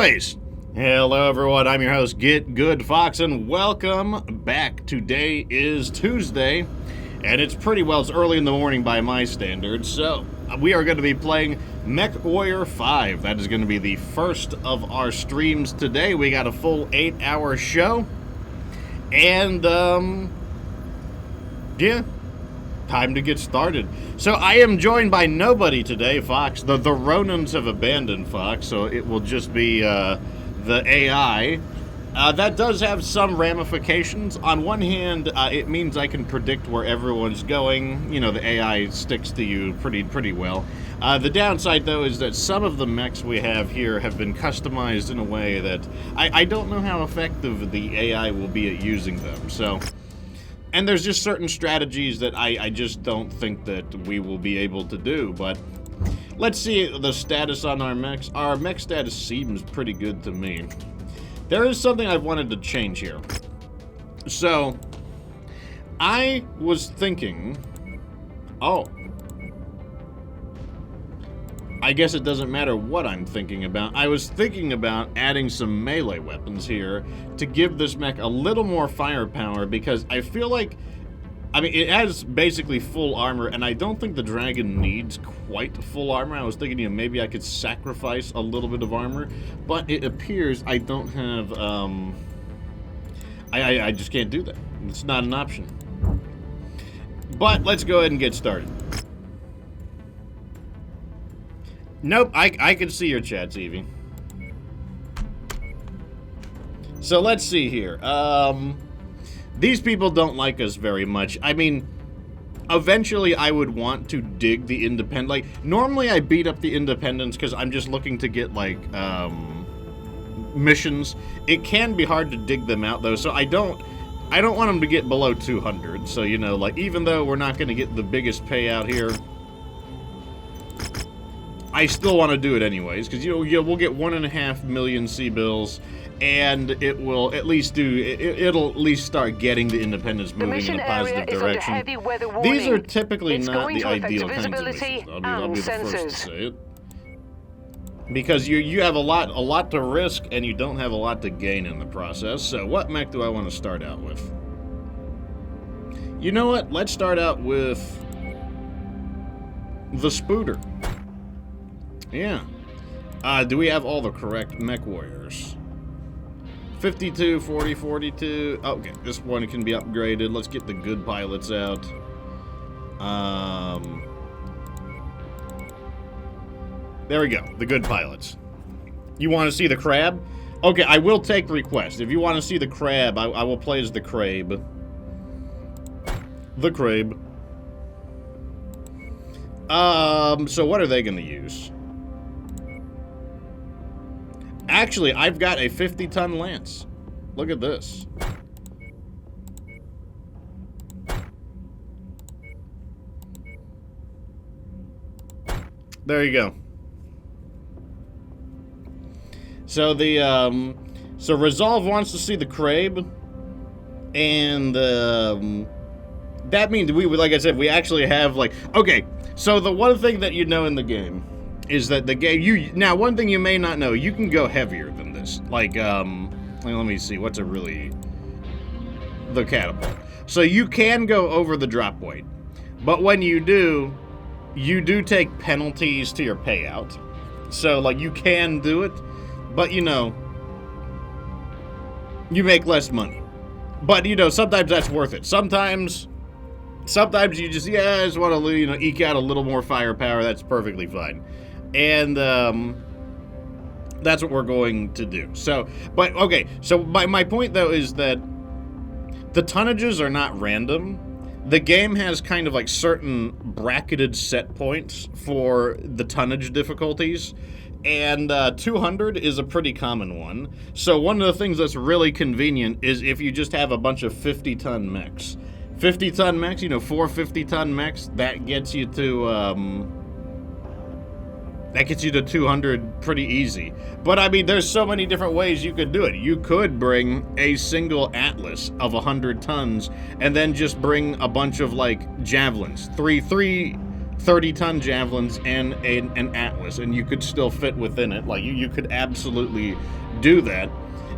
Anyways, hello everyone, I'm your host, Get Good Fox, and welcome back. Today is Tuesday, and it's early in the morning by my standards, so we are going to be playing MechWarrior 5. That is going to be the first of our streams today. We got a full 8-hour show, and, yeah, time to get started. So I am joined by nobody today, Fox. The Ronins have abandoned Fox, so it will just be the AI. That does have some ramifications. On one hand, it means I can predict where everyone's going. You know, the AI sticks to you pretty well. The downside, though, is that some of the mechs we have here have been customized in a way that I don't know how effective the AI will be at using them. So, and there's just certain strategies that I just don't think that we will be able to do. But let's see the status on our mechs. Our mech status seems pretty good to me. There is something I've wanted to change here. So, I was thinking... Oh. I guess it doesn't matter what I'm thinking about. I was thinking about adding some melee weapons here to give this mech a little more firepower, because I feel like... I mean, it has basically full armor, and I don't think the dragon needs quite full armor. I was thinking, you know, maybe I could sacrifice a little bit of armor, but it appears I don't have, I just can't do that. It's not an option. But let's go ahead and get started. Nope, I can see your chats, Evie. So let's see here. These people don't like us very much. I mean, eventually I would want to dig the independent. Like, normally I beat up the independents because I'm just looking to get, like, missions. It can be hard to dig them out, though, so I don't want them to get below 200. So, you know, like, even though we're not going to get the biggest payout here, I still want to do it anyways, because, you know, we'll get 1.5 million C-bills, and it will at least do, it'll at least start getting the independents moving in a positive direction. These are typically not the ideal kinds of missions. I'll be the first to say it. Because you have a lot to risk, and you don't have a lot to gain in the process. So what mech do I want to start out with? You know what? Let's start out with the Spooter. Yeah. Do we have all the correct mech warriors? 52, 40, 42. Okay, this one can be upgraded. Let's get the good pilots out. There we go, the good pilots. You want to see the crab? Okay, I will take requests. If you want to see the crab, I will play as the Crabe. The Crabe. So what are they going to use? Actually, I've got a 50-ton Lance. Look at this. There you go. So the, so Resolve wants to see the Crabe, and, that means like I said, we actually have, like, okay, so the one thing that you know in the game is that the game, now one thing you may not know, you can go heavier than this. Like, let me see, what's a really, the catapult. So you can go over the drop weight, but when you do take penalties to your payout. So, like, you can do it, but, you know, you make less money. But, you know, sometimes that's worth it. Sometimes you just, yeah, I just want to, you know, eke out a little more firepower. That's perfectly fine. And, that's what we're going to do. So, but, okay, so my point, though, is that the tonnages are not random. The game has kind of, like, certain bracketed set points for the tonnage difficulties, and 200 is a pretty common one. So one of the things that's really convenient is if you just have a bunch of 50-ton mechs. 50-ton mechs, you know, 4 50-ton mechs, that gets you to, that gets you to 200 pretty easy. But, I mean, there's so many different ways you could do it. You could bring a single Atlas of 100 tons and then just bring a bunch of, like, javelins. Three 30-ton javelins and an Atlas, and you could still fit within it. Like, you could absolutely do that.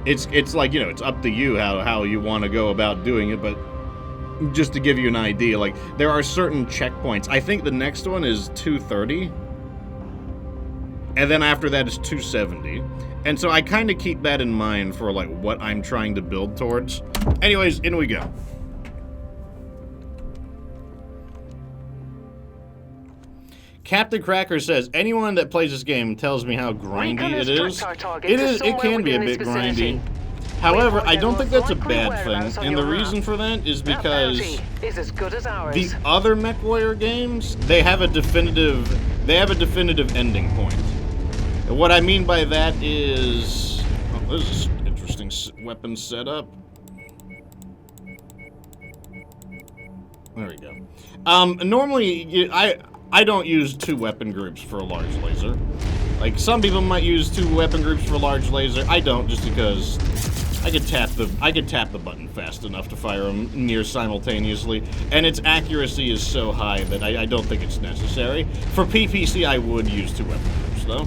It's like, you know, it's up to you how you want to go about doing it, but just to give you an idea, like, there are certain checkpoints. I think the next one is 230, and then after that is 270. And so I kind of keep that in mind for, like, what I'm trying to build towards. Anyways, in we go. Captain Cracker says, anyone that plays this game tells me how grindy it is. It can be a bit grindy. However, I don't think that's a bad thing, and the reason for that is because the other MechWarrior games, they have a definitive ending point. And what I mean by that is, oh, this is an interesting weapon setup. There we go. Normally, I don't use 2 weapon groups for a large laser. Like, some people might use 2 weapon groups for a large laser. I don't, just because I could tap the button fast enough to fire them near simultaneously, and its accuracy is so high that I don't think it's necessary. For PPC, I would use 2 weapon groups, though.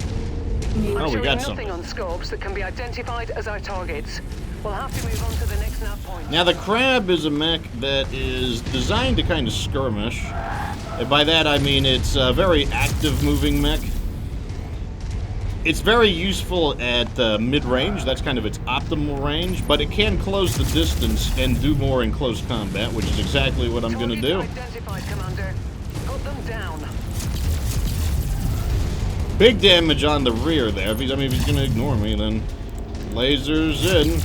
Oh, we got something on scopes that can be identified as our targets. We'll have to move on to the next nav point. Now, the Crab is a mech that is designed to kind of skirmish. And by that, I mean it's a very active moving mech. It's very useful at mid-range. That's kind of its optimal range, but it can close the distance and do more in close combat, which is exactly what I'm going to do. Identified, Commander. Put them down. Big damage on the rear there. If he's going to ignore me, then lasers in.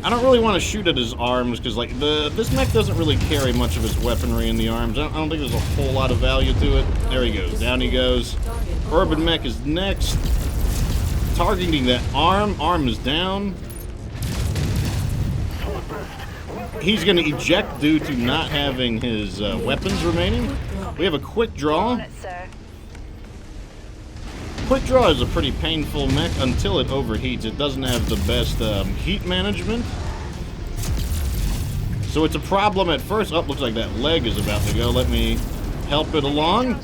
I don't really want to shoot at his arms, because, like, this mech doesn't really carry much of his weaponry in the arms. I don't think there's a whole lot of value to it. There he goes. Down he goes. Urban mech is next. Targeting that arm. Arm is down. He's going to eject due to not having his weapons remaining. We have a quick draw. Quick draw is a pretty painful mech until it overheats. It doesn't have the best heat management. So it's a problem at first. Oh, looks like that leg is about to go. Let me help it along.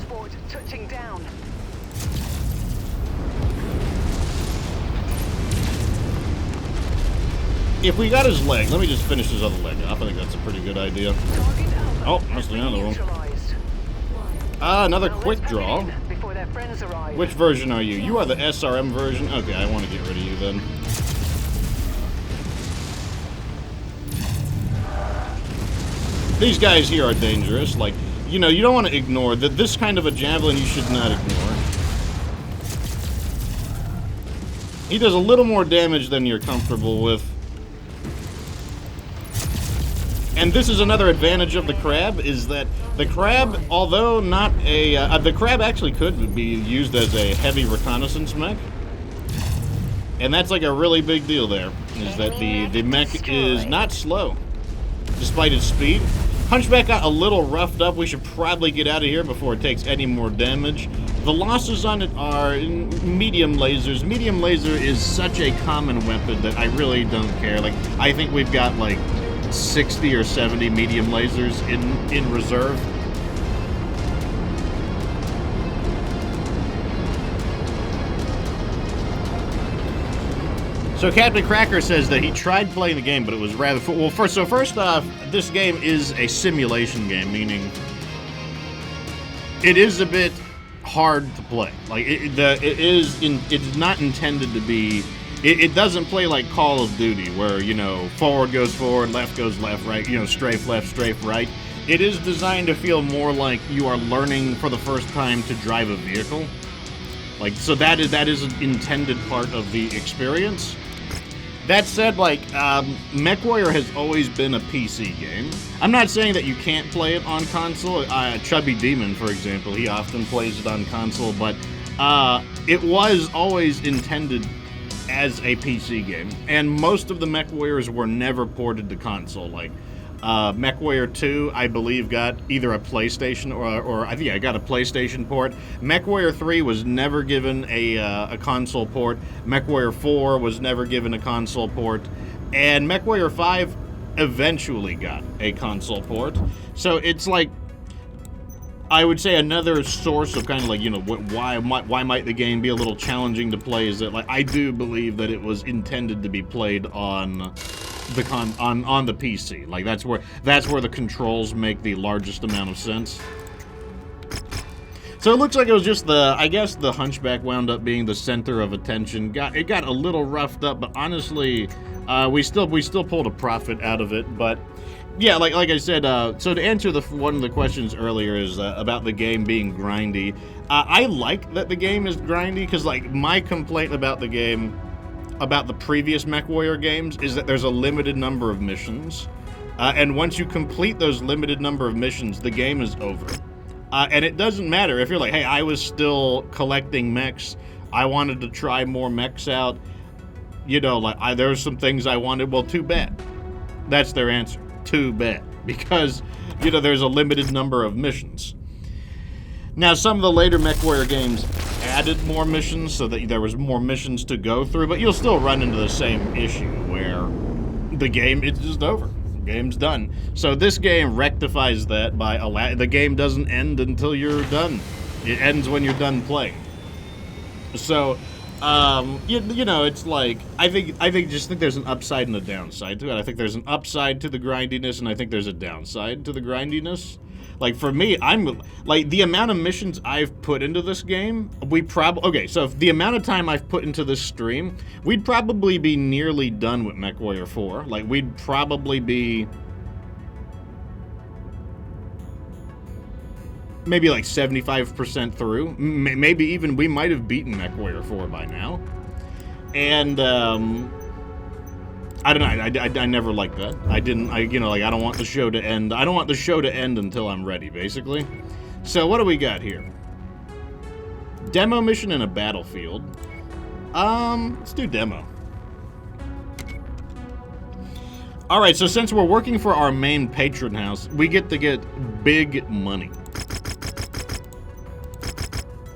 If we got his leg, let me just finish his other leg off. I think that's a pretty good idea. Oh, that's the other one. Another quick draw. Which version are you? You are the SRM version? Okay, I want to get rid of you then. These guys here are dangerous. Like, you know, you don't want to ignore that. This kind of a javelin you should not ignore. He does a little more damage than you're comfortable with. And this is another advantage of the Crab, is that the Crab, although not a... the Crab actually could be used as a heavy reconnaissance mech. And that's like a really big deal there, is that the mech is not slow, despite its speed. Hunchback got a little roughed up. We should probably get out of here before it takes any more damage. The losses on it are medium lasers. Medium laser is such a common weapon that I really don't care. Like, I think we've got, like, 60 or 70 medium lasers in reserve. So Captain Cracker says that he tried playing the game, but it was rather... Well, first off, this game is a simulation game, meaning it is a bit hard to play. Like, it's not intended to be... It doesn't play like Call of Duty, where, you know, forward goes forward, left goes left, right, you know, strafe left, strafe right. It is designed to feel more like you are learning for the first time to drive a vehicle. Like, so that is an intended part of the experience. That said, like, MechWarrior has always been a PC game. I'm not saying that you can't play it on console. Chubby Demon, for example, he often plays it on console, but it was always intended as a PC game, and most of the MechWarriors were never ported to console. Like, MechWarrior 2, I believe, got either a PlayStation or I think I got a PlayStation port. MechWarrior 3 was never given a console port. MechWarrior 4 was never given a console port. And MechWarrior 5 eventually got a console port. So it's like, I would say another source of kind of like, you know, why might the game be a little challenging to play is that, like, I do believe that it was intended to be played on the on the PC. Like, that's where the controls make the largest amount of sense. So it looks like it was just I guess the Hunchback wound up being the center of attention. It got a little roughed up, but honestly, we still pulled a profit out of it. But yeah, like I said, so to answer one of the questions earlier is about the game being grindy. I like that the game is grindy, because like my complaint about the game, about the previous MechWarrior games, is that there's a limited number of missions, and once you complete those limited number of missions, the game is over. And it doesn't matter if you're like, hey, I was still collecting mechs, I wanted to try more mechs out, you know, like, there's some things I wanted, well, too bad. That's their answer, too bad. Because, you know, there's a limited number of missions. Now, some of the later MechWarrior games added more missions so that there was more missions to go through, but you'll still run into the same issue where the game is just over. Game's done. So this game rectifies that by the game doesn't end until you're done. It ends when you're done playing. So, you know, it's like, I think there's an upside and a downside to it. I think there's an upside to the grindiness, and I think there's a downside to the grindiness. Like, for me, I'm, like, the amount of missions I've put into this game, okay, so if the amount of time I've put into this stream, we'd probably be nearly done with MechWarrior 4. Like, we'd probably be maybe like 75% through. Maybe even we might have beaten MechWarrior 4 by now. And, I don't know, I never liked that. You know, like, I don't want the show to end. I don't want the show to end until I'm ready, basically. So, what do we got here? Demo mission in a battlefield. Let's do demo. Alright, so since we're working for our main patron house, we get to get big money.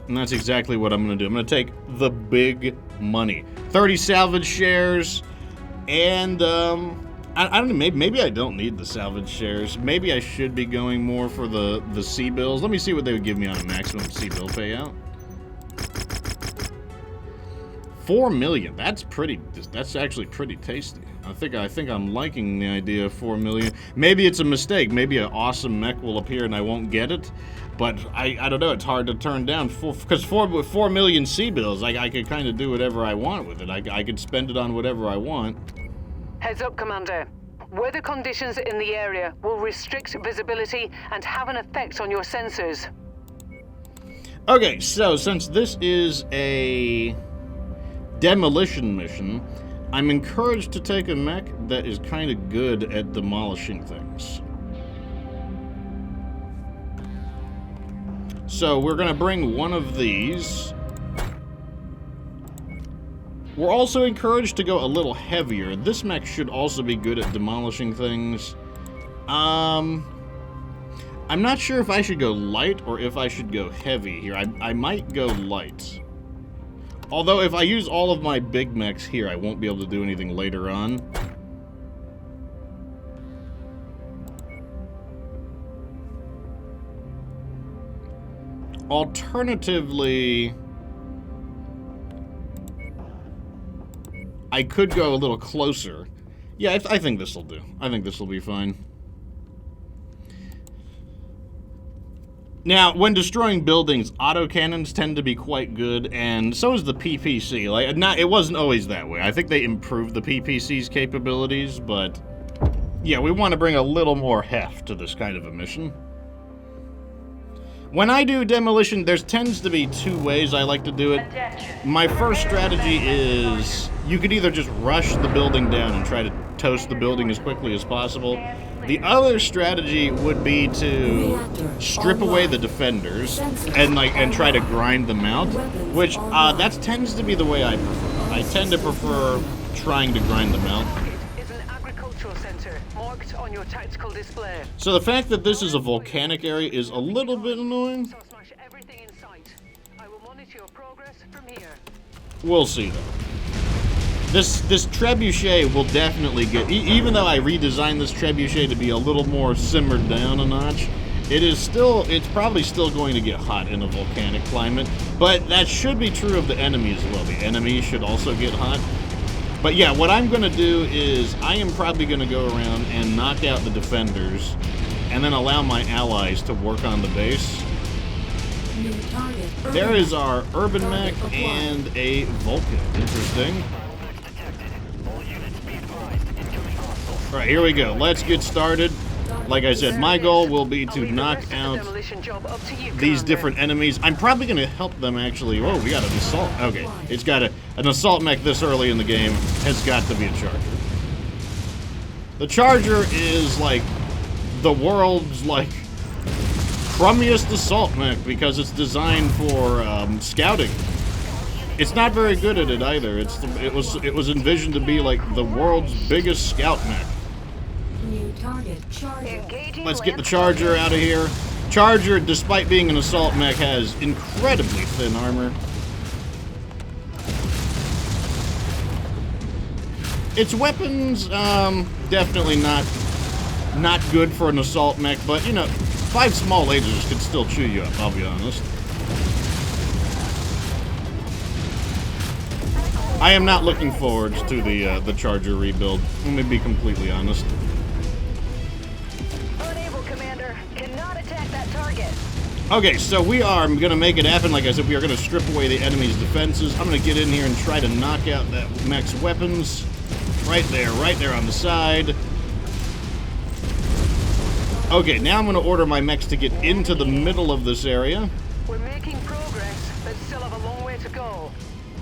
And that's exactly what I'm going to do. I'm going to take the big money. 30 salvage shares. And, I don't know, maybe I don't need the salvage shares. Maybe I should be going more for the C-bills. Let me see what they would give me on a maximum C-bill payout. 4 million. That's actually pretty tasty. I think I'm liking the idea of 4 million. Maybe it's a mistake. Maybe an awesome mech will appear and I won't get it. But I don't know, it's hard to turn down. Because 4 million C-bills, I could kind of do whatever I want with it. I could spend it on whatever I want. Heads up, Commander. Weather conditions in the area will restrict visibility and have an effect on your sensors. Okay, so since this is a demolition mission, I'm encouraged to take a mech that is kind of good at demolishing things. So we're going to bring one of these. We're also encouraged to go a little heavier. This mech should also be good at demolishing things. I'm not sure if I should go light or if I should go heavy here. I might go light. Although if I use all of my big mechs here, I won't be able to do anything later on. Alternatively, I could go a little closer. Yeah, I think this will do. I think this will be fine. Now, when destroying buildings, autocannons tend to be quite good, and so is the PPC. Like, it wasn't always that way. I think they improved the PPC's capabilities, but yeah, we want to bring a little more heft to this kind of a mission. When I do demolition, there tends to be two ways I like to do it. My first strategy is you could either just rush the building down and try to toast the building as quickly as possible. The other strategy would be to strip away the defenders and try to grind them out, which that tends to be the way I prefer. I tend to prefer trying to grind them out. Marked on your tactical display. So the fact that this is a volcanic area is a little bit annoying. I will monitor your progress from here. We'll see though. This trebuchet will definitely get, even though I redesigned this trebuchet to be a little more simmered down a notch, It's probably still going to get hot in a volcanic climate, but that should be true of the enemy as well. The enemy should also get hot. But yeah, what I'm going to do is I am probably going to go around and knock out the defenders and then allow my allies to work on the base. There is our urban mech and a Vulcan. Interesting. Alright, here we go. Let's get started. Like I said, my goal will be to knock out these different enemies. I'm probably going to help them, actually. Whoa, we got an assault. Okay, it's got an assault mech this early in the game. Has got to be a Charger. The Charger is, like, the world's, like, crummiest assault mech because it's designed for scouting. It's not very good at it either. It was envisioned to be, like, the world's biggest scout mech. Let's get the Charger out of here. Charger, despite being an assault mech, has incredibly thin armor. Its weapons, definitely not good for an assault mech, but, you know, 5 small lasers could still chew you up, I'll be honest. I am not looking forward to the Charger rebuild. Let me be completely honest. Okay, so we are going to make it happen. Like I said, we are going to strip away the enemy's defenses. I'm going to get in here and try to knock out that mech's weapons. Right there on the side. Okay, now I'm going to order my mechs to get into the middle of this area. We're making progress, but still have a long way to go.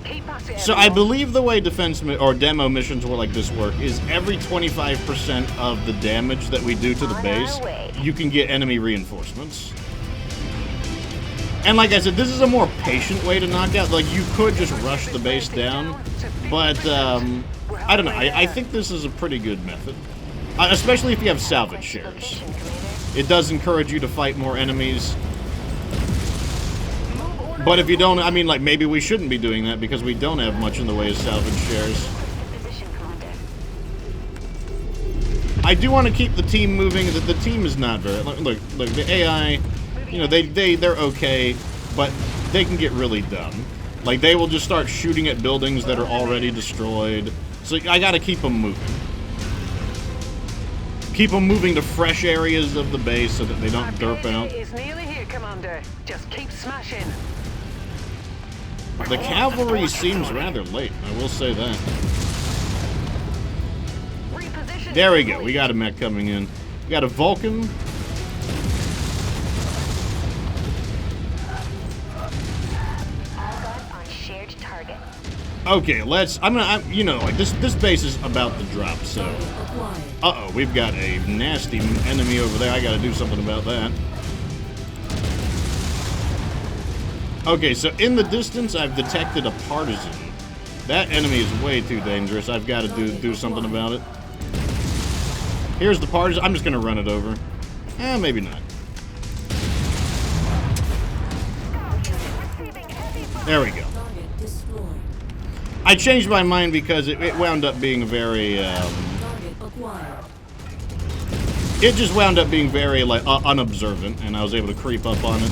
Keep at it, so I believe the way defense or demo missions were like this work is every 25% of the damage that we do to the base, you can get enemy reinforcements. And like I said, this is a more patient way to knock out. Like, you could just rush the base down, but I don't know. I think this is a pretty good method, especially if you have salvage shares. It does encourage you to fight more enemies. But if you don't, I mean, like, maybe we shouldn't be doing that because we don't have much in the way of salvage shares. I do want to keep the team moving. The team is not very... Look, the AI... You know, they're okay, but they can get really dumb. Like, they will just start shooting at buildings that are already destroyed. So I gotta keep them moving. Keep them moving to fresh areas of the base so that they don't derp out. Is nearly here, Commander. Just keep smashing. The cavalry seems rather late, I will say that. There we go, we got a mech coming in. We got a Vulcan. Okay, you know, like, this base is about to drop, so... Uh-oh, we've got a nasty enemy over there. I gotta do something about that. Okay, so in the distance, I've detected a partisan. That enemy is way too dangerous. I've got to do something about it. Here's the partisan. I'm just gonna run it over. Maybe not. There we go. I changed my mind because it wound up being very, it just wound up being very, like, unobservant, and I was able to creep up on it.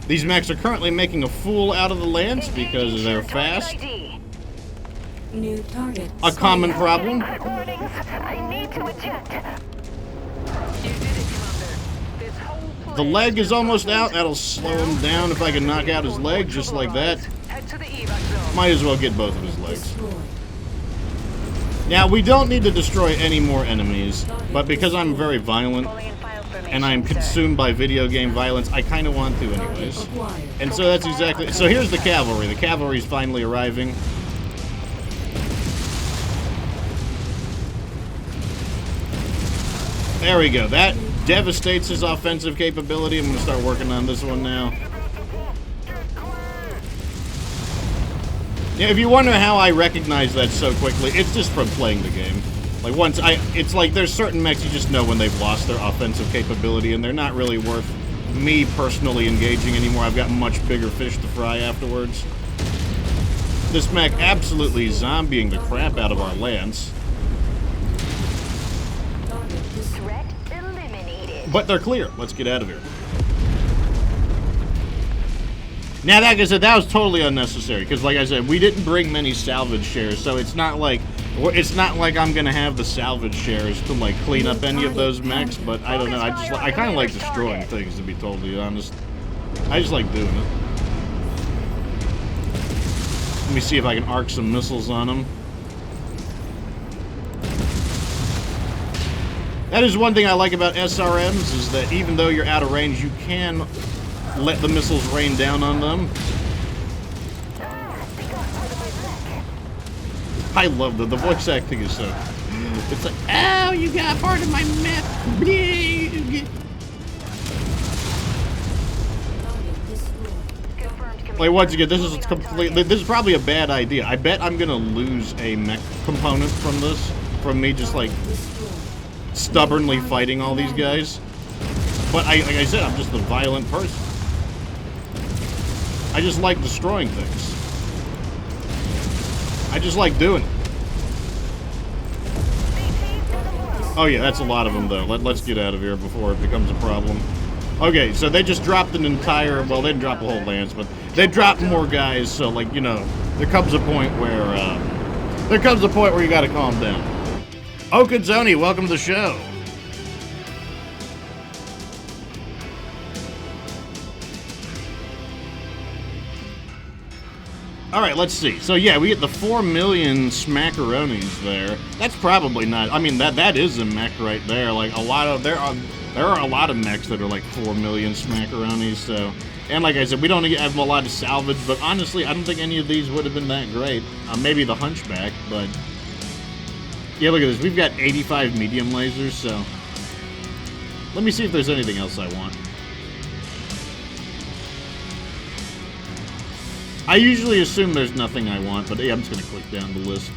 These mechs are currently making a fool out of the Lance because they're fast. A common problem. I need to eject. The leg is almost out. That'll slow him down if I can knock out his leg just like that. Might as well get both of his legs. Now, we don't need to destroy any more enemies, but because I'm very violent and I'm consumed by video game violence, I kind of want to anyways. And so that's exactly... So here's the cavalry. The cavalry's finally arriving. There we go. That devastates his offensive capability. I'm going to start working on this one now. Yeah, if you wonder how I recognize that so quickly, it's just from playing the game. Like, it's like there's certain mechs you just know when they've lost their offensive capability and they're not really worth me personally engaging anymore. I've got much bigger fish to fry afterwards. This mech absolutely zombieing the crap out of our Lance. But they're clear. Let's get out of here. Now, like I said, that was totally unnecessary, because like I said, we didn't bring many salvage shares, so it's not like I'm gonna have the salvage shares to like clean up any of those mechs. But I don't know. I kind of like destroying things, to be totally honest. I just like doing it. Let me see if I can arc some missiles on them. That is one thing I like about SRMs, is that even though you're out of range, you can let the missiles rain down on them. I love the voice acting is so... It's like, oh, you got part of my mech. Like, once again, this is probably a bad idea. I bet I'm gonna lose a mech component from this, from me just like stubbornly fighting all these guys. But like I said, I'm just a violent person. I just like destroying things. I just like doing it. Oh yeah, that's a lot of them though. Let's get out of here before it becomes a problem. Okay, so they just dropped an entire, well, they didn't drop a whole lance, but they dropped more guys, so like, you know, there comes a point where you gotta calm down. Okadzoni, welcome to the show. Alright, let's see. So yeah, we get the 4 million smackaronis there. That's probably not, I mean, that is a mech right there. Like, there are a lot of mechs that are like 4 million smackaronis, so. And like I said, we don't have a lot of salvage, but honestly, I don't think any of these would have been that great. Maybe the Hunchback, but. Yeah, look at this. We've got 85 medium lasers, so. Let me see if there's anything else I want. I usually assume there's nothing I want, but yeah, I'm just going to click down the list.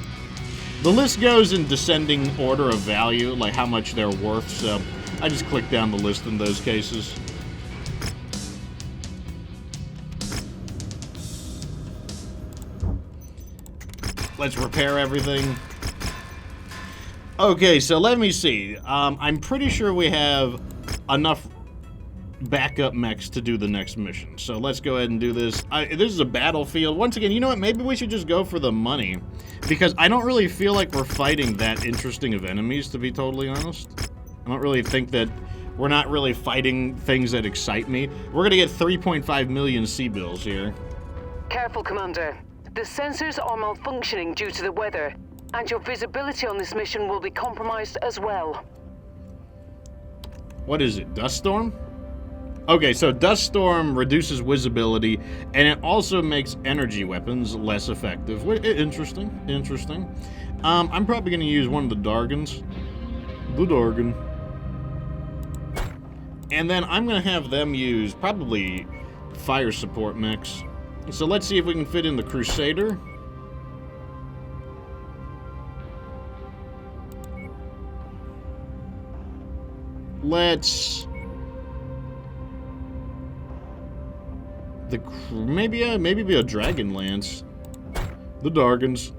The list goes in descending order of value, like how much they're worth, so I just click down the list in those cases. Let's repair everything. Okay, so let me see. I'm pretty sure we have enough backup mechs to do the next mission. So let's go ahead and do this. This is a battlefield. Once again, you know what? Maybe we should just go for the money, because I don't really feel like we're fighting that interesting of enemies, to be totally honest. I don't really think that we're not really fighting things that excite me. We're gonna get 3.5 million C-bills here. Careful, Commander. The sensors are malfunctioning due to the weather, and your visibility on this mission will be compromised as well. What is it? Dust storm? Okay, so Dust Storm reduces visibility, and it also makes energy weapons less effective. Interesting, interesting. I'm probably going to use one of the Dargans. The Dargan. And then I'm going to have them use probably fire support mechs. So let's see if we can fit in the Crusader. Let's... maybe be a Dragon Lance. The Dargans.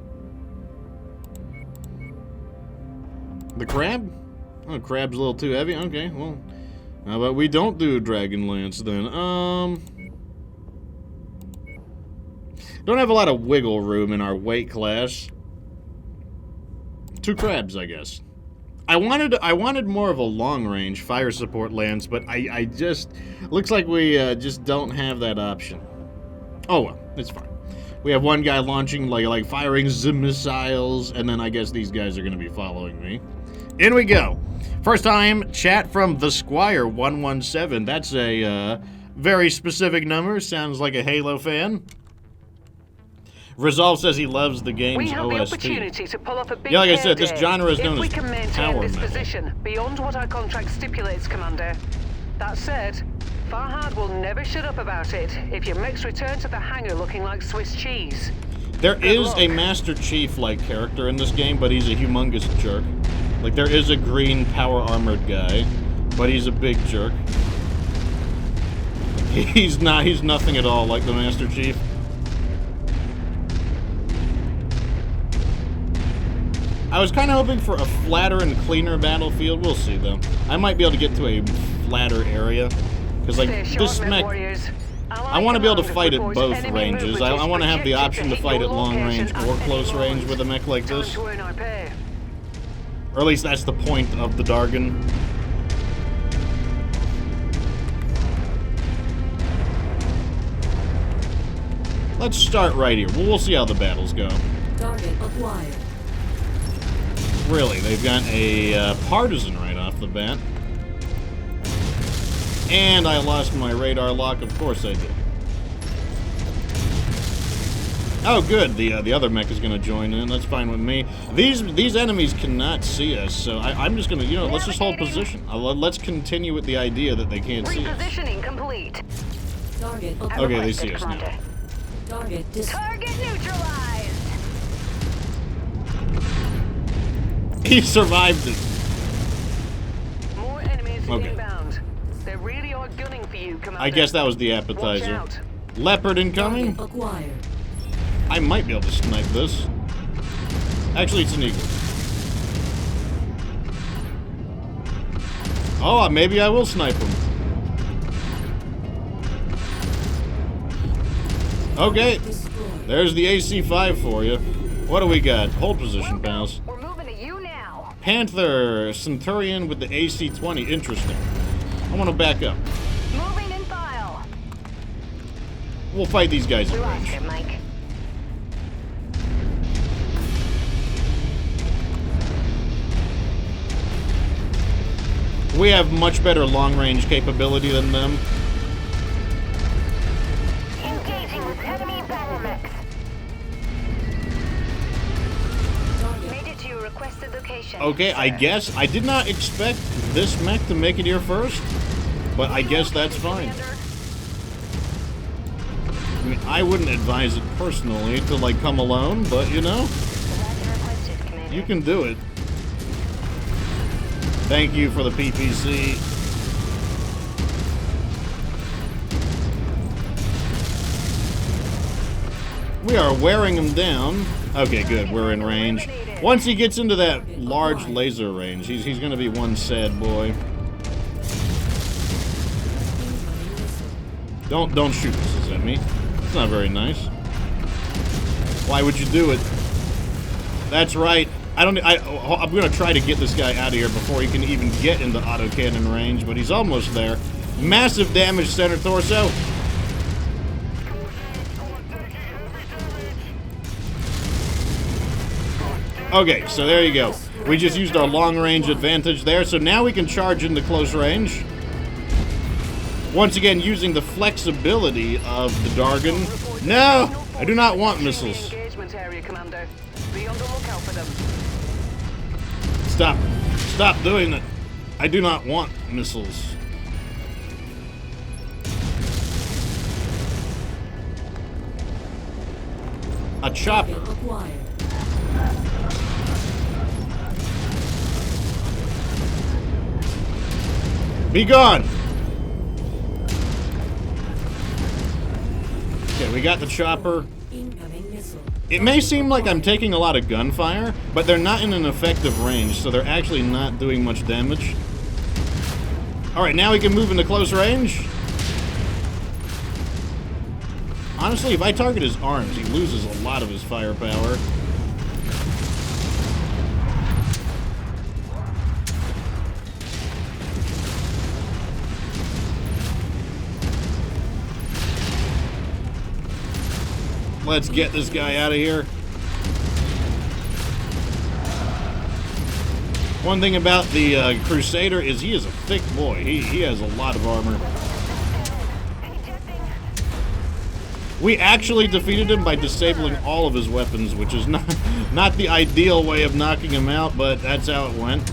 The Crab? Oh, Crab's a little too heavy. Okay, well, how about we don't do a Dragon Lance then? Don't have a lot of wiggle room in our weight class. 2 Crabs, I guess. I wanted more of a long-range fire support lance, but I just... Looks like we just don't have that option. Oh well, it's fine. We have one guy launching, like firing the missiles, and then I guess these guys are going to be following me. In we go. First time, chat from the Squire 117. That's a very specific number. Sounds like a Halo fan. Resolve says he loves the game's we have OST. the opportunity to pull off a big yeah, like I said, this genre is known if we as can maintain power this metal. position beyond what our contract stipulates, Commander. That said, Farhad will never shut up about it if your mechs return to the hangar looking like Swiss cheese. There is a Master Chief-like character in this game, but he's a humongous jerk. Like, there is a green power-armored guy, but he's a big jerk. He's nothing at all like the Master Chief. I was kind of hoping for a flatter and cleaner battlefield. We'll see, though. I might be able to get to a flatter area. Because, like, this mech... I want to be able to fight at both ranges. I want to have the option to fight at long range or close range with a mech like this. Or at least that's the point of the Dargon. Let's start right here. We'll see how the battles go. Target acquired. Really, they've got a partisan right off the bat. And I lost my radar lock. Of course I did. Oh, good. The other mech is going to join in. That's fine with me. These enemies cannot see us, so I'm just going to, you know, let's just hold position. Let's continue with the idea that they can't see us. Repositioning complete. Target Okay, they see us now. Target neutralized. He survived it. More enemies Okay. inbound. They really are gunning for you, Commander. I guess that was the Watch appetizer. out. Leopard incoming? Target acquired. I might be able to snipe this. Actually, it's an eagle. Oh, maybe I will snipe him. Okay, there's the AC-5 for you. What do we got? Hold position, pals. We're moving to you now. Panther, Centurion with the AC-20. Interesting. I want to back up. Moving in file. We'll fight these guys We in lost range. it, Mike. We have much better long-range capability than them. Engaging with enemy battle mechs. Made it to your requested location. Okay, I guess. I did not expect this mech to make it here first, but I guess that's fine. I mean, I wouldn't advise it personally to, like, come alone, but, you know, you can do it. Thank you for the PPC. We are wearing him down. Okay, good. We're in range. Once he gets into that large laser range, he's going to be one sad boy. Don't shoot missiles at me. It's not very nice. Why would you do it? That's right. I'm going to try to get this guy out of here before he can even get into autocannon range, but he's almost there. Massive damage center torso. Okay, so there you go. We just used our long range advantage there, so now we can charge into close range. Once again, using the flexibility of the Dargon. No! I do not want missiles. Engagement area, Commander. Be on the lookout for them. Stop. Stop doing it. I do not want missiles. A chopper. Target acquired. Be gone! Okay, we got the chopper. Incoming missile. It may seem like I'm taking a lot of gunfire, but they're not in an effective range, so they're actually not doing much damage. Alright, now we can move into close range. Honestly, if I target his arms, he loses a lot of his firepower. Let's get this guy out of here. One thing about the Crusader is he is a thick boy. He has a lot of armor. We actually defeated him by disabling all of his weapons, which is not the ideal way of knocking him out, but that's how it went.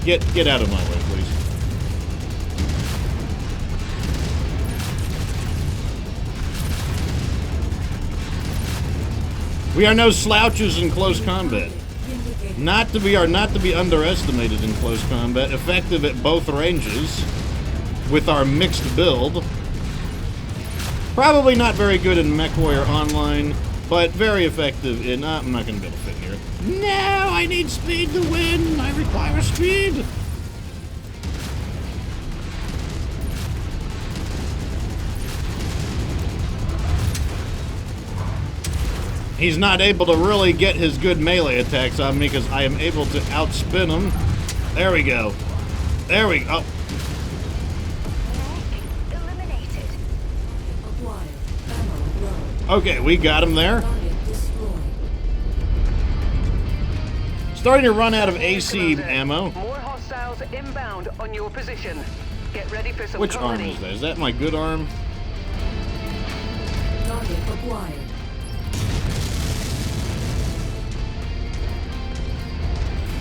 Get out of my way, please. We are no slouches in close combat. We are not to be underestimated in close combat. Effective at both ranges with our mixed build. Probably not very good in MechWarrior Online, but very effective in... I'm not going to be able to fit here. No, I need speed to win. I require speed. he's not able to really get his good melee attacks on me because I am able to outspin him. There we go. There we go. Eliminated. Acquired. Ammo low. Okay, we got him there. Target destroyed. Starting to run out of AC ammo. More hostiles inbound on your position. Get ready for some Which arm company. is that? Is that my good arm? Target acquired.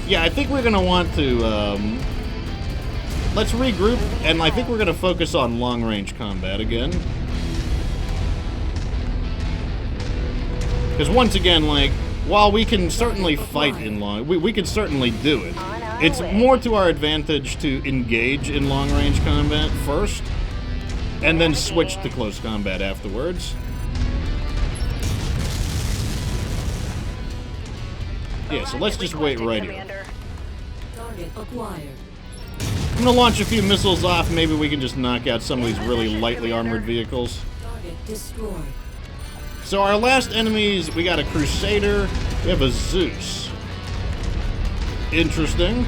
Yeah, I think we're going to want to, let's regroup, and I think we're going to focus on long-range combat again. Because once again, like, while we can certainly fight in long, we can certainly do it. It's more to our advantage to engage in long-range combat first, and then switch to close combat afterwards. Yeah, so let's just wait right here. Target acquired. I'm gonna launch a few missiles off. Maybe we can just knock out some of these really lightly armored vehicles. Target destroyed. So our last enemies, we got a Crusader, we have a Zeus. Interesting.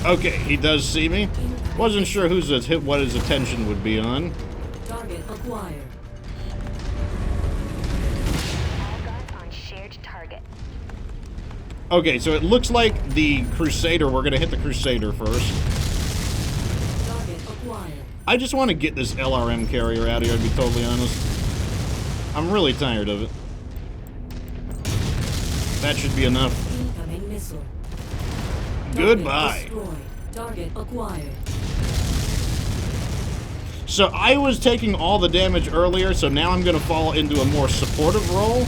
Okay, he does see me. Wasn't sure what his attention would be on. Target acquired. All guns on shared target. Okay, so it looks like the Crusader, we're gonna hit the Crusader first. Target acquired. I just want to get this LRM carrier out of here, to be totally honest. I'm really tired of it. That should be enough. Incoming missile. Goodbye. Target destroyed. Target acquired. So I was taking all the damage earlier, so now I'm going to fall into a more supportive role.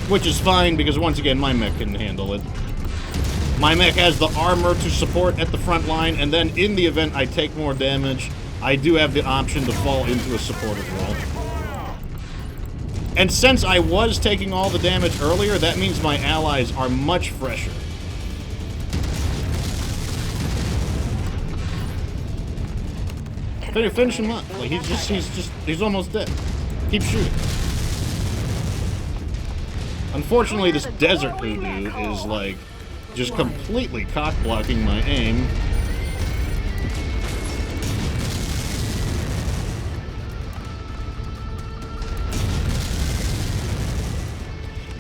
Which is fine, because once again, my mech can handle it. My mech has the armor to support at the front line, and then in the event I take more damage, I do have the option to fall into a supportive role. And since I was taking all the damage earlier, that means my allies are much fresher. Finish him up. Like he's almost dead. Keep shooting. Unfortunately, this desert hoodoo is like just completely cock-blocking my aim.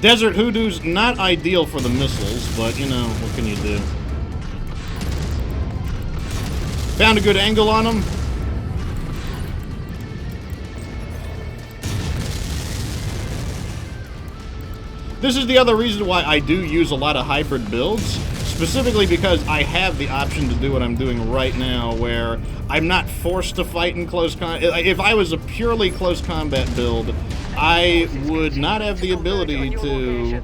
Desert Hoodoo's not ideal for the missiles, but, you know, what can you do? Found a good angle on him. This is the other reason why I do use a lot of hybrid builds, specifically because I have the option to do what I'm doing right now, where I'm not forced to fight in close combat. If I was a purely close combat build, I would not have the ability to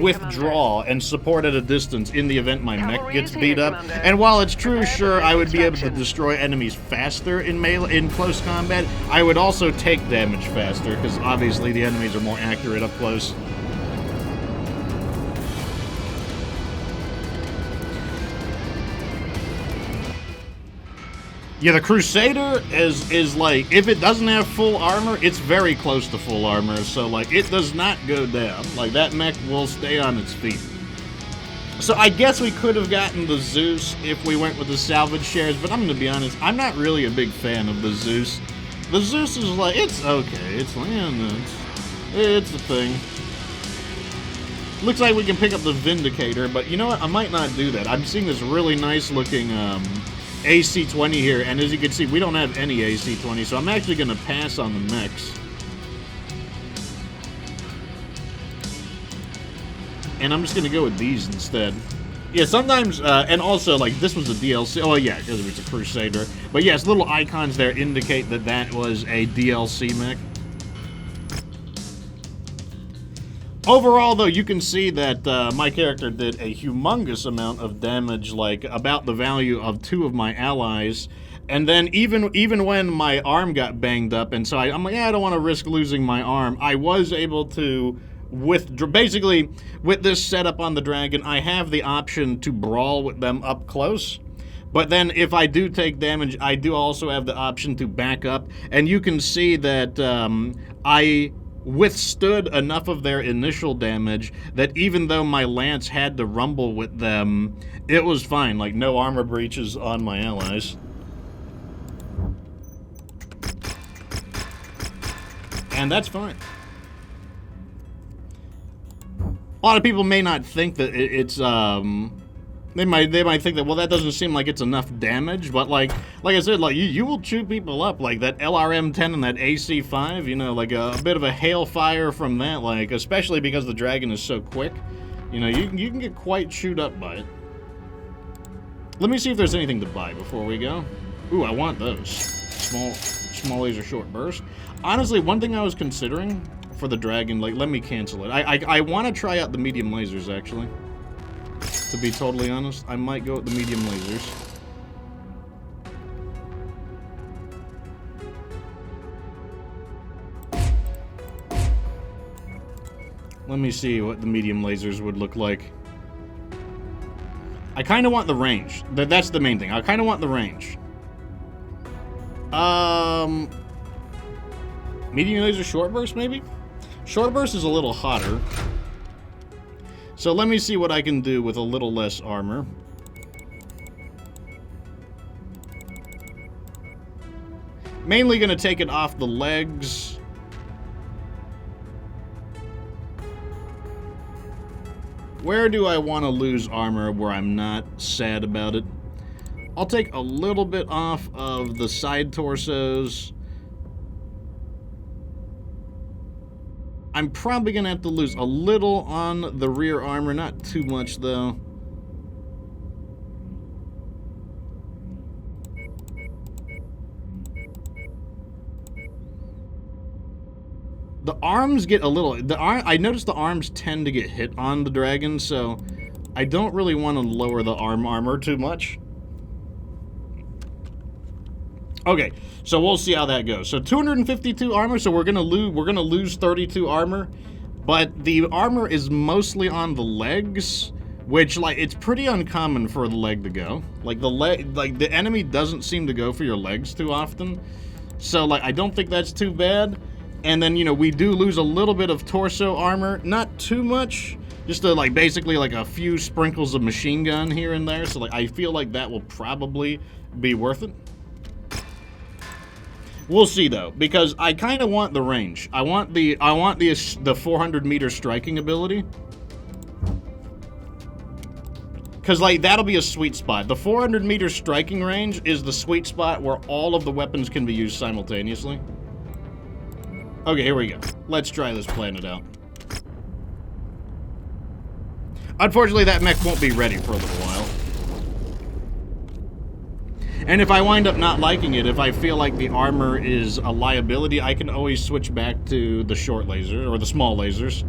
withdraw and support at a distance in the event my mech gets beat up. And while it's true, sure, I would be able to destroy enemies faster in close combat, I would also take damage faster, because obviously the enemies are more accurate up close. Yeah, the Crusader is like, if it doesn't have full armor, it's very close to full armor, so like, it does not go down. Like, that mech will stay on its feet. So I guess we could have gotten the Zeus if we went with the salvage shares, but I'm gonna be honest, I'm not really a big fan of the Zeus. The Zeus is like, it's okay, it's like, yeah, no, it's a thing. Looks like we can pick up the Vindicator, but you know what, I might not do that. I'm seeing this really nice looking, AC-20 here, and as you can see, we don't have any AC-20, so I'm actually going to pass on the mechs. And I'm just going to go with these instead. Yeah, sometimes, and also, like, this was a DLC. Oh, yeah, because it's a Crusader. But yes, little icons there indicate that that was a DLC mech. Overall, though, you can see that my character did a humongous amount of damage, like about the value of 2 of my allies. And then even when my arm got banged up, and so I'm like, yeah, I don't want to risk losing my arm, I was able to basically, with this setup on the dragon, I have the option to brawl with them up close. But then if I do take damage, I do also have the option to back up. And you can see that I withstood enough of their initial damage that even though my lance had to rumble with them, it was fine. Like, no armor breaches on my allies. And that's fine. A lot of people may not think that it's they might think that, well, that doesn't seem like it's enough damage, but like I said, like you will chew people up. Like that LRM-10 and that AC-5, you know, like a bit of a hailfire from that, like especially because the dragon is so quick, you know, you can get quite chewed up by it. Let me see if there's anything to buy before we go. Ooh, I want those small laser short burst. Honestly, one thing I was considering for the dragon, like, let me cancel it. I want to try out the medium lasers, actually. To be totally honest, I might go with the medium lasers. Let me see what the medium lasers would look like. I kind of want the range. That's the main thing. I kind of want the range. Medium laser short burst, maybe? Short burst is a little hotter. So let me see what I can do with a little less armor. Mainly going to take it off the legs. Where do I want to lose armor where I'm not sad about it? I'll take a little bit off of the side torsos. I'm probably going to have to lose a little on the rear armor, not too much though. The arms get a little... I noticed the arms tend to get hit on the dragon, so I don't really want to lower the armor too much. Okay, so we'll see how that goes. So 252 armor, so we're gonna lose 32 armor, but the armor is mostly on the legs, which, like, it's pretty uncommon for the leg to go. Like the enemy doesn't seem to go for your legs too often, so like I don't think that's too bad. And then, you know, we do lose a little bit of torso armor, not too much, just to, like, basically like a few sprinkles of machine gun here and there. So like I feel like that will probably be worth it. We'll see though, because I kind of want the range. I want the 400 meter striking ability. Because, like, that'll be a sweet spot. The 400 meter striking range is the sweet spot where all of the weapons can be used simultaneously. Okay, here we go. Let's try this planet out. Unfortunately, that mech won't be ready for a little while. And if I wind up not liking it, if I feel like the armor is a liability, I can always switch back to the short laser, or the small lasers.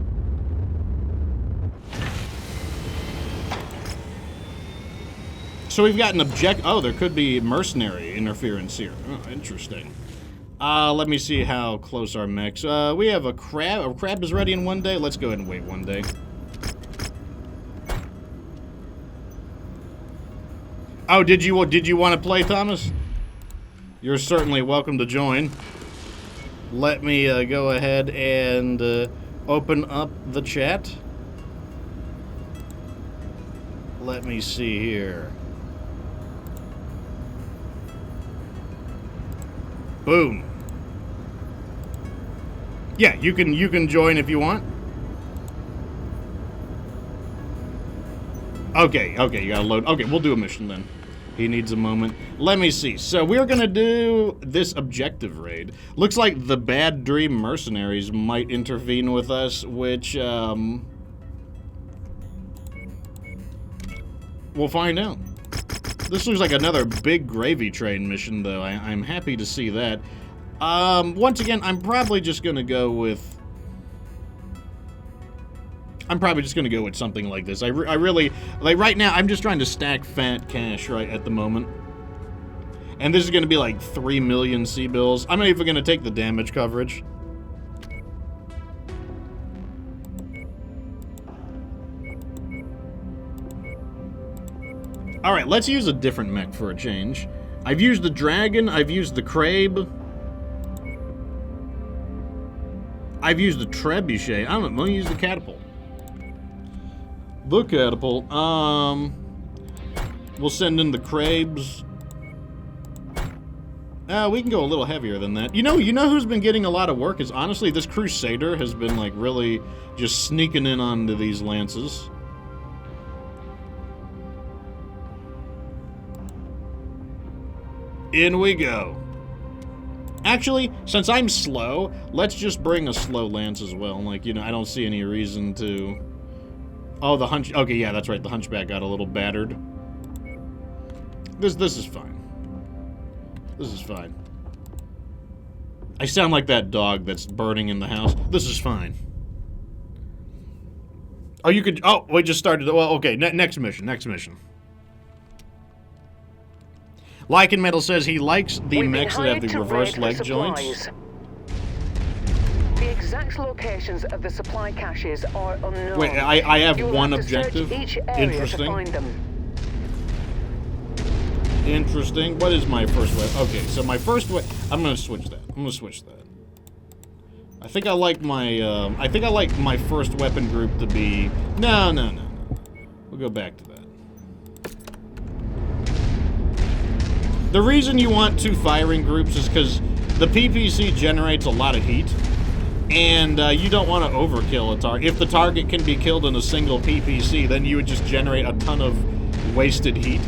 So we've got an oh, there could be mercenary interference here. Oh, interesting. Let me see how close our mechs. We have a crab. A crab is ready in 1 day. Let's go ahead and wait 1 day. Oh, did you want to play, Thomas? You're certainly welcome to join. Let me go ahead and open up the chat. Let me see here. Boom. Yeah, you can join if you want. Okay, you gotta load. Okay, we'll do a mission then. He needs a moment. Let me see. So we're gonna do this objective raid. Looks like the Bad Dream Mercenaries might intervene with us, which we'll find out. This looks like another big gravy train mission, though. I'm happy to see that. Once again, I'm probably just gonna go with... something like this. I really... Like, right now, I'm just trying to stack fat cash right at the moment. And this is gonna be like 3 million C-bills. I'm not even gonna take the damage coverage. Alright, let's use a different mech for a change. I've used the dragon, I've used the Crabe. I've used the trebuchet. I don't know, I'm gonna use the catapult. The catapult. We'll send in the Crabes. We can go a little heavier than that. You know who's been getting a lot of work is honestly this Crusader has been like really just sneaking in onto these lances. In we go. Actually, since I'm slow, let's just bring a slow lance as well. Like, you know, I don't see any reason to... Oh, the hunch... Okay, yeah, that's right. The hunchback got a little battered. This is fine. This is fine. I sound like that dog that's burning in the house. This is fine. Oh, you could... Oh, we just started... Well, okay, next mission, next mission. Lycan Metal says he likes the mechs that have the reverse leg joints. The exact locations of the supply caches are unknown. Wait, I have You'll one have to search objective? each area Interesting. to find them. Interesting. What is my first weapon? Okay, so my first weapon... I'm gonna switch that. I'm gonna switch that. I think I like my first weapon group to be... No. We'll go back to that. The reason you want 2 firing groups is because the PPC generates a lot of heat, and you don't want to overkill a target. If the target can be killed in a single PPC, then you would just generate a ton of wasted heat.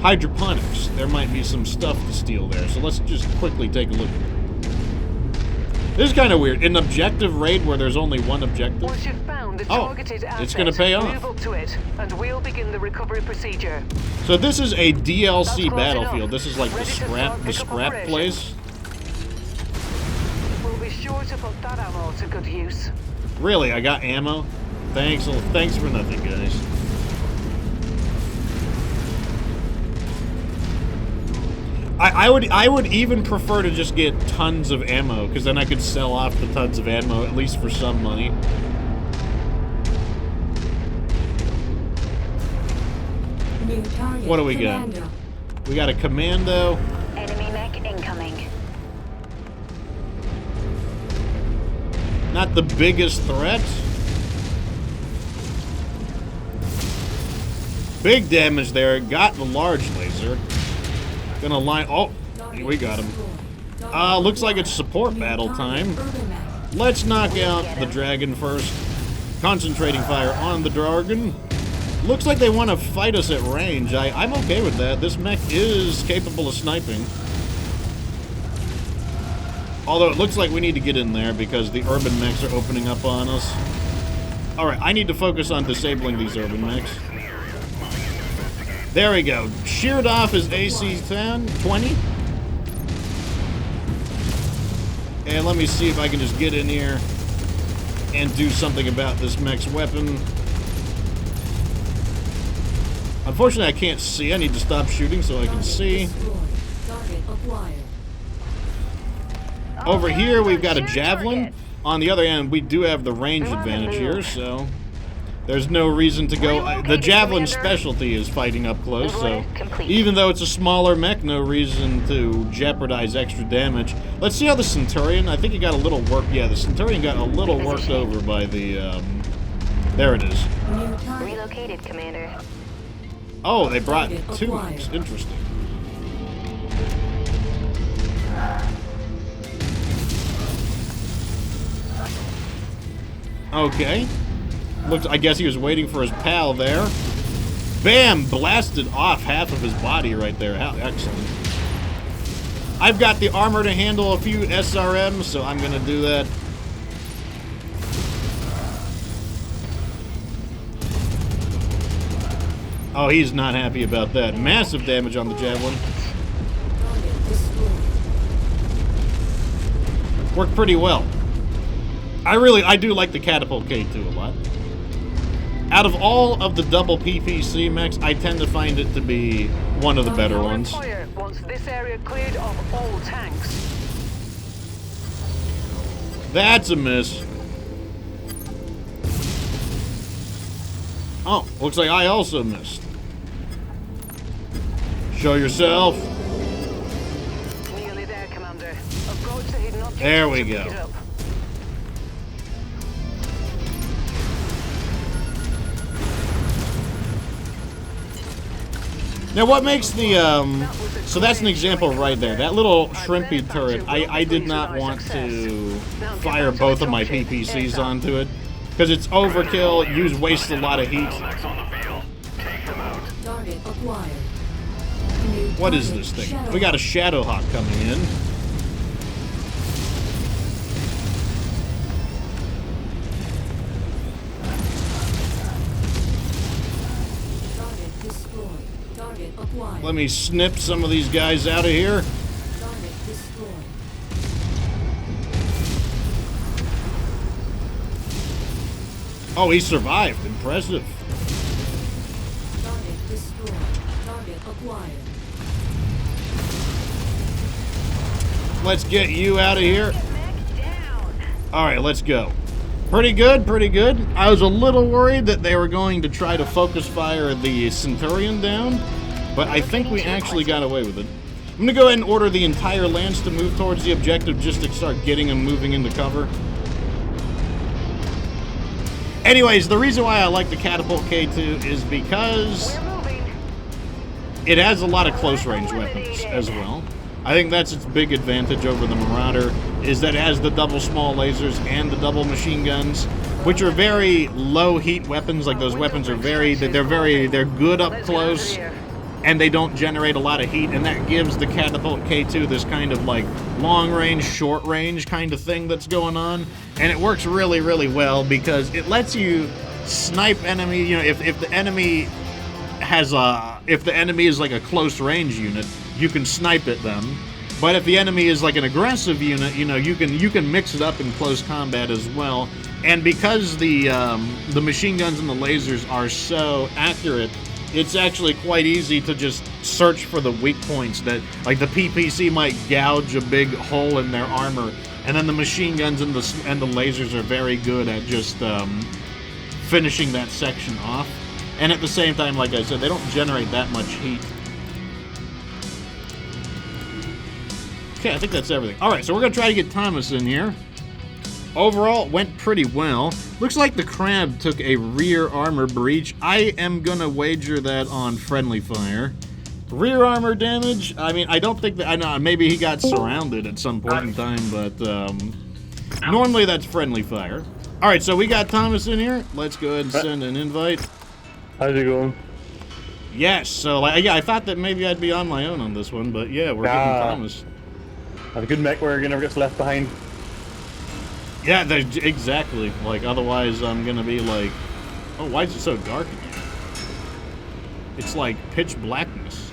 Hydroponics. There might be some stuff to steal there, so let's just quickly take a look at it. This is kind of weird. An objective raid where there's only one objective? Once you've found the targeted asset, it's gonna pay off. move up to it, and we'll begin the recovery procedure. So this is a DLC That's close battlefield. enough. This is like Ready to start the pickup scrap operations. place. We'll be sure to put that ammo to good use. Really, I got ammo? Thanks for nothing, guys. I would even prefer to just get tons of ammo, because then I could sell off the tons of ammo, at least for some money. New target. What do we got? Commando. We got a commando. Enemy mech incoming. Not the biggest threat. Big damage there. Got the large laser. Gonna line... Oh, we got him. Looks like it's support battle time. Let's knock out the dragon first. Concentrating fire on the dragon. Looks like they want to fight us at range. I'm okay with that. This mech is capable of sniping. Although it looks like we need to get in there because the urban mechs are opening up on us. Alright, I need to focus on disabling these urban mechs. There we go. Sheared off his AC-10, 20. And let me see if I can just get in here and do something about this mech's weapon. Unfortunately, I can't see. I need to stop shooting so I can see. Target acquired. Over here, we've got a javelin. On the other end, we do have the range advantage here, so there's no reason to go. The javelin specialty is fighting up close, so even though it's a smaller mech, no reason to jeopardize extra damage. Let's see how the Centurion, I think he got a little work. Yeah, the Centurion got a little worked over by the, there it is. New target. Relocated, Commander. Oh, they brought 2 mechs. Interesting. Okay. Looks. I guess he was waiting for his pal there. Bam! Blasted off half of his body right there. How excellent. I've got the armor to handle a few SRMs, so I'm gonna do that. Oh, he's not happy about that. Massive damage on the javelin. Target destroyed. Worked pretty well. I do like the Catapult K2 a lot. Out of all of the double PPC mechs, I tend to find it to be one of the better ones. Fire once this area cleared of all tanks. That's a miss. Oh, looks like I also missed. Show yourself. Nearly there, Commander. Approach the hidden object. There we to pick go. it up. Now, what makes the, so that's an example right there. That little shrimpy turret, I did not want to fire both of my PPCs onto it, because it's overkill, wastes a lot of heat. Target acquired. What is this thing? We got a Shadowhawk coming in. Target destroyed. Target acquired. Let me snip some of these guys out of here. Target destroyed. Oh, he survived. Impressive. Target destroyed. Target acquired. Let's get you out of here. All right, let's go. Pretty good, pretty good. I was a little worried that they were going to try to focus fire the Centurion down, but I think we actually got away with it. I'm going to go ahead and order the entire lance to move towards the objective just to start getting them moving into cover. Anyways, the reason why I like the Catapult K2 is because it has a lot of close-range weapons as well. I think that's its big advantage over the Marauder, is that it has the double small lasers and the double machine guns, which are very low heat weapons. Like, those weapons are they're good up close, and they don't generate a lot of heat, and that gives the Catapult K2 this kind of like long range, short range kind of thing that's going on. And it works really, really well because it lets you snipe enemy, you know, if the enemy has if the enemy is like a close range unit, you can snipe at them. But if the enemy is like an aggressive unit, you know, you can mix it up in close combat as well. And because the machine guns and the lasers are so accurate, it's actually quite easy to just search for the weak points that, like, the PPC might gouge a big hole in their armor, and then the machine guns and the lasers are very good at just finishing that section off. And at the same time, like I said, they don't generate that much heat. Okay, I think that's everything. All right, so we're going to try to get Thomas in here. Overall, it went pretty well. Looks like the Crab took a rear armor breach. I am going to wager that on friendly fire. Rear armor damage, I mean, I don't think that... I know, maybe he got surrounded at some point in time, but normally that's friendly fire. All right, so we got Thomas in here. Let's go ahead and send an invite. How's it going? Yes, so like, yeah, I thought that maybe I'd be on my own on this one, but yeah, we're getting Thomas. Have a good MechWarrior never gets left behind. Yeah, exactly. Like, otherwise I'm gonna be like, oh, why is it so dark in here? It's like pitch blackness.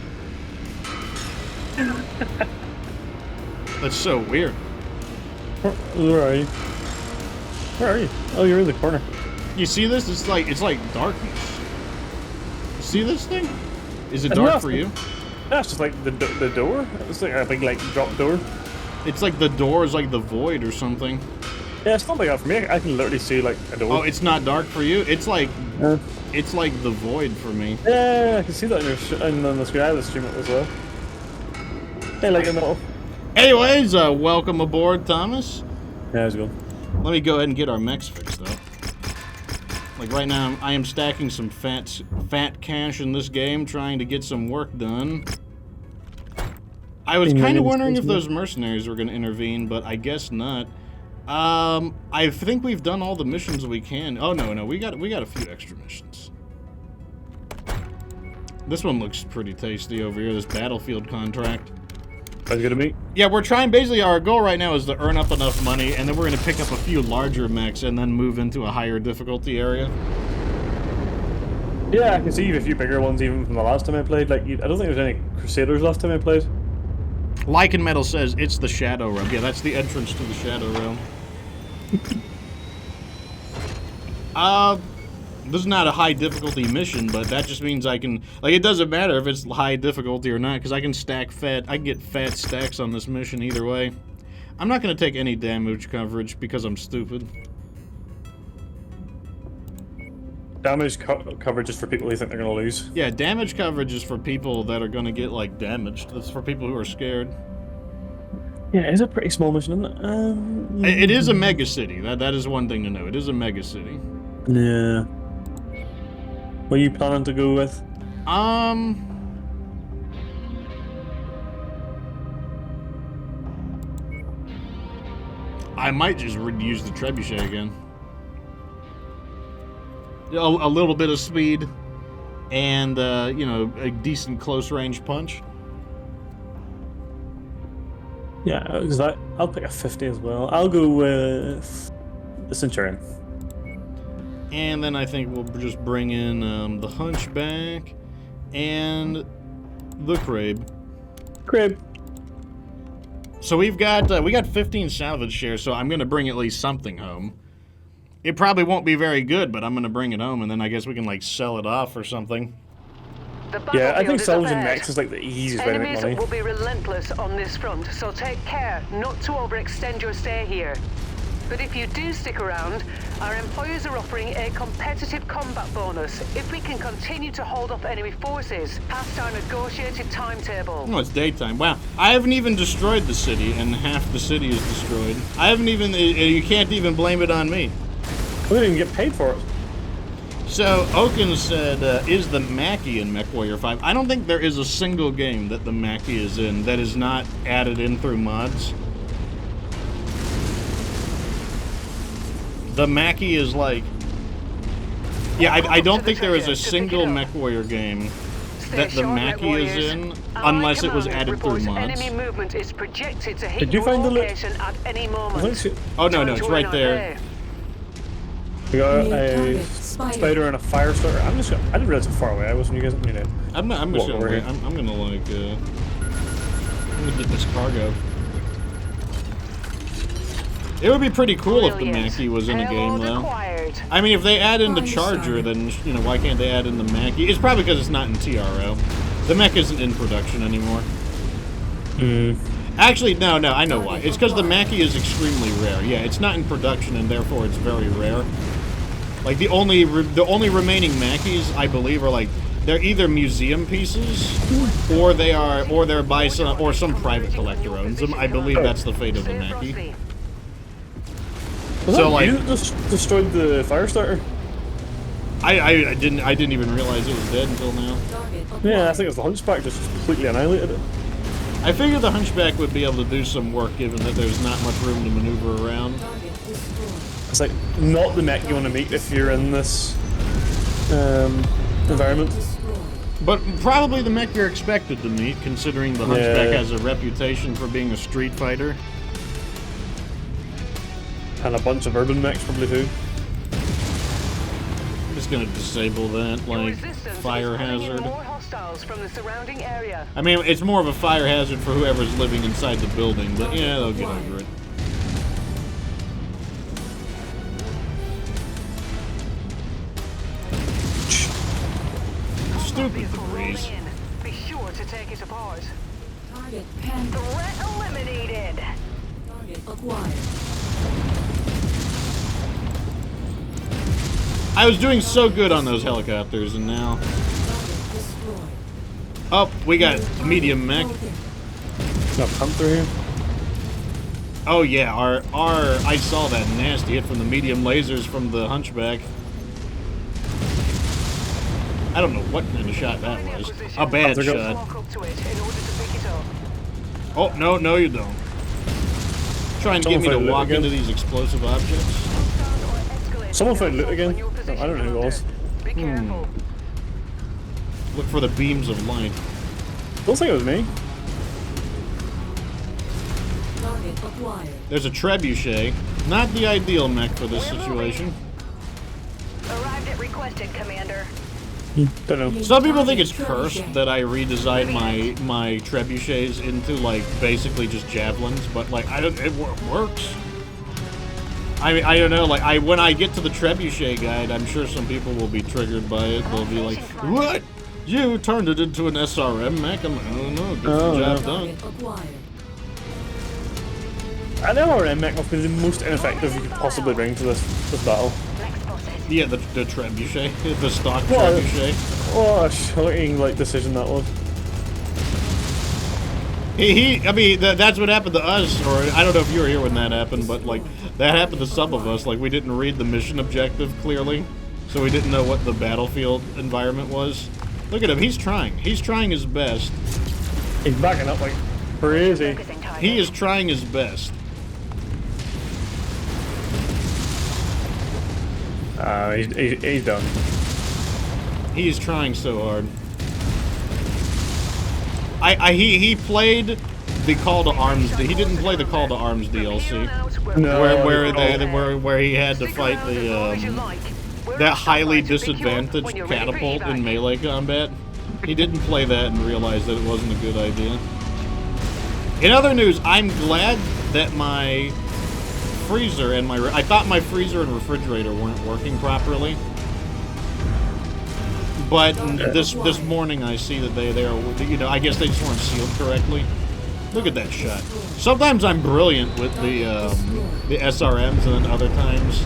That's so weird. Where are you? Where are you? Oh, you're in the corner. You see this? It's like darkness. You see this thing? Is it dark for you? That's just like the door. It's like a big like drop door. It's like the door is like the void or something. Yeah, it's not like that for me. I can literally see like a door. Oh, it's not dark for you? It's like it's like the void for me. Yeah, I can see that on the screen. I have the stream it as well. Hey, like in the middle. Anyways, welcome aboard, Thomas. Yeah, how's it going? Let me go ahead and get our mechs fixed up. Like right now, I am stacking some fat cash in this game, trying to get some work done. I was kind of wondering if those mercenaries were going to intervene, but I guess not. I think we've done all the missions we can. Oh no, we got a few extra missions. This one looks pretty tasty over here. This battlefield contract. Sounds good to me. Yeah, we're trying. Basically, our goal right now is to earn up enough money, and then we're going to pick up a few larger mechs and then move into a higher difficulty area. Yeah, I can see a few bigger ones even from the last time I played. Like, I don't think there's any Crusaders last time I played. Lycan Metal says it's the Shadow Realm. Yeah, that's the entrance to the Shadow Realm. This is not a high difficulty mission, but that just means I can, like, it doesn't matter if it's high difficulty or not, because I can get fat stacks on this mission either way. I'm not going to take any damage coverage because I'm stupid. Damage coverage is for people who think they're gonna lose. Yeah, damage coverage is for people that are gonna get like damaged. That's for people who are scared. Yeah, it's a pretty small mission, isn't it? It is a mega city. That is one thing to know. It is a mega city. Yeah. What are you planning to go with? I might just use the trebuchet again. A little bit of speed, and you know, a decent close range punch. Yeah, because I'll pick a 50 as well. I'll go with the Centurion. And then I think we'll just bring in the Hunchback and the Crab. Crab. So we got 15 salvage shares, so I'm gonna bring at least something home. It probably won't be very good, but I'm gonna bring it home, and then I guess we can like sell it off or something. Yeah, I think salvaging mechs is like the easiest way to make Enemies money. will be relentless on this front, so take care not to overextend your stay here. But if you do stick around, our employers are offering a competitive combat bonus if we can continue to hold off enemy forces past our negotiated timetable. Oh, it's daytime. Wow, I haven't even destroyed the city, and half the city is destroyed. I haven't even. You can't even blame it on me. We didn't even get paid for it. So, Oaken said, is the Mackie in MechWarrior 5? I don't think there is a single game that the Mackie is in that is not added in through mods. The Mackie is like... Yeah, I don't think there is a single MechWarrior game that the Mackie is in, unless it was added through mods. Enemy movement is projected to hit Did you your find the location at any moment. Oh, no, it's right there. We got a spider and a fire starter. I didn't realize how far away I was when you guys made it. I'm just gonna wait. I'm gonna like I'm gonna get this cargo. It would be pretty cool if the Mackie was in a game though. I mean, if they add in the Charger, then you know, why can't they add in the Mackie? It's probably because it's not in TRO. The mech isn't in production anymore. Actually, no, I know why. It's because the Mackie is extremely rare. Yeah, it's not in production, and therefore it's very rare. Like the only remaining Mackies, I believe, are like they're either museum pieces, or they're by some private collector owns them. I believe that's the fate of the Mackie. So like, you destroyed the fire starter? I didn't even realize it was dead until now. Yeah, I think it was the Hunchback just completely annihilated it. I figured the Hunchback would be able to do some work given that there's not much room to maneuver around. It's like not the mech you want to meet if you're in this environment. But probably the mech you're expected to meet, considering the Hunchback has a reputation for being a street fighter. And a bunch of urban mechs probably too. I'm just gonna disable that, like, fire hazard. From the surrounding area. I mean, it's more of a fire hazard for whoever's living inside the building, but yeah, they'll get over it. Stupid debris. Be sure to take it apart. Target pen. Threat eliminated. Target acquired. I was doing so good on those helicopters, and now... Target destroyed. Oh, we got medium mech. Got pump through here. Oh yeah, I saw that nasty hit from the medium lasers from the Hunchback. I don't know what kind of shot that was. A bad shot. Oh, no you don't. Trying to get me to walk into these explosive objects. Someone found loot again. No, I don't know who it was. Look for the beams of light. Don't think it was me. Target acquired. There's a trebuchet. Not the ideal mech for this situation. Arrived at requested, Commander. Don't know. Some people think it's cursed that I redesigned my trebuchets into like basically just javelins, but like it works. I mean, I don't know. Like when I get to the trebuchet guide, I'm sure some people will be triggered by it. They'll be like, "What? You turned it into an SRM mech?" I'm like, "Oh no, get the job done." An LRM mech must be the most ineffective you could possibly bring to this battle. Next spotted. Yeah, the trebuchet, the stock What? trebuchet. What a shocking like decision that was. I mean, that's what happened to us, or I don't know if you were here when that happened, but like, that happened to some of us. Like, we didn't read the mission objective clearly, so we didn't know what the battlefield environment was. Look at him, he's trying. He's trying his best. He's backing up like crazy. Focusing target. He is trying his best. He's done. He is trying so hard. He played the Call to Arms. He didn't play the Call to Arms DLC, No. where he had to fight that highly disadvantaged catapult in melee combat. He didn't play that and realized that it wasn't a good idea. In other news, I'm glad that my freezer and I thought my freezer and refrigerator weren't working properly. But this morning I see that they are, you know, I guess they just weren't sealed correctly. Look at that shot. Sometimes I'm brilliant with the SRMs, and then other times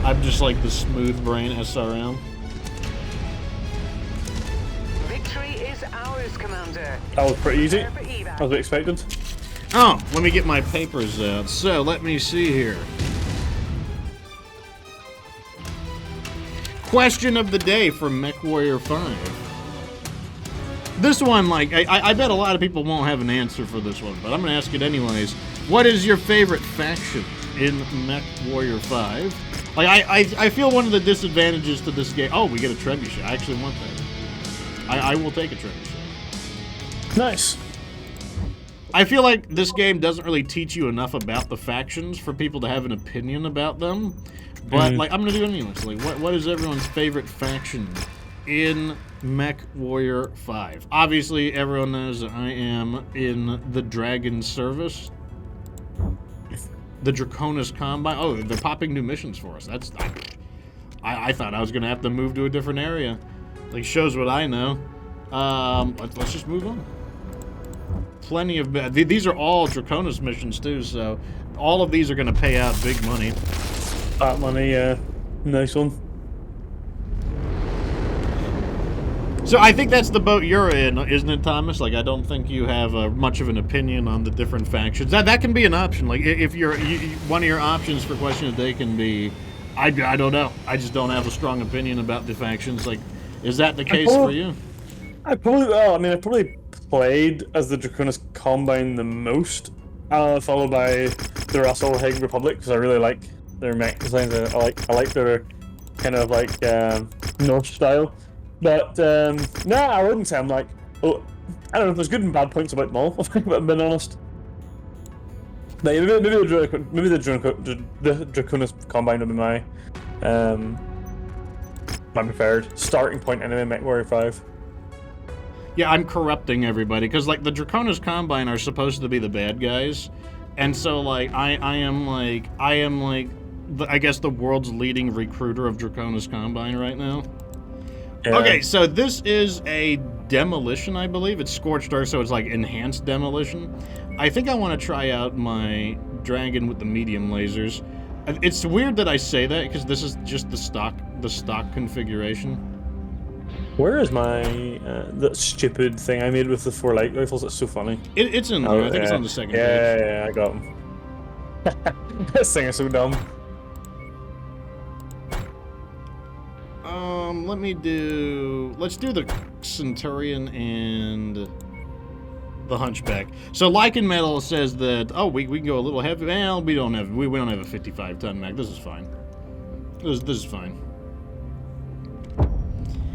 I'm just like the smooth brain SRM. Victory is ours, Commander. That was pretty easy. Prepare for evac. As we expected. Oh, let me get my papers out. So, let me see here. Question of the day from MechWarrior 5. This one, like, I bet a lot of people won't have an answer for this one, but I'm going to ask it anyways. What is your favorite faction in MechWarrior 5? Like, I feel one of the disadvantages to this game... Oh, we get a trebuchet. I actually want that. I will take a trebuchet. Nice. I feel like this game doesn't really teach you enough about the factions for people to have an opinion about them. But, like, I'm going to do it anyways. Like, what is everyone's favorite faction in MechWarrior 5? Obviously, everyone knows that I am in the Dragon Service. The Draconis Combine. Oh, they're popping new missions for us. That's... I thought I was going to have to move to a different area. Like, shows what I know. Let's just move on. Plenty of... These are all Draconis missions, too, so... All of these are going to pay out big money. That money, yeah. Nice one. So I think that's the boat you're in, isn't it, Thomas? Like, I don't think you have much of an opinion on the different factions. That can be an option. Like, if one of your options for question of the day can be, I don't know. I just don't have a strong opinion about the factions. Like, is that the case for you? I probably played as the Draconis Combine the most, followed by the Rasalhague Republic, because I really like their mech designs. I like their kind of like Norse style. But I wouldn't say I'm like, oh, I don't know. There's good and bad points about them all. If I'm being honest. But yeah, maybe the Draconis Combine would be my preferred starting point anyway. MechWarrior 5. Yeah, I'm corrupting everybody because like the Draconis Combine are supposed to be the bad guys, and so like I am like I guess the world's leading recruiter of Draconis Combine right now. Yeah. Okay, so this is a demolition, I believe. It's Scorched Earth, so it's like enhanced demolition. I think I want to try out my dragon with the medium lasers. It's weird that I say that because this is just the stock configuration. Where is my that stupid thing I made with the 4 light rifles? That's so funny. It's in there. I think it's on the second page. Yeah, I got them. This thing is so dumb. Let's do the Centurion and the Hunchback. So Lycan Metal says that we can go a little heavy. Well, we don't have a 55-ton mech. This is fine. This is fine.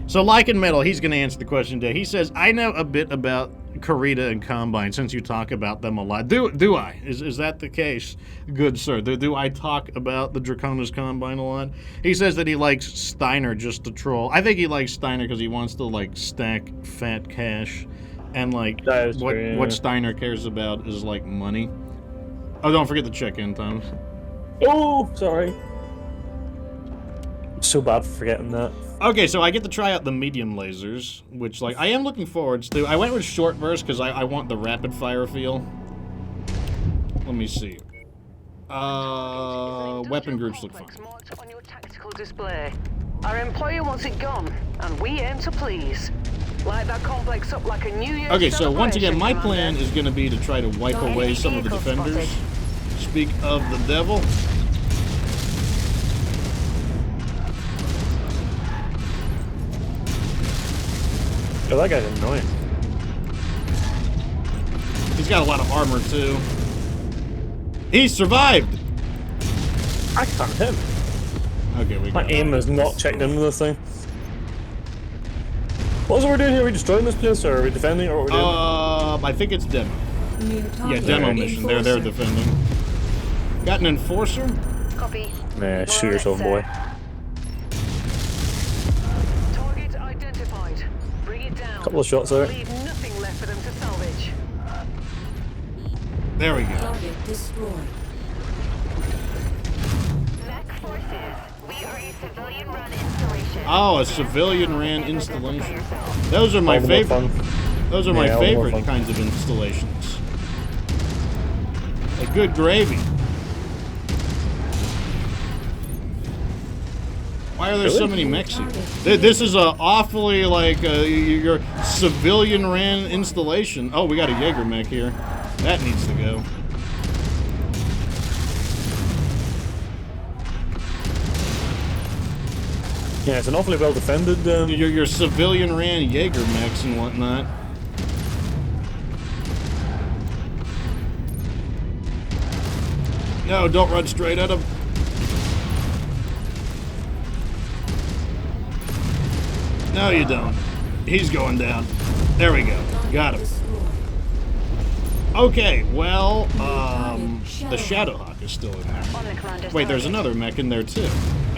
So Lycan Metal, he's going to answer the question today. He says, I know a bit about Karita and Combine since you talk about them a lot. Do I? Is that the case? Good sir. Do I talk about the Draconis Combine a lot? He says that he likes Steiner just to troll. I think he likes Steiner because he wants to like stack fat cash, and like what Steiner cares about is like money. Oh, don't forget to check in, Thomas. Oh, sorry. So bad for forgetting that. Okay, so I get to try out the medium lasers, which, like, I am looking forward to. I went with short burst because I want the rapid fire feel. Let me see. Weapon groups look fine. On your tactical display. Our employer wants it gone, and we aim to please. Light that complex up like a New Year's Okay, so once again, my celebration, plan is going to be to try to wipe away some of the defenders. Speak of the devil. Oh, that guy's annoying. He's got a lot of armor, too. He survived! I can't hit him. Okay, we My got aim is not checked into this thing. What is it we're doing here? Are we destroying this place, or are we defending, or what are we doing? I think it's demo. New Yeah, target. demo mission. They're Enforcer. defending. Got an enforcer? Copy. Nah, shoot yourself, boy. Target identified. Bring it down. Couple of shots there. Leave nothing left for them to salvage. There we go. Target destroyed. Mech forces, we are a civilian-run installation. Oh, a civilian ran installation. Those are my All the more favorite. fun. Those are my Yeah, all the more favorite fun. kinds of installations. A good gravy. Why are there so many mechs here? This is a awfully like your civilian ran installation. Oh, we got a Jaeger mech here. That needs to go. Yeah, it's an awfully well defended. Your civilian ran Jaeger mechs and whatnot. No, don't run straight at him. No, you don't. He's going down. There we go. Got him. Destroyed. Okay, well, the Shadowhawk is still in there. On the commander's Wait, there's target. another mech in there too.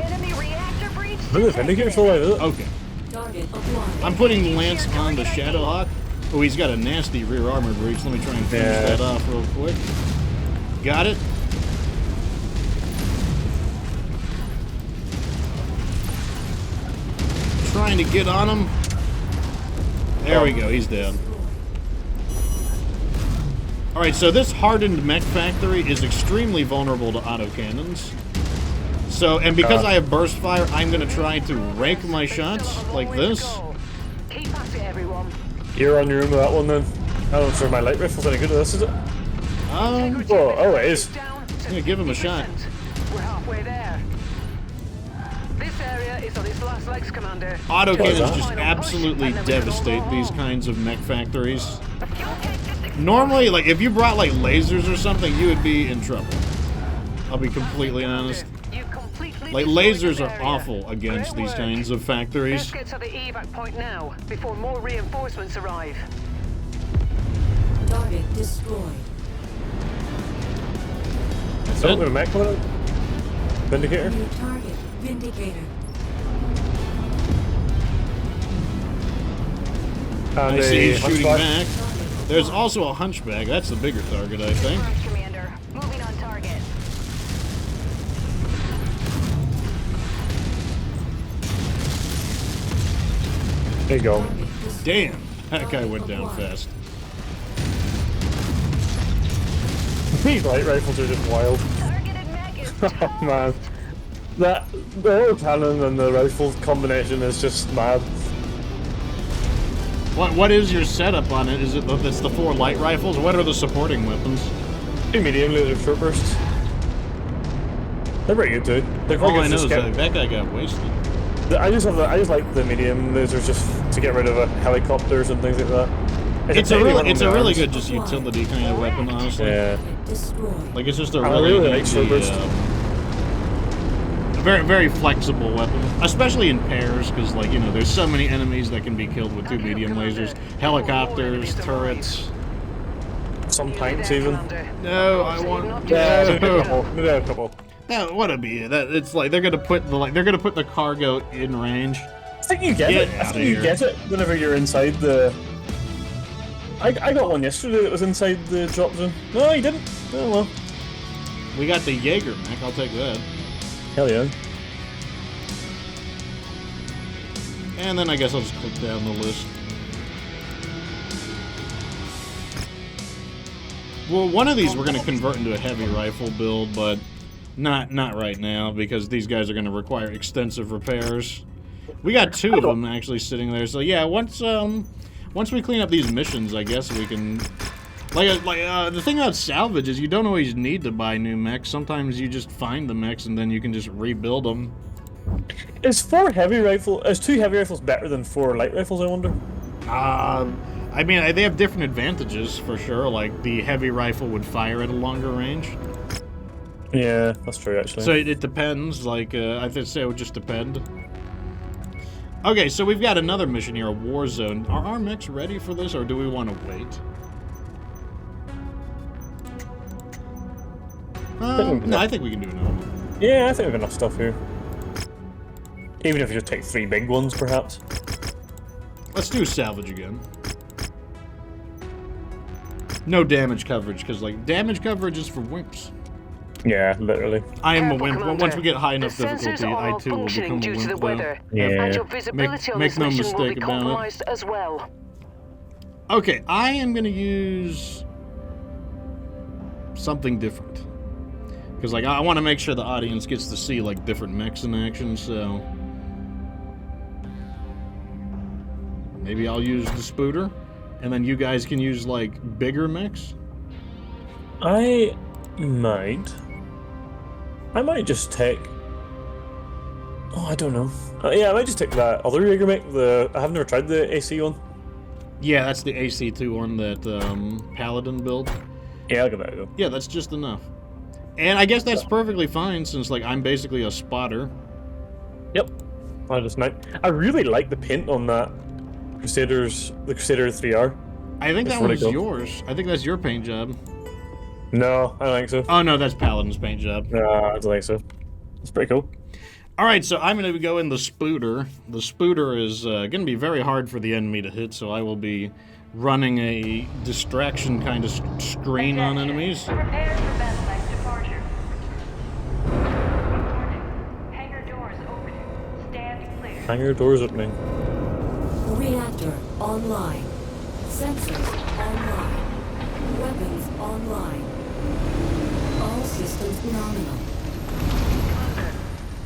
Enemy reactor breach Really, Vindicator still alive, is it? Okay. Target acquired. I'm putting Lance on the Shadowhawk. Oh, he's got a nasty rear armor breach. Let me try and finish Yeah. that off real quick. Got it. Trying to get on him. There we go. He's dead. Alright, so this hardened mech factory is extremely vulnerable to autocannons. So, and because I have burst fire, I'm going to try to rake my shots like this. Keep at it, everyone. You're on your own with that one then. I don't know if my light rifle's any good at this, is it? Oh, it is. Yeah, give him a shot. We're halfway there. This area is on its last legs, Commander. Autocannons What is just that? absolutely Push, and then we devastate can these overhaul. kinds of mech factories. The fuel tank just exploded. Normally, like, if you brought, like, lasers or something, you would be in trouble. I'll be completely honest. You completely Like, destroyed lasers this are area. awful against Great these work. kinds of Let's factories. get to the evac point now, before more reinforcements arrive. Target destroyed. That's Don't it. go mech with it. Vindicator. New target. Vindicator. And I see he's a shooting hunchback. back. There's also a hunchback. That's the bigger target, I think. Right, Commander. Moving on target. There you go. Target destroyed. Damn, that guy went down fast. These light rifles are just wild. Targeted mech is Oh man. That the cannon and the rifle combination is just mad. What is your setup on it? Is it it's the 4 light rifles? What are the supporting weapons? 2 medium laser short bursts. They're pretty good too. They're quite All I good know for is scout- that guy got wasted. I just like the medium lasers just to get rid of helicopters and things like that. It's a a tiny one really, it's on a the really arms. good just utility kind of weapon, honestly. Yeah. Target destroyed. Like it's just a I really, really like easy, short burst. very, very flexible weapon, especially in pairs, because like there's so many enemies that can be killed with 2 medium lasers, helicopters, turrets. Some Nearly tanks there, even. Commander. No, Of I course, want. not Yeah, just- maybe a couple. Maybe a couple. That would be that. It's like they're gonna put the cargo in range. I think you get Get it. I outta think you here. get it whenever you're inside the. I got one yesterday that was inside the drop zone. No, you didn't. Oh well. We got the Jaeger mech. I'll take that. Hell yeah. And then I guess I'll just click down the list. Well, one of these we're going to convert into a heavy rifle build, but not right now because these guys are going to require extensive repairs. We got 2 of them actually sitting there. So yeah, once we clean up these missions, I guess we can. The thing about salvage is you don't always need to buy new mechs. Sometimes you just find the mechs and then you can just rebuild them. Is 2 heavy rifles better than 4 light rifles? I wonder. I mean, they have different advantages for sure. Like the heavy rifle would fire at a longer range. Yeah, that's true actually. So it depends. Like I'd say it would just depend. Okay, so we've got another mission here, a war zone. Are our mechs ready for this, or do we want to wait? No, I think we can do another one. Yeah, I think we have enough stuff here. Even if you just take 3 big ones, perhaps. Let's do salvage again. No damage coverage, because like damage coverage is for wimps. Yeah, literally. I am a Careful, wimp. Commander. Once we get high enough The difficulty, sensors I are too will functioning become a due to the wimp. Though. weather, Yeah. and your visibility on Make this no mission will be mistake about it. compromised as well. Okay, I am going to use something different. Because like I want to make sure the audience gets to see like different mechs in action, so maybe I'll use the Spooter, and then you guys can use like bigger mechs. I might just take. Oh, I don't know. Yeah, I might just take that other Jaeger mech. I've never tried the AC one. Yeah, that's the AC2 one that Paladin built. Yeah, I'll give that a go. Yeah, that's just enough. And I guess that's perfectly fine since like I'm basically a spotter. Yep. I really like the paint on that the Crusader 3R. I think It's that really one's cool. yours. I think that's your paint job. No, I don't think so. Oh no, that's Paladin's paint job. No, I don't think so. It's pretty cool. All right, so I'm going to go in the Spooter. The Spooter is going to be very hard for the enemy to hit, so I will be running a distraction kind of screen on enemies. Prepare for battle axe departure. Warning. Hangar doors open. Stand clear. Hangar doors opening. Reactor online. Sensors online. Weapons online. All systems nominal.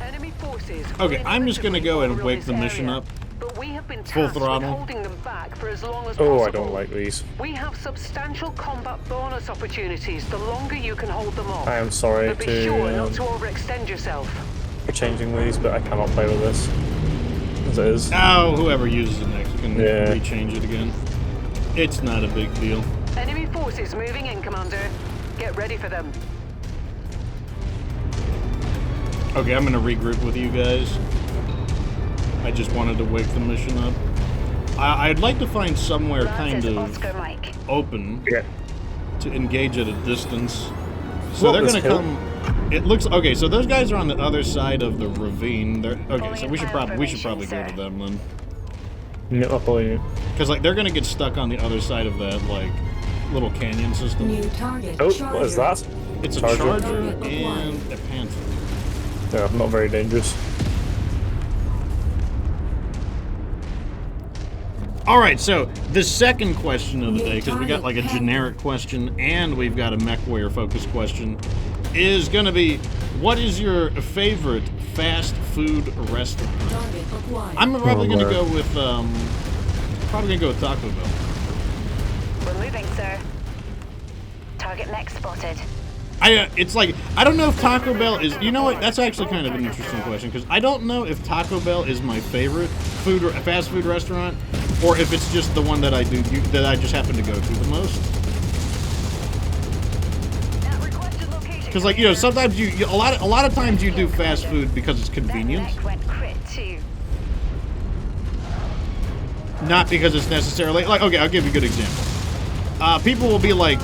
Enemy forces. Okay, I'm just gonna go and wake the mission up. But we have been Full tasked with throttle. holding them back for as long as Oh, possible. I don't like these. We have substantial combat bonus opportunities the longer you can hold them off. I am sorry But be sure not to to overextend yourself. for changing these, but I cannot play with this as it is. Oh, whoever uses it next can Yeah. rechange it again. It's not a big deal. Enemy forces moving in, Commander. Get ready for them. Okay, I'm gonna regroup with you guys. I just wanted to wake the mission up. I'd like to find somewhere That kind is of Oscar Mike. open Yeah. to engage at a distance. So What they're was gonna hill? come. It looks okay. So those guys are on the other side of the ravine. Okay, so we should probably go to them then, No, I'll follow you. because like they're gonna get stuck on the other side of that like little canyon system. New target. Oh, Charger. what is that? It's a Charger. charger and a panther. Yeah, not very dangerous. All right, so the second question of the day, because we got like a generic question and we've got a MechWarrior focused question, is gonna be, what is your favorite fast food restaurant? Target acquired. I'm probably Oh, gonna Lord. go with Taco Bell. We're moving, sir. Target mech spotted. It's like, I don't know if Taco Bell is, you know what, that's actually kind of an interesting question, because I don't know if Taco Bell is my favorite fast food restaurant, or if it's just the one that I just happen to go to the most. At requested location. Because like, you know, sometimes a lot of times you do fast food because it's That convenient, mech went crit too. not because it's necessarily, like, okay, I'll give you a good example. People will be like,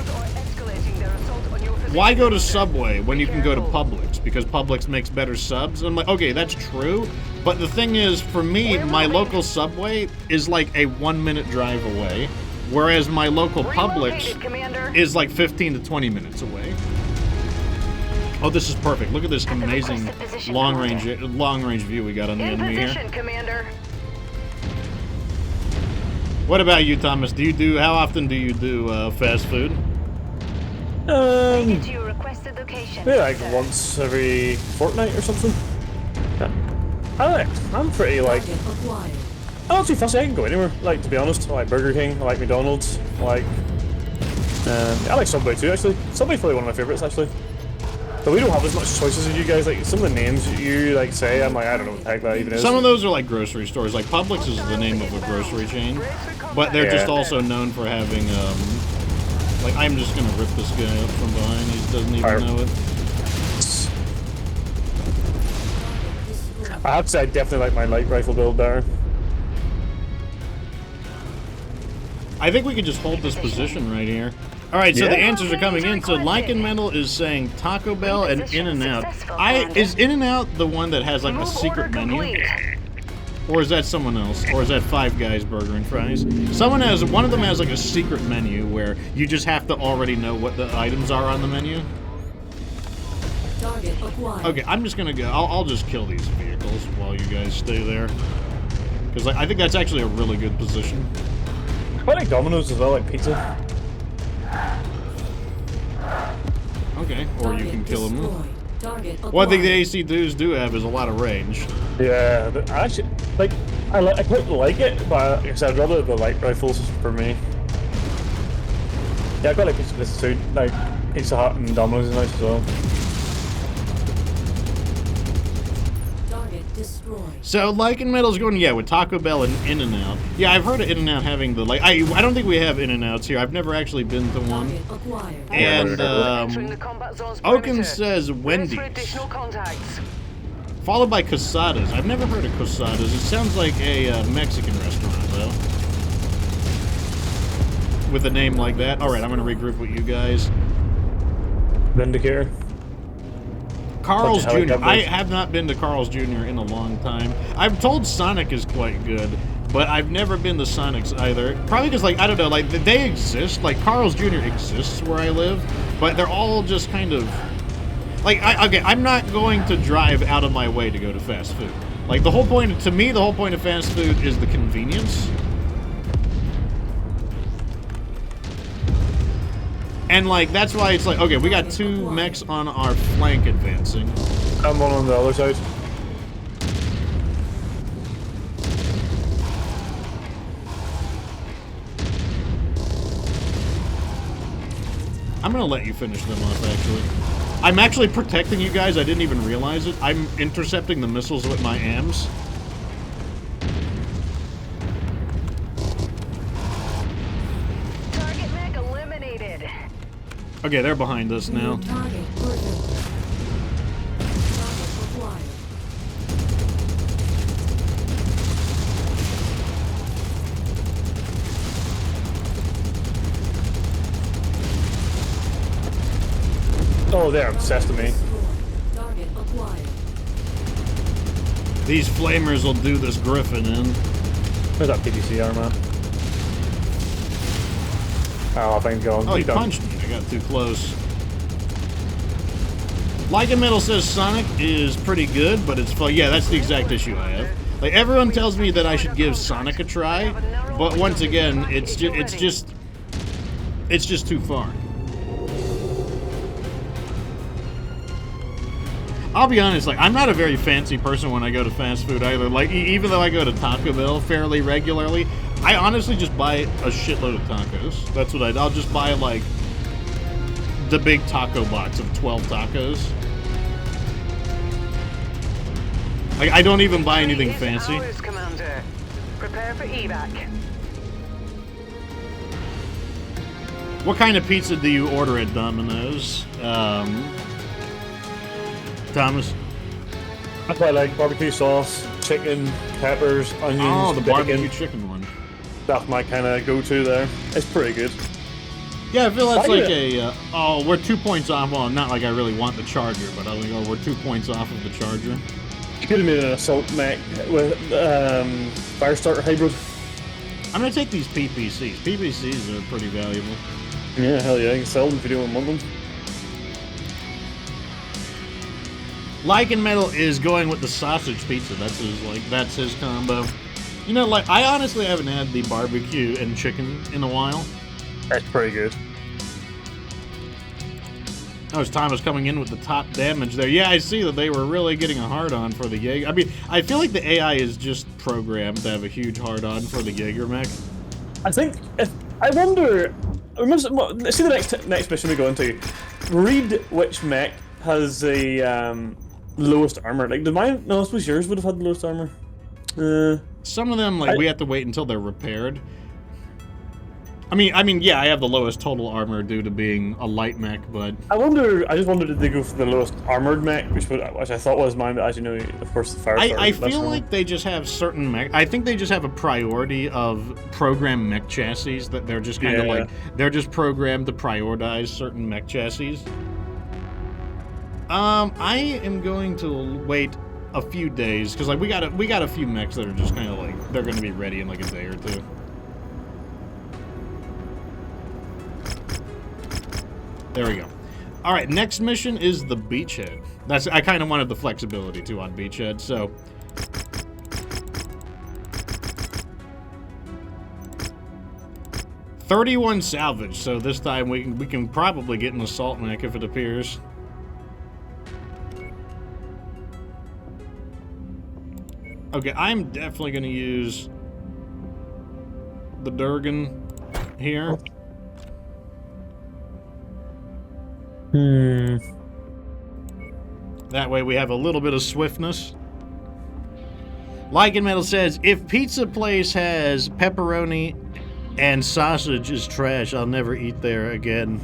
why go to Subway when you can go to Publix? Because Publix makes better subs? And I'm like, okay, that's true. But the thing is, for me, my local Subway is like a 1-minute drive away, whereas my local Publix is like 15 to 20 minutes away. Oh, this is perfect. Look at this amazing long range view we got on the enemy here. Commander. What about you, Thomas? How often do you do fast food? To your requested location. Yeah, like sir. once every fortnight or something. Yeah. I'm pretty like. Target acquired. I'm not too fussy. I can go anywhere. Like, to be honest, I like Burger King. I like McDonald's. I like Subway too. Actually, Subway's probably one of my favorites. Actually, but we don't have as much choices as you guys. Like some of the names you like say, I'm like, I don't know what the heck that even is. Some of those are like grocery stores. Like Publix is the name of a grocery chain, but they're just also known for having like, I'm just gonna rip this guy up from behind. He doesn't even know it. I have to say, I definitely like my light rifle build better. I think we could just hold this position right here. All right, so the answers are coming in. So Lycan Metal is saying Taco Bell and In-N-Out. Is In-N-Out the one that has like a secret menu? Or is that someone else? Or is that Five Guys Burger and Fries? One of them has like a secret menu where you just have to already know what the items are on the menu. Target acquired. Okay, I'm just gonna go. I'll just kill these vehicles while you guys stay there. Because like, I think that's actually a really good position. I like Domino's as well, like pizza. Okay, or you can kill them. Target One thing the AC-2s do have is a lot of range. Yeah, but I actually like. I quite like it, but like I said, I'd rather the light rifles for me. Yeah, I quite like Pizza too. Like Pizza Hut and Domino's is nice as well. Target destroyed. So Lycan Metal's going, yeah, with Taco Bell and In-N-Out. Yeah, I've heard of In-N-Out having the like. I don't think we have In-N-Outs here. I've never actually been to one. Target acquired. And Entering the combat zone's Oaken perimeter. says Brace for Wendy's, additional contacts. followed by Cosadas. I've never heard of Cosadas. It sounds like a Mexican restaurant, though. With a name like that. All right, I'm going to regroup with you guys. Vindicator. Carl's Jr. Helicopters. I have not been to Carl's Jr. in a long time. I'm told Sonic is quite good, but I've never been to Sonic's either. Probably because, like, I don't know, like, they exist. Like, Carl's Jr. exists where I live, but they're all just kind of... Like, okay, I'm not going to drive out of my way to go to fast food. Like, the whole point, to me, the whole point of fast food is the convenience. And, like, that's why it's like, okay, we got 2 mechs on our flank advancing. I'm one on the other side. I'm gonna let you finish them off, actually. I'm actually protecting you guys, I didn't even realize it. I'm intercepting the missiles with my AMs. Target mech eliminated. Okay, they're behind us now. Target ordered. Target acquired. Oh, they're obsessed with me. Target acquired. These flamers will do this Griffin in. Where's that PPC armor? Oh, thank God. Oh, he Keep going. punched me. I got too close. Lycan Metal says Sonic is pretty good, but it's fun. Yeah, that's the exact issue I have. Like, everyone tells me that I should give Sonic a try, but once again, it's just too far. I'll be honest, like, I'm not a very fancy person when I go to fast food either. Like, even though I go to Taco Bell fairly regularly, I honestly just buy a shitload of tacos. That's what I'll just buy, like, the big taco box of 12 tacos. Like, I don't even buy anything It's fancy. ours, Commander. Prepare for evac. What kind of pizza do you order at Domino's? Thomas? I quite like barbecue sauce, chicken, peppers, onions, Oh, the bacon. barbecue chicken one. That's my kind of go-to there. It's pretty good. Yeah, I feel that's Why like do oh, we're 2 points off. Well, not like I really want the Charger, but I think, oh, we're 2 points off of the Charger. You could have made an assault mech with Firestarter hybrid. I'm gonna take these PPCs. PPCs are pretty valuable. Yeah, hell yeah, you can sell them if you don't want them. Lycan Metal is going with the sausage pizza. That's his combo. You know, like, I honestly haven't had the barbecue and chicken in a while. That's pretty good. Oh, it's Thomas coming in with the top damage there. Yeah, I see that they were really getting a hard-on for the Jaeger. I mean, I feel like the AI is just programmed to have a huge hard-on for the Jaeger mech. I think I wonder. Let's see the next mission we go into. Read which mech has the lowest armor. Like, did mine? No, I suppose yours would have had the lowest armor. Some of them, like, we have to wait until they're repaired. I mean, yeah, I have the lowest total armor due to being a light mech, but I just wondered did they go for the lowest armored mech, which I thought was mine, but as you know, of course, the firefighter. I feel like they just have certain mech. I think they just have a priority of program mech chassis that they're just kind of like they're just programmed to prioritize certain mech chassis. I am going to wait a few days because like we got a few mechs that are just kind of like they're going to be ready in like a day or two. There we go. All right, next mission is the beachhead. I kind of wanted the flexibility too on beachhead, so. $31 salvage, so this time we can probably get an assault mech if it appears. Okay, I'm definitely going to use the Durgan here. That way we have a little bit of swiftness. Lycan Metal says, if pizza place has pepperoni and sausage is trash, I'll never eat there again.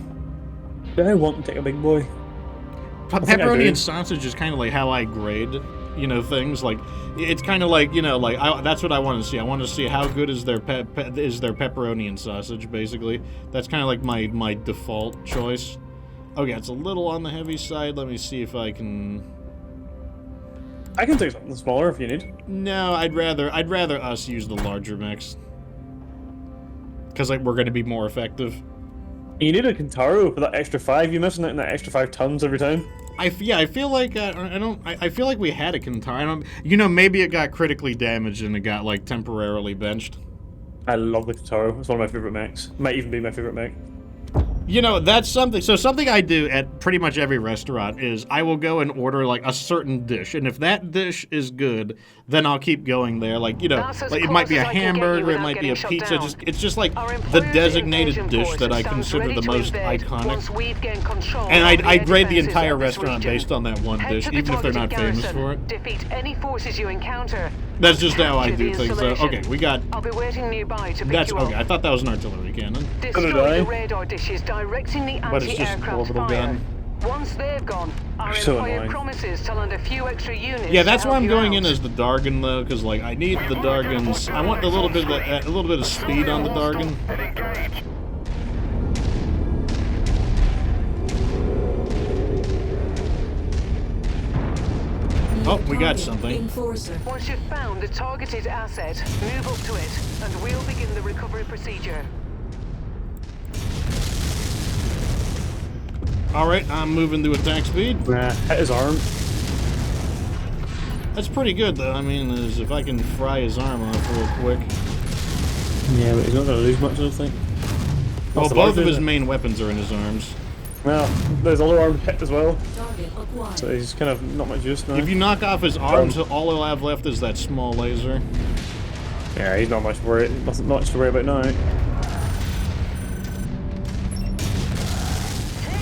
Do I want to take a big boy? Pepperoni and sausage is kind of like how I grade, you know, things. Like, it's kind of like, you know, like, that's what I want to see. I want to see how good is their pepperoni and sausage, basically. That's kind of like my default choice. Okay, it's a little on the heavy side. Let me see if I can... I can take something smaller if you need. No, I'd rather us use the larger mechs. Because like, we're going to be more effective. You need a Kintaro for that extra 5. You're missing out on that extra 5 tons every time. I feel like I feel like we had a Kintaro. You know, maybe it got critically damaged and it got like temporarily benched. I love the Kintaro. It's one of my favorite mechs. Might even be my favorite mech. You know, that's something. So something I do at pretty much every restaurant is I will go and order like a certain dish, and if that dish is good, then I'll keep going there. Like, you know, like it might be a hamburger, it might be a pizza. It's just like the designated dish that I consider the most iconic. And I grade the entire restaurant based on that one dish, even if they're not famous for it. Defeat any forces you encounter. That's just how I do things. So, okay, we got. I'll be waiting nearby to pick That's you up. okay. I thought that was an artillery cannon. Destroy the radar dishes directing the But it's just an anti-aircraft orbital fire. gun. Once they've gone, our So employer annoying. promises to lend a few extra units. Yeah, that's to why help I'm you going out. in as the Dargan though, because like I need the Dargans. I want a little bit of speed on the Dargan. Oh, we got something. Enforcer. Once you've found the targeted asset, move up to it, and we'll begin the recovery procedure. All right, I'm moving to attack speed. Hit his arm. That's pretty good though. I mean, if I can fry his arm off real quick. Yeah, but he's not going to lose much, I don't think. Well, the both mark, of his isn't it? main weapons are in his arms. Well, there's other arm hit as well, Target acquired. so he's kind of not much use now. If you knock off his arms, all he'll have left is that small laser. Yeah, he's not much worried. Not much to worry about now.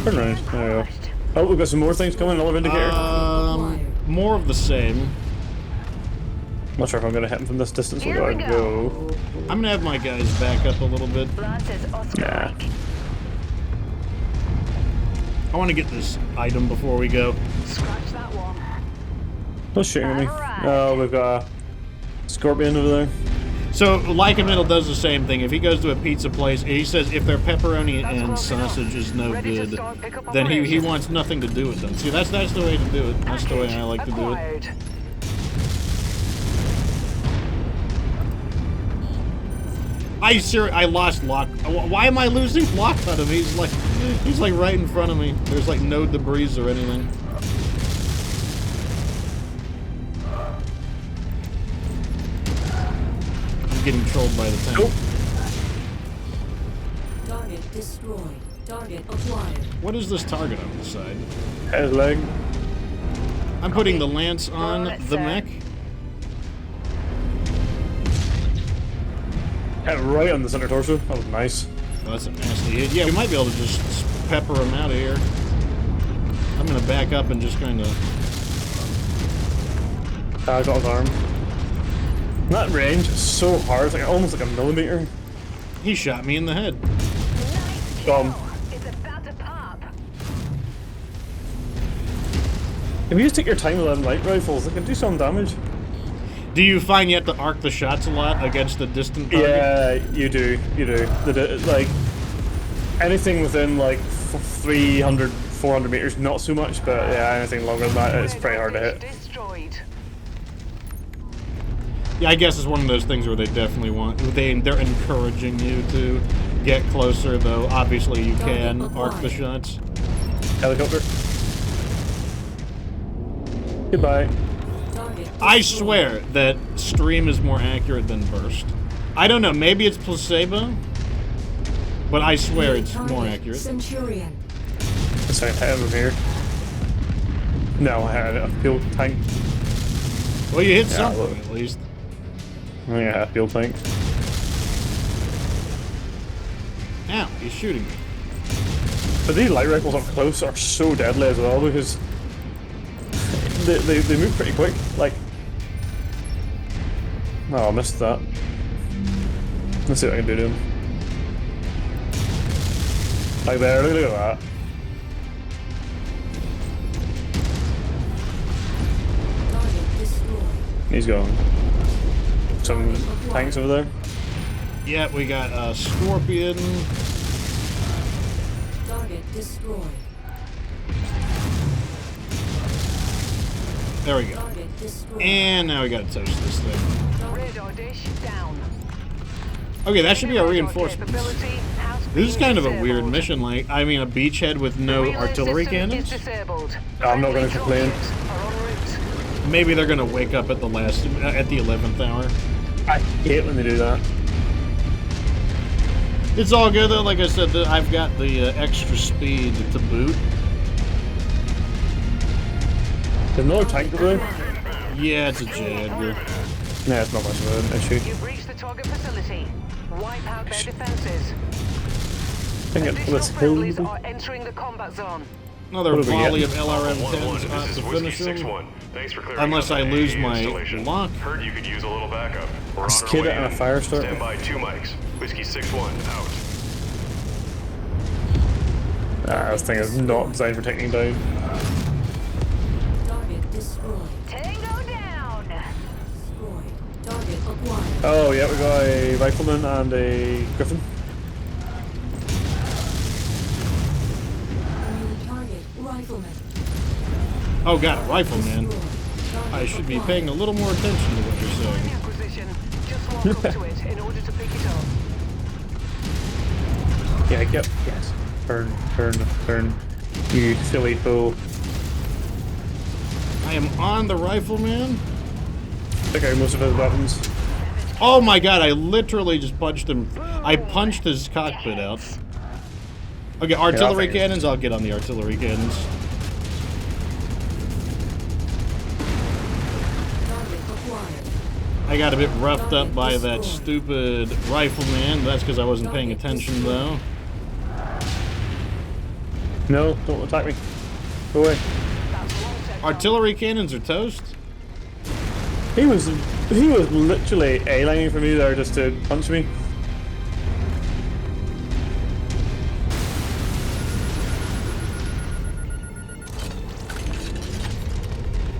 Turn around. There we go. Oh, we've got some more things coming. Another indicator. More of the same. Not sure if I'm going to hit him from this distance. We'll Here we go. I'm gonna have my guys back up a little bit. Blood says Oscar Nah. Mike. I want to get this item before we go. Scratch that one. Don't shoot at me. Alright. Oh, we've got a Scorpion over there. So, Lycan Metal does the same thing. If he goes to a pizza place, he says if their pepperoni and sausage is no good, then he wants nothing to do with them. See, that's the way to do it. That's the way I like to do it. Acquired. I lost lock. Why am I losing lock on him? He's like right in front of me. There's like no debris or anything. I'm getting trolled by the tank. Nope. Target destroyed. Target acquired. What is this target on the side? Head leg. I'm putting the lance on the mech. Hit right on the center torso. That was nice. Oh, that's a nasty hit. Yeah, we might be able to just pepper him out of here. I'm gonna back up and just kind of... I got his arm. That range is so hard. It's like almost like a millimeter. He shot me in the head. Nice Got him. kill. It's about to pop. If you just take your time with them light rifles, they can do some damage. Do you find you have to arc the shots a lot against the distant target? Yeah, you do. You do. Like, anything within like 300, 400 meters, not so much, but yeah, anything longer than that, it's pretty hard to hit. Destroyed. Yeah, I guess it's one of those things where they definitely want... They're encouraging you to get closer, though. Obviously, you can arc the shots. Helicopter. Goodbye. I swear that stream is more accurate than burst. I don't know, maybe it's placebo, but I swear it's more accurate. Centurion. Let's hit him here. No, I had a fuel tank. Well, you hit Yeah, something look. at least. I think I had a fuel tank. Ow, he's shooting me. But these light rifles up close are so deadly as well because they move pretty quick. Like, oh, I missed that. Let's see what I can do to him. Like there, look at that. Target destroyed. He's gone. Some tanks over there. Yeah, we got a Scorpion. Target destroyed. There we go. Target destroyed. And now we gotta touch this thing. Radar dish down. Okay, that should be a Radar reinforcement. capability has This is been kind of a weird disabled. mission, like, I mean, a beachhead with no Relay artillery system cannons? is disabled. I'm not gonna Friendly complain. drones are en route. Maybe they're gonna wake up at the last, at the 11th hour. I hate when they do that. It's all good though, like I said, I've got the extra speed to boot. There's another tank over there. Yeah, it's a J Edgar. Nah, it's not much of an issue. You've reached the target facility. Wipe out their defenses. I think Additional let's friendlies hold. are entering the combat zone. Another What do we volley get? of LRM-10s out to finish him. Thanks for clearing Unless out I the lose AA my installation. lock. Heard you could use a little backup. We're Let's on our get way it on a in. fire start. Stand by 2 mics. Whiskey 6-1 out. Ah, this thing is not designed for taking down. Target destroyed. Tango down. Destroyed. Target acquired. Oh yeah, we got a rifleman and a griffin. New target rifleman. Oh god, rifleman. Destroyed. Target I should be acquired. paying a little more attention to what you're Find the saying. acquisition. Just walk up to it in order to pick it up. Yeah, get yes. Turn. You silly fool. I am on the rifleman. Took out most of his weapons. Oh my god, I literally just punched him. I punched his cockpit out. Okay, artillery think- cannons, I'll get on the artillery cannons. Target acquired. I got a bit roughed up by that stupid rifleman. That's because I wasn't paying attention though. No, don't attack me. Go away. That's long set. Artillery cannons are toast. He was literally A-lining for me there just to punch me.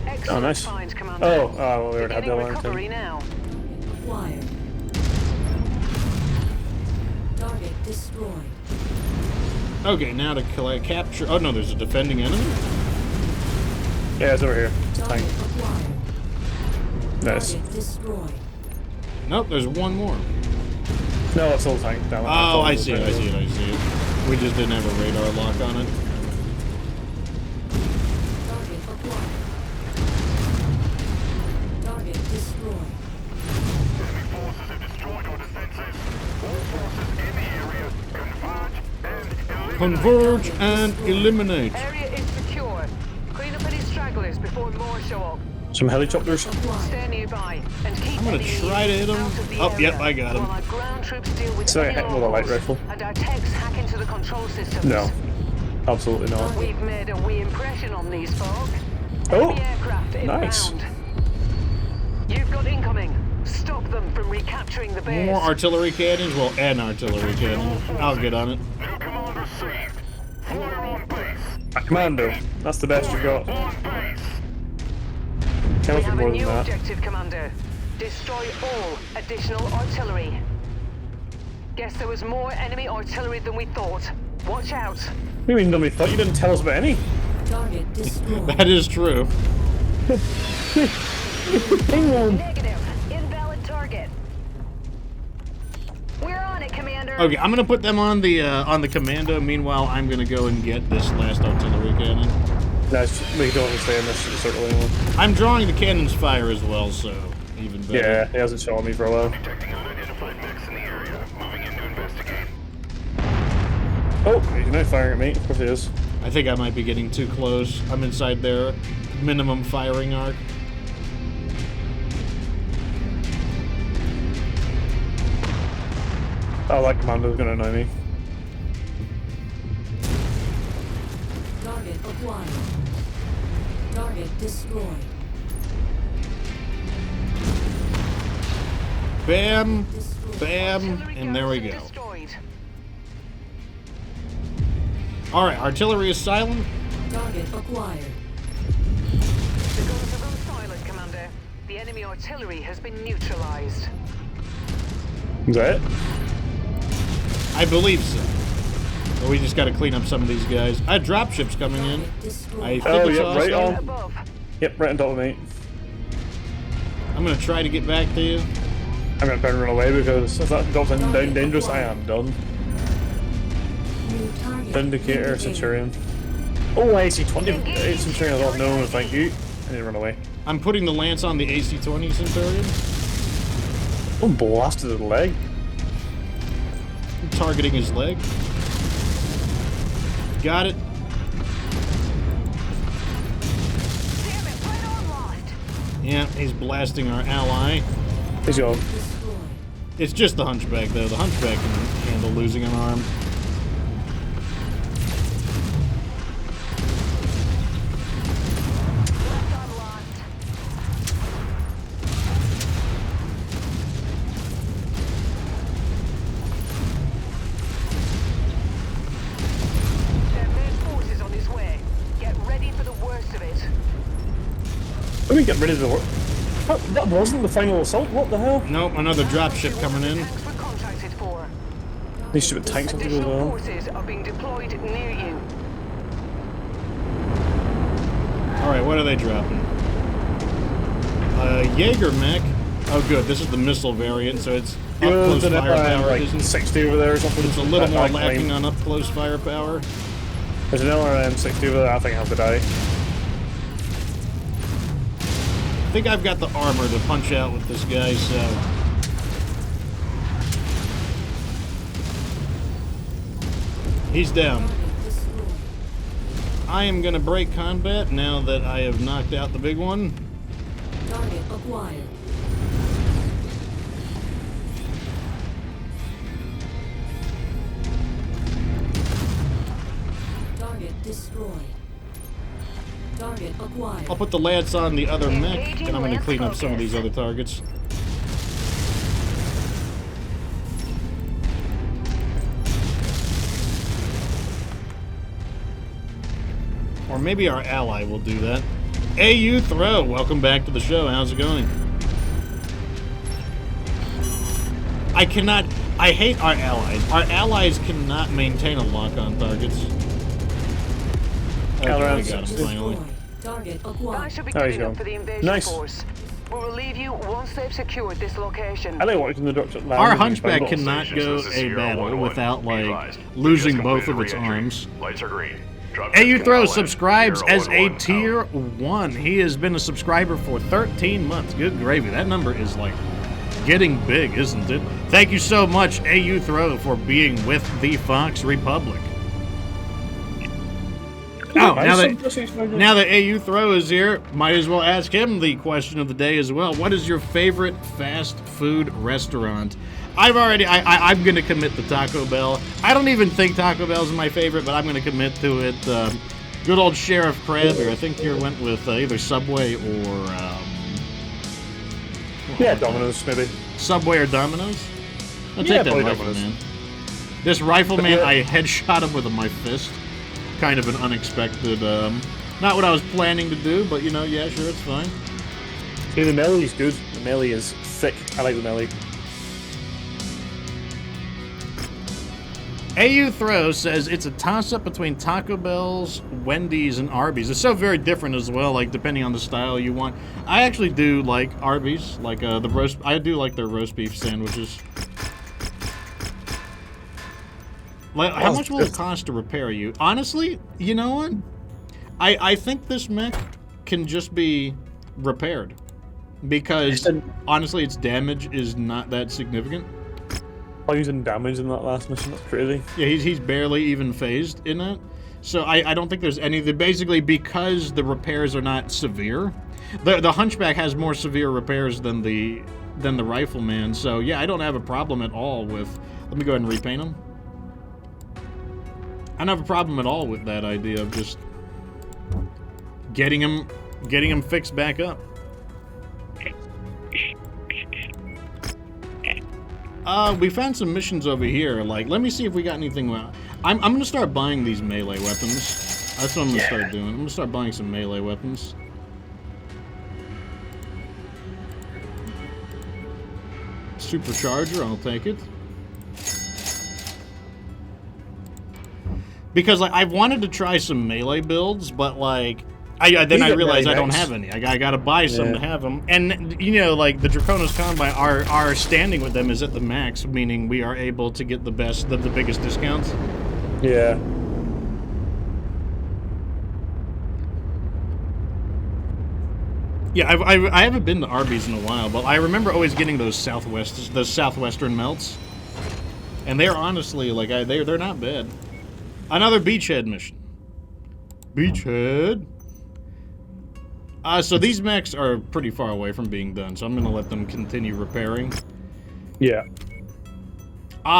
Excellent nice. find, Commander. Oh, well, we already had the Beginning alarm recovery thing. now. Acquired. Target destroyed. Okay, now to capture. Oh no, there's a defending enemy. Yeah, it's over here. It's a Target tank. acquired. Nice. Target destroyed. Nope, there's one more. No, it's all tank. Damn it. Oh, thought I it was see it, I see it, I see it. We just didn't have a radar lock on it. Target acquired. Target destroyed. Enemy forces have destroyed our defenses. All forces in the area converge and eliminate. Converge and eliminate. Area is secure. Clean up any stragglers before more show up. Some helicopters. Stay nearby and keep I'm gonna any try to hit him. out of the Oh, area yep, I got him. while our ground troops deal with So I any hit him with a light locals rifle? and our techs hack into the control systems. No, absolutely not. We've made a wee impression on these folk. Oh, Enemy aircraft nice. inbound. You've got incoming. Stop them from recapturing the base. More artillery cannons? Well, an artillery cannon. I'll get on it. New commander saved. Flyer on base. A commando. That's the best you've got. On base. Can't We look for have a more than new that. objective, Commander. Destroy all additional artillery. Guess there was more enemy artillery than we thought. Watch out. What do you mean, dummy? Thought you didn't tell us about any? Target destroyed. That is true. Negative. Invalid target. We're on it, Commander. Okay, I'm gonna put them on the commando. Meanwhile, I'm gonna go and get this last artillery cannon. No, we don't understand this circle anymore. I'm drawing the cannon's fire as well, so even better. Yeah, he hasn't shown me for a while. Detecting unidentified mechs in the area. Moving in to investigate. Oh, he's not firing at me. Of course he is. I think I might be getting too close. I'm inside their minimum firing arc. Oh, that commando's gonna annoy me. Target acquired. Target destroyed. Bam, Destroyed. bam, Artillery and there we go. garrison destroyed. All right, artillery is silent. Target acquired. The guns are silent, Commander. The enemy artillery has been neutralized. Is that it? I believe so. But we just got to clean up some of these guys. Dropships coming in. Target destroyed. I think Oh, it's yep, awesome. right on. Above. Yep, right on top of me. I'm gonna try to get back to you. I'm gonna try and run away because if that drops in down dangerous, I am done. New target. Vindicator, indicated. Centurion. Oh, AC-20 Centurion as well. No, thank you. I need to run away. I'm putting the lance on the AC-20 Centurion. Oh, blasted his leg. I'm targeting his leg. Got it. Damn it, right on lost. Yeah, he's blasting our ally. He's gone. Destroyed. It's just the Hunchback, though. The Hunchback can handle losing an arm. Left on lost. Their main force is on his way. Get ready for the worst of it. Let me get rid of the work. That wasn't the final assault. What the hell? Nope, another dropship coming in. Tanks were contracted for. These stupid tanks have to go as Additional well. forces are being deployed near you. Alright, what are they dropping? Jaeger mech. Oh, good. This is the missile variant, so it's up close Good, firepower. like Isn't 60 over there or something. It's a little more Like, lacking on up close firepower. There's an LRM 60 over there. I think I have to die. I think I've got the armor to punch out with this guy, so. He's down. Target destroyed. I am gonna break combat now that I have knocked out the big one. Target acquired. Target destroyed. Target acquired. I'll put the lance on the other mech, Engaging and I'm gonna lance clean up some of focus. these other targets. Or maybe our ally will do that. AU Throw, welcome back to the show. How's it going? I hate our allies. Our allies cannot maintain a lock on targets. Okay, I got him finally. Destroyed. Target Guys acquired. should be There you getting go. up for the invasion Nice. force. We will leave you once they've secured this location. I like watching the doctor. Our Hunchback cannot Stations, go this is a Sierra battle 1-1. without, Be like, advised. losing Just both of completed its re-entry. arms. Lights are green. Drop AU ships Throw can now subscribes land. as a Sierra 1-1 tier out. 1. He has been a subscriber for 13 months. Good gravy. That number is like getting big, isn't it? Thank you so much, AU Throw, for being with the Fox Republic. Oh, Nice, now some that pussy smuggling. now that AU Throw is here, might as well ask him the question of the day as well. What is your favorite fast food restaurant? I'm going to commit to Taco Bell. I don't even think Taco Bell's my favorite, but I'm going to commit to it. Good old Sheriff Crabbe. I think you went with either Subway or Yeah, Domino's maybe. Subway or Domino's. I'll Yeah, take that probably Rifleman. Domino's. This Rifleman, Yeah. I headshot him with my fist. Kind of an unexpected, not what I was planning to do, but you know, yeah, sure, it's fine. See, the melee is good. The melee is thick. I like the melee. AU Throw says it's a toss-up between Taco Bell's, Wendy's, and Arby's. It's so very different as well, like depending on the style you want. I actually do like Arby's, like the roast. I do like their roast beef sandwiches. Like, how much will it cost to repair you? Honestly, you know what? I think this mech can just be repaired because honestly, its damage is not that significant. Using damage in that last mission, that's crazy. Yeah, he's barely even phased in it. So I don't think there's any. Basically, because the repairs are not severe, the Hunchback has more severe repairs than the Rifleman. So yeah, I don't have a problem at all with. Let me go ahead and repaint him. I don't have a problem at all with that idea of just getting him fixed back up. We found some missions over here. Like, let me see if we got anything. I'm gonna start buying these melee weapons. That's what I'm gonna start doing. I'm gonna start buying some melee weapons. Supercharger, I'll take it. Because like I wanted to try some melee builds, but like then I realized I don't have any. I gotta buy some to have them. And you know, like the Draconis Combine, our standing with them is at the max, meaning we are able to get the biggest discounts. Yeah. Yeah, I haven't been to Arby's in a while, but I remember always getting those southwestern melts, and they're honestly like they're not bad. Another beachhead mission. Beachhead. So these mechs are pretty far away from being done, so I'm gonna let them continue repairing. Yeah.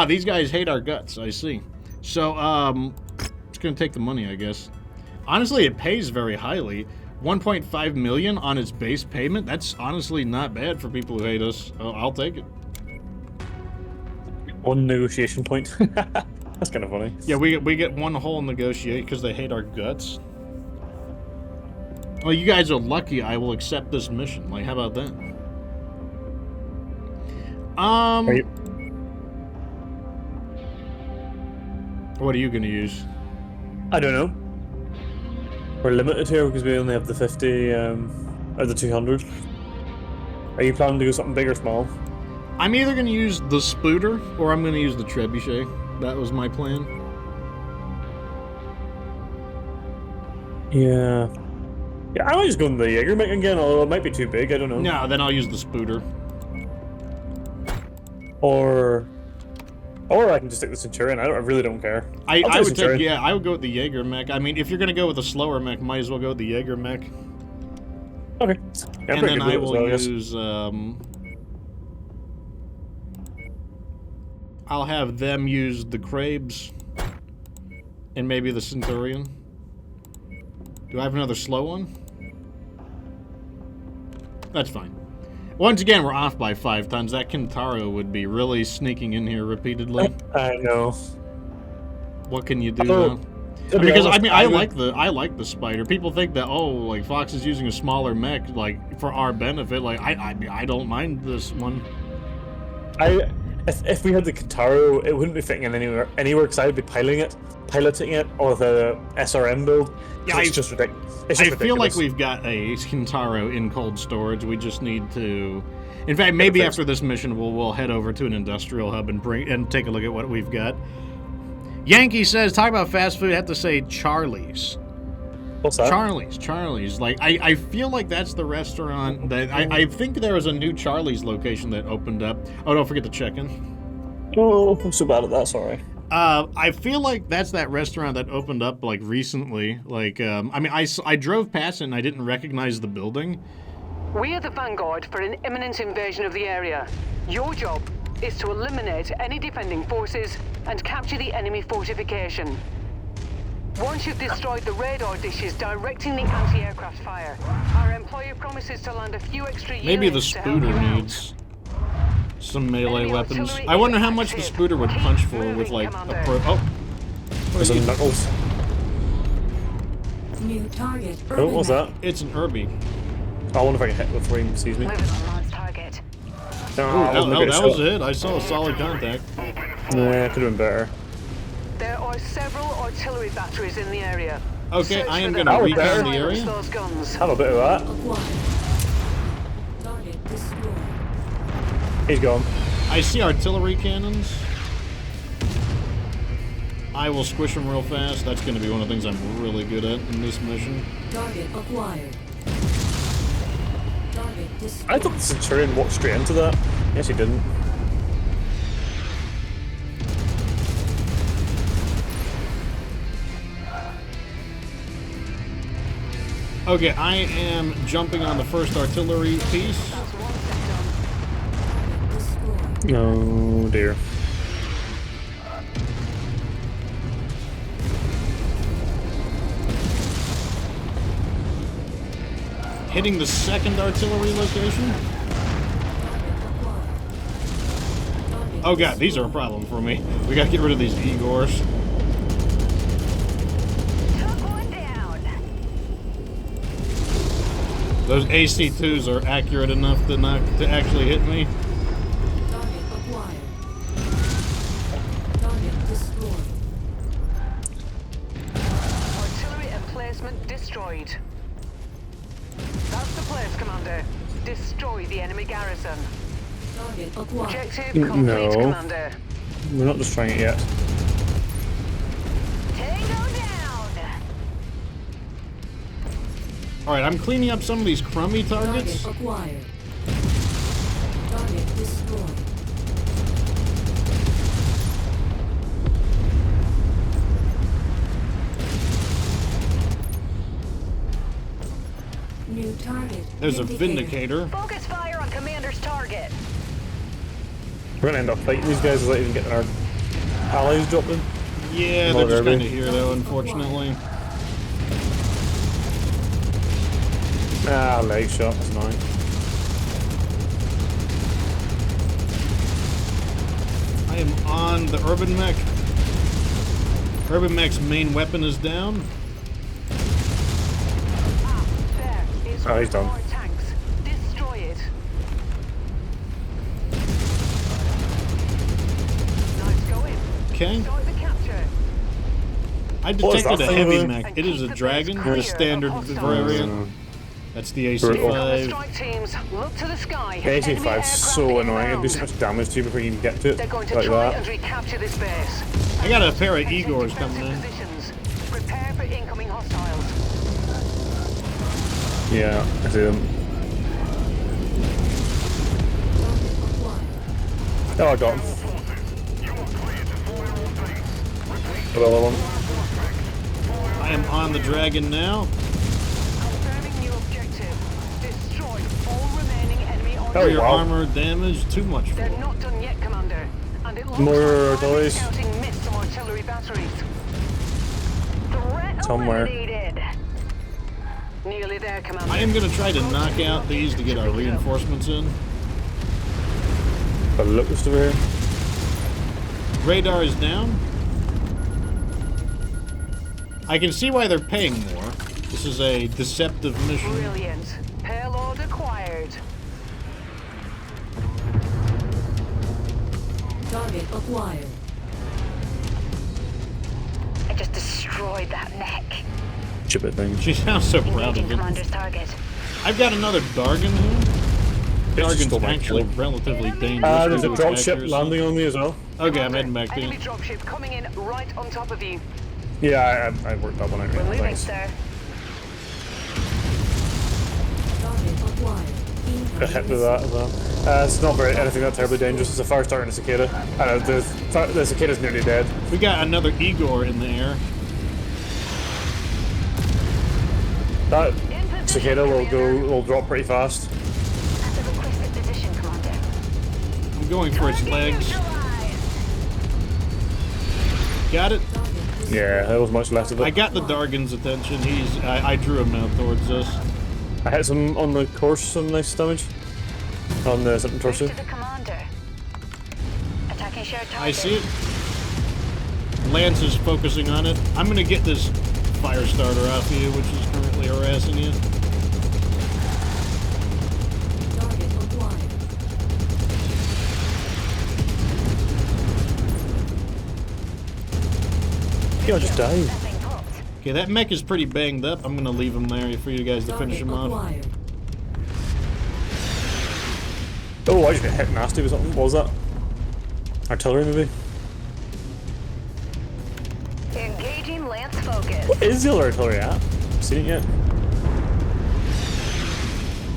These guys hate our guts, I see. So, it's gonna take the money, I guess. Honestly, it pays very highly. 1.5 million on its base payment? That's honestly not bad for people who hate us. Oh, I'll take it. One negotiation point. That's kind of funny. Yeah, we get one whole negotiate because they hate our guts. Well, you guys are lucky I will accept this mission. Like, how about that? What are you gonna use? I don't know. We're limited here because we only have the 50 or the 200. Are you planning to do something big or small? I'm either gonna use the Spooter or I'm gonna use the Trebuchet. That was my plan. Yeah. Yeah, I might just go in the Jaeger mech again, although it might be too big, I don't know. No, then I'll use the Spooter. Or I can just take the Centurion. I really don't care. I would take, yeah, I would go with the Jaeger mech. I mean, if you're gonna go with a slower mech, might as well go with the Jaeger mech. Okay. Yeah, And then I will well, use, I'll have them use the Crabes and maybe the Centurion. Do I have another slow one? That's fine. Once again, we're off by 5 tons. That Kintaro would be really sneaking in here repeatedly. I know. What can you do though? Because I mean, I like the Spider. People think that like Fox is using a smaller mech like for our benefit. Like I don't mind this one. If we had the Kintaro, it wouldn't be fitting in anywhere because I would be piloting it or the SRM build. Yeah, it's just ridiculous. I feel like we've got a Kintaro in cold storage. We just need to. In fact, maybe after this mission, we'll head over to an industrial hub and take a look at what we've got. Yankee says, talk about fast food. I have to say Charlie's. What's that? Charlie's. Like I feel like that's the restaurant that I think there was a new Charlie's location that opened up. Oh, don't forget to check in. Oh, I'm so bad at that. Sorry. I feel like that's that restaurant that opened up like recently. Like, I mean, I drove past it and I didn't recognize the building. We are the vanguard for an imminent invasion of the area. Your job is to eliminate any defending forces and capture the enemy fortification. Once you've destroyed the radar dishes directing the anti-aircraft fire, our employer promises to land a few extra units. Maybe the to help you Spooter out. needs some melee Enemy weapons. artillery I wonder is how much the active. Spooter would Keep punch for with moving, like Commander. a pro. Oh, There's some knuckles. New target. Oh, what was that? it's an Irby. I wonder if I can hit before he sees me. Moving on launch target. No, That was it. I saw a solid contact. Nah, could have been better. There are several artillery batteries in the area. Okay, Search I am for them gonna and recon the silence area. those guns. Have a bit of that. Acquired. Target destroyed. He's gone. I see artillery cannons. I will squish them real fast. That's going to be one of the things I'm really good at in this mission. Target acquired. Target destroyed. I thought the Centurion walked straight into that. Yes, he didn't. Okay, I am jumping on the first artillery piece. That's one sector. Destroyed. Oh dear. Hitting the second artillery location. Oh god, these are a problem for me. We gotta get rid of these Igors. Took one down. Those AC2s are accurate enough to actually hit me. Target acquired. Target destroyed. Artillery emplacement destroyed. That's the place, Commander. Destroy the enemy garrison. Target acquired. Objective complete, No. Commander. We're not destroying it yet. Tango down. Alright, I'm cleaning up some of these crummy targets. Target acquired. Target destroyed. New target. There's a Vindicator. Focus fire on commander's target. We're gonna end up fighting these guys without even getting our allies dropped in. Yeah, More they're just Irby. kind of here though, unfortunately. Ah, leg shot. That's annoying. I am on the Urban Mech. Urban Mech's main weapon is down. Ah, there is Oh, he's one done. of our tanks. Destroy it. Nice going. Okay. Start the capture. I What is detected a that heavy thing? mech. And It is keep a the base dragon, clear the of standard hostiles. variant. That's the Brutal. AC-5. Strike teams, look to the sky. The AC5 Enemy is aircraft so annoying. It do so inbound. much damage to you before you even get to it. They're going to Like try that. and recapture this base. I got a pair of Take Igors defensive coming in. positions. Prepare for incoming hostiles. Yeah, I see them. Oh, I got him. The other one. I am on the dragon now. Confirming new objective. Destroy all remaining enemy Oh, For your wow. armor damage, too much for They're it. not done yet, Commander. And it looks More like private artilleries. scouting missed some artillery batteries. Threat Somewhere. eliminated. Nearly there, Commander. I am going to try to knock out these to get our reinforcements in. But look what's over here. Radar is down. I can see why they're paying more. This is a deceptive mission. Brilliant. Payload acquired. Target acquired. I just destroyed that mech. Chip thing. She sounds so proud Engaging of it. commander's target. I've got another Dargan here. just Dargan's stole my actually kill. relatively dangerous. There's a due to its dropship accuracy. landing on me as well. Okay, I'm heading back to you. Enemy dropship coming in right on top of you. Yeah, I worked that one out. We're Right. moving, Thanks. sir. Target acquired. Got hit with that as well. It's not very anything that terribly dangerous. It's a fire starter and a cicada. The cicada's nearly dead. We got another Igor in the air. That cicada will drop pretty fast. At the requested position, Commander. I'm going for its legs. Got it. Yeah, there was much left of it. I got the Dargan's attention. I drew him now towards us. I hit some on the course, some nice damage. On the something torso. To the Commander. Attacking shared target. I see it. Lance is focusing on it. I'm gonna get this fire starter off you, which is currently harassing you. Target acquired. Yeah, I'll just die. Nothing popped. Okay, that mech is pretty banged up. I'm gonna leave him there for you guys to finish Target him off. acquired. Oh, I just got hit nasty with something. What was that? Artillery, maybe? Engaging Lance focus. What is the other artillery at? Seen it yet?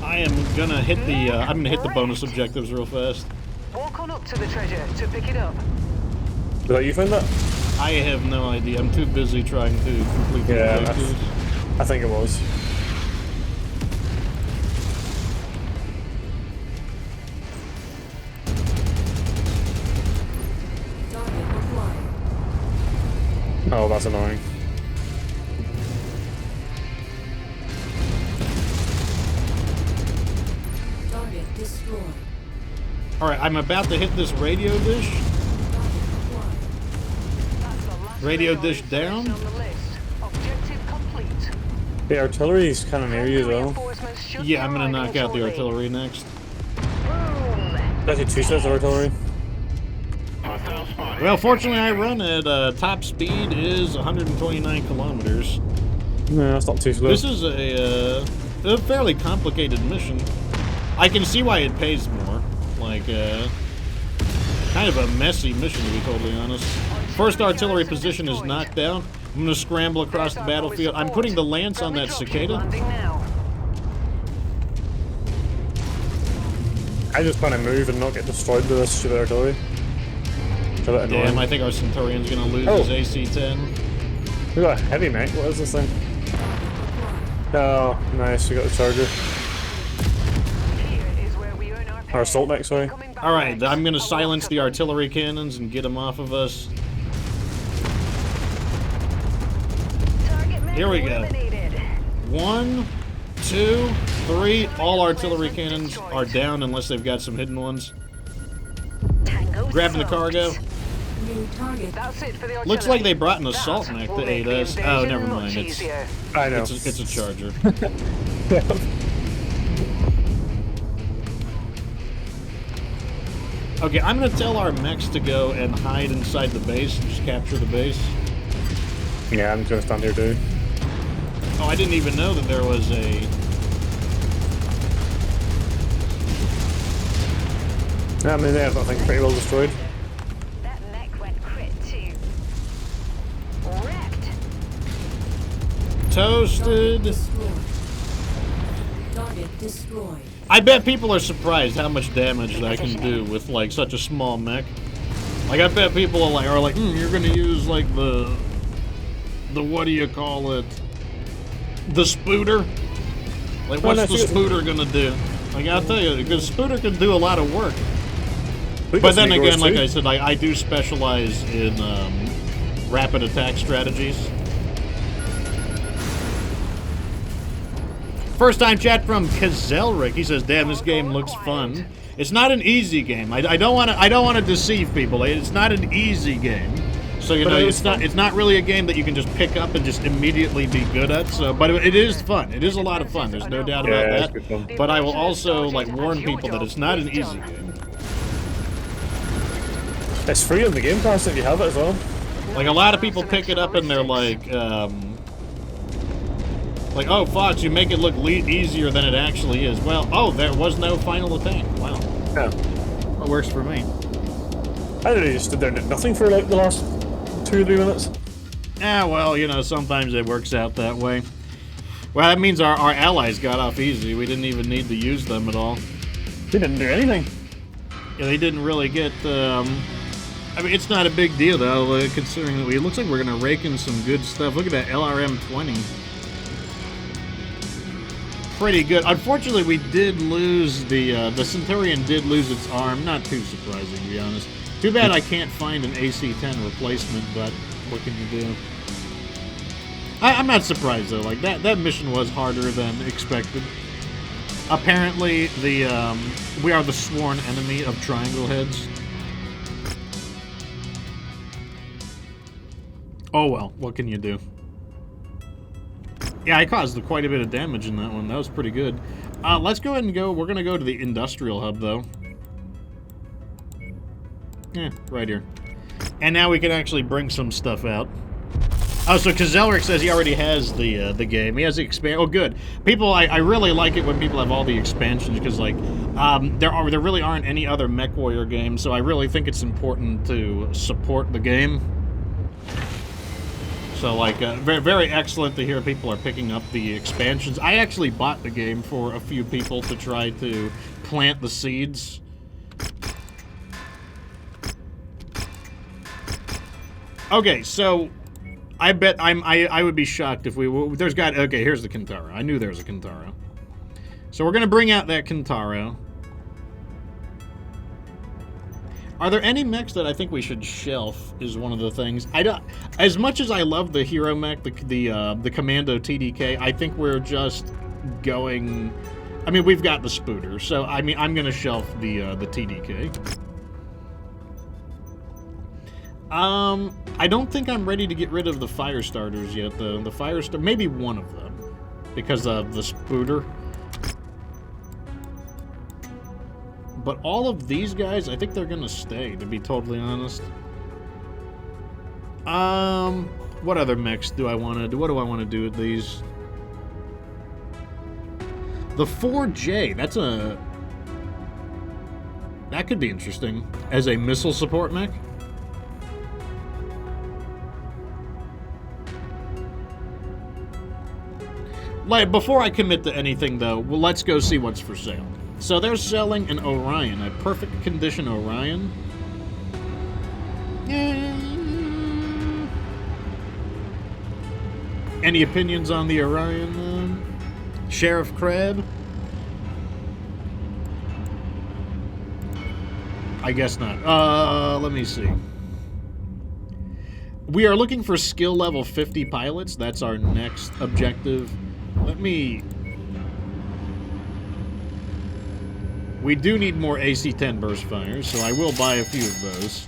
I am gonna hit the. I'm gonna hit the bonus objectives real fast. Walk on up to the treasure to pick it up. Was that you found that? I have no idea. I'm too busy trying to complete the Yeah, objectives. I think it was. Target acquired. Oh, that's annoying. Target destroyed. All right, I'm about to hit this radio dish. Target acquired. That's the last Radio of the dish down. on the list. Objective complete. The artillery's kind of near you as well. Reinforcements should Yeah, be I'm gonna arriving knock out the shortly. artillery next. Boom. Actually, two sets of artillery. Hostile spotted. Well, fortunately, I run at top speed is 129 kilometers. No, that's not too slow. This is a fairly complicated mission. I can see why it pays more. Like, kind of a messy mission, to be totally honest. First artillery position is knocked down. I'm gonna scramble across the battlefield. I'm putting the lance on that cicada. Landing now. I just want to move and not get destroyed by this stupid artillery. It's a bit Damn, annoying. I think our Centurion's gonna lose Oh. his AC-10. We got a heavy mech. What is this thing? Oh, nice. We got the charger. Here is where we earn our Or assault mech, sorry. Coming back All right, next. I'm gonna silence the artillery cannons and get them off of us. Target mech Here we go. eliminated. 1, 2, 3. All artillery cannons are down unless they've got some hidden ones. Tango Grabbing the smoked. cargo. New target. That's it for the Looks like they artillery. brought an assault That mech will to make aid the us. Oh, invasion never much mind. easier. I know. It's a charger. Okay, I'm gonna tell our mechs to go and hide inside the base and just capture the base. Yeah, I'm gonna stand here too. Oh, I didn't even know that there was a... Yeah, I mean, they have, I think, pretty well destroyed. That mech went crit too. Wrecked. Toasted. Destroyed. Target destroyed. I bet people are surprised how much damage I can do with like such a small mech. Like I bet people are like, you're gonna use like the what do you call it? The spooter? Like what's no, the see- spooter gonna do? Like I'll tell you, because spooter can do a lot of work. We got But some then Igors again, like too. I said, I do specialize in rapid attack strategies. First time chat from Kazelric. He says, "Damn, this game looks fun. It's not an easy game. I don't want to deceive people. It's not an easy game. So you But know, it is it's not fun. it's not really a game that you can just pick up and just immediately be good at. So, but it is fun. It is a lot of fun. There's no doubt Yeah, about it's that. good fun. But I will also like warn people that it's not an easy game. It's free on the Game Pass if you have it as well. Like a lot of people pick it up and they're like, oh, Fox, you make it look easier than it actually is. Well, oh, there was no final attack. Wow, Yeah. that works for me. I literally just stood there and did nothing for like the last 2 or 3 minutes. Yeah, well, you know, sometimes it works out that way. Well, that means our allies got off easy. We didn't even need to use them at all. They didn't do anything. Yeah, they didn't really get. I mean, it's not a big deal though, considering that it looks like we're gonna rake in some good stuff. Look at that LRM 20. Pretty good. Unfortunately, we did lose the Centurion did lose its arm. Not too surprising, to be honest. Too bad I can't find an AC-10 replacement, but what can you do? I'm not surprised though. Like that mission was harder than expected. Apparently, we are the sworn enemy of triangle heads. Oh well, what can you do? Yeah, I caused quite a bit of damage in that one. That was pretty good. Let's go ahead and go. We're going to go to the industrial hub, though. Yeah, right here. And now we can actually bring some stuff out. Oh, so Kazelric says he already has the game. He has the expansion. Oh, good. People, I really like it when people have all the expansions because, like, there really aren't any other MechWarrior games, so I really think it's important to support the game. So, like, very, very excellent to hear people are picking up the expansions. I actually bought the game for a few people to try to plant the seeds. Okay, so I bet I would be shocked if we okay, here's the Kintaro. I knew there was a Kintaro. So we're gonna bring out that Kintaro. Are there any mechs that I think we should shelf? Is one of the things. I don't. As much as I love the hero mech, the Commando TDK, I think we're just going. I mean, we've got the Spooter, so I mean, I'm gonna shelf the TDK. I don't think I'm ready to get rid of the fire starters yet. The fire star, maybe one of them, because of the Spooter. But all of these guys, I think they're gonna stay, to be totally honest. What other mechs do I want to do? What do I want to do with these? The 4J, that could be interesting as a missile support mech. Like, before I commit to anything, though, well, let's go see what's for sale. So they're selling an Orion, a perfect condition Orion. Any opinions on the Orion, Sheriff Crab? I guess not. Let me see. We are looking for skill level 50 pilots. That's our next objective. Let me... We do need more AC-10 burst fires, so I will buy a few of those.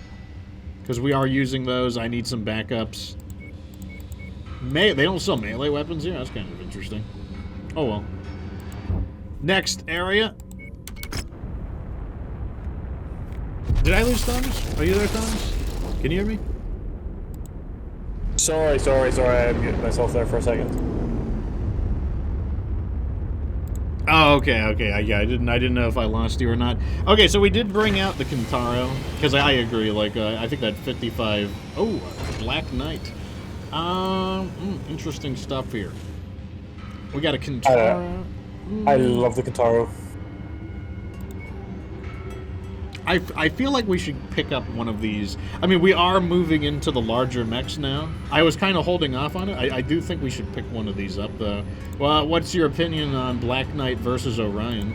Because we are using those. I need some backups. They don't sell melee weapons here? That's kind of interesting. Oh well. Next area. Did I lose Thomas? Are you there, Thomas? Can you hear me? Sorry. I muted myself there for a second. Oh, okay. Yeah, I didn't know if I lost you or not. Okay, so we did bring out the Kintaro because I agree. Like, I think that 55. Oh, Black Knight. Interesting stuff here. We got a Kintaro. I love the Kintaro. I feel like we should pick up one of these. I mean, we are moving into the larger mechs now. I was kind of holding off on it. I do think we should pick one of these up, though. Well, what's your opinion on Black Knight versus Orion?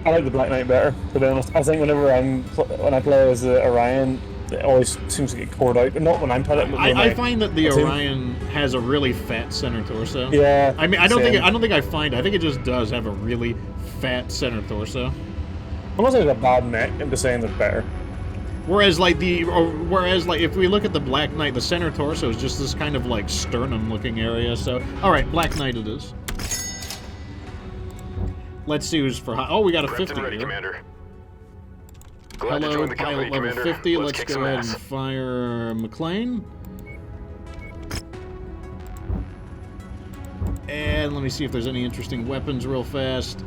I like the Black Knight better, to be honest. I think when I play as the Orion, it always seems to get cored out. Not when I'm playing it. I find that the Orion has a really fat center torso. Yeah. I mean, I don't think I find it. I think it just does have a really fat center torso. I'm not saying it's a bad mech, I'm just saying it's better. Whereas if we look at the Black Knight, the center torso is just this kind of like sternum-looking area. So, all right, Black Knight it is. Let's see who's for. Oh, we got a 50 ready, here. Commander. Glad to Hello, join the company, pilot level Commander. 50. Let's kick go some ahead ass. and fire McLean. And let me see if there's any interesting weapons real fast.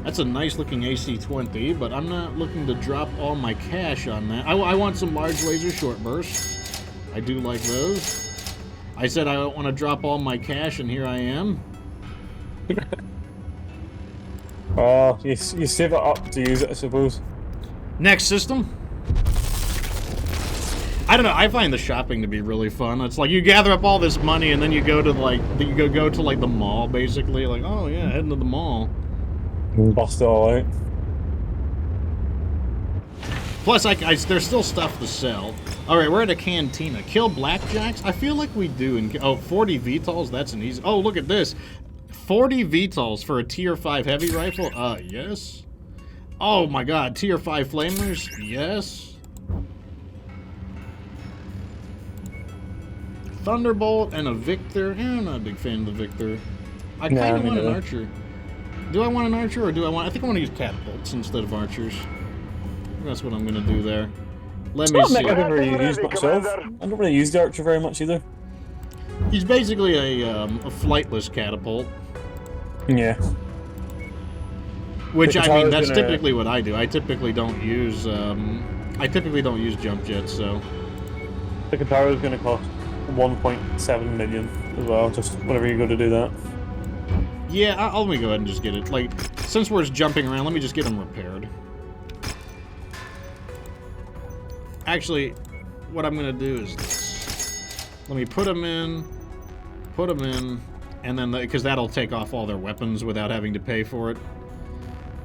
That's a nice looking AC-20, but I'm not looking to drop all my cash on that. I want some large laser short bursts. I do like those. I said I don't want to drop all my cash, and here I am. Oh, you save it up to use it, I suppose. Next system. I don't know. I find the shopping to be really fun. It's like you gather up all this money and then you go to like go to like the mall, basically. Like, oh yeah, heading to the mall. Bust it all out. Plus, there's still stuff to sell. All right, we're at a cantina. Kill blackjacks? I feel like we do. 40 VTOLs. That's an easy. Oh, look at this. 40 VTOLs for a tier 5 heavy rifle. Yes. Oh my God, tier 5 flamers. Yes. Thunderbolt and a Victor. I'm not a big fan of the Victor. I kind of want an archer. Do I want an archer or do I want? I think I want to use catapults instead of archers. That's what I'm gonna do there. Let me see. I don't really use myself. I don't really use the archer very much either. He's basically a flightless catapult. Yeah. Which I mean, that's typically what I do. I typically don't use jump jets. So the Katara is gonna cost 1.7 million as well. Just whenever you go to do that. Yeah, let me go ahead and just get it. Like, since we're jumping around, let me just get them repaired. Actually, what I'm gonna do is this. Let me put them in, and then because that'll take off all their weapons without having to pay for it.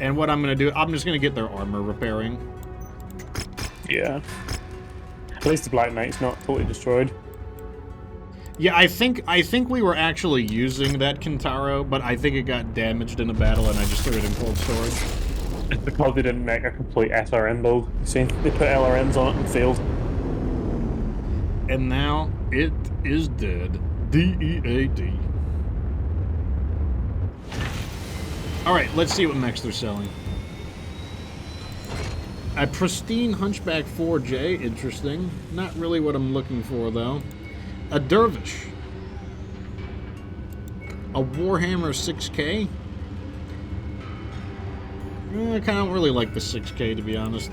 And what I'm gonna do, I'm just gonna get their armor repairing. Yeah. At least the Black Knight's not totally destroyed. Yeah, I think we were actually using that Kintaro, but I think it got damaged in a battle, and I just threw it in cold storage. It's because they didn't make a complete SRM build. You see, they put LRMs on it and failed. And now it is dead. D-E-A-D. Alright, let's see what mechs they're selling. A pristine Hunchback 4J, interesting. Not really what I'm looking for, though. A Dervish. A Warhammer 6K. I kind of don't really like the 6K, to be honest.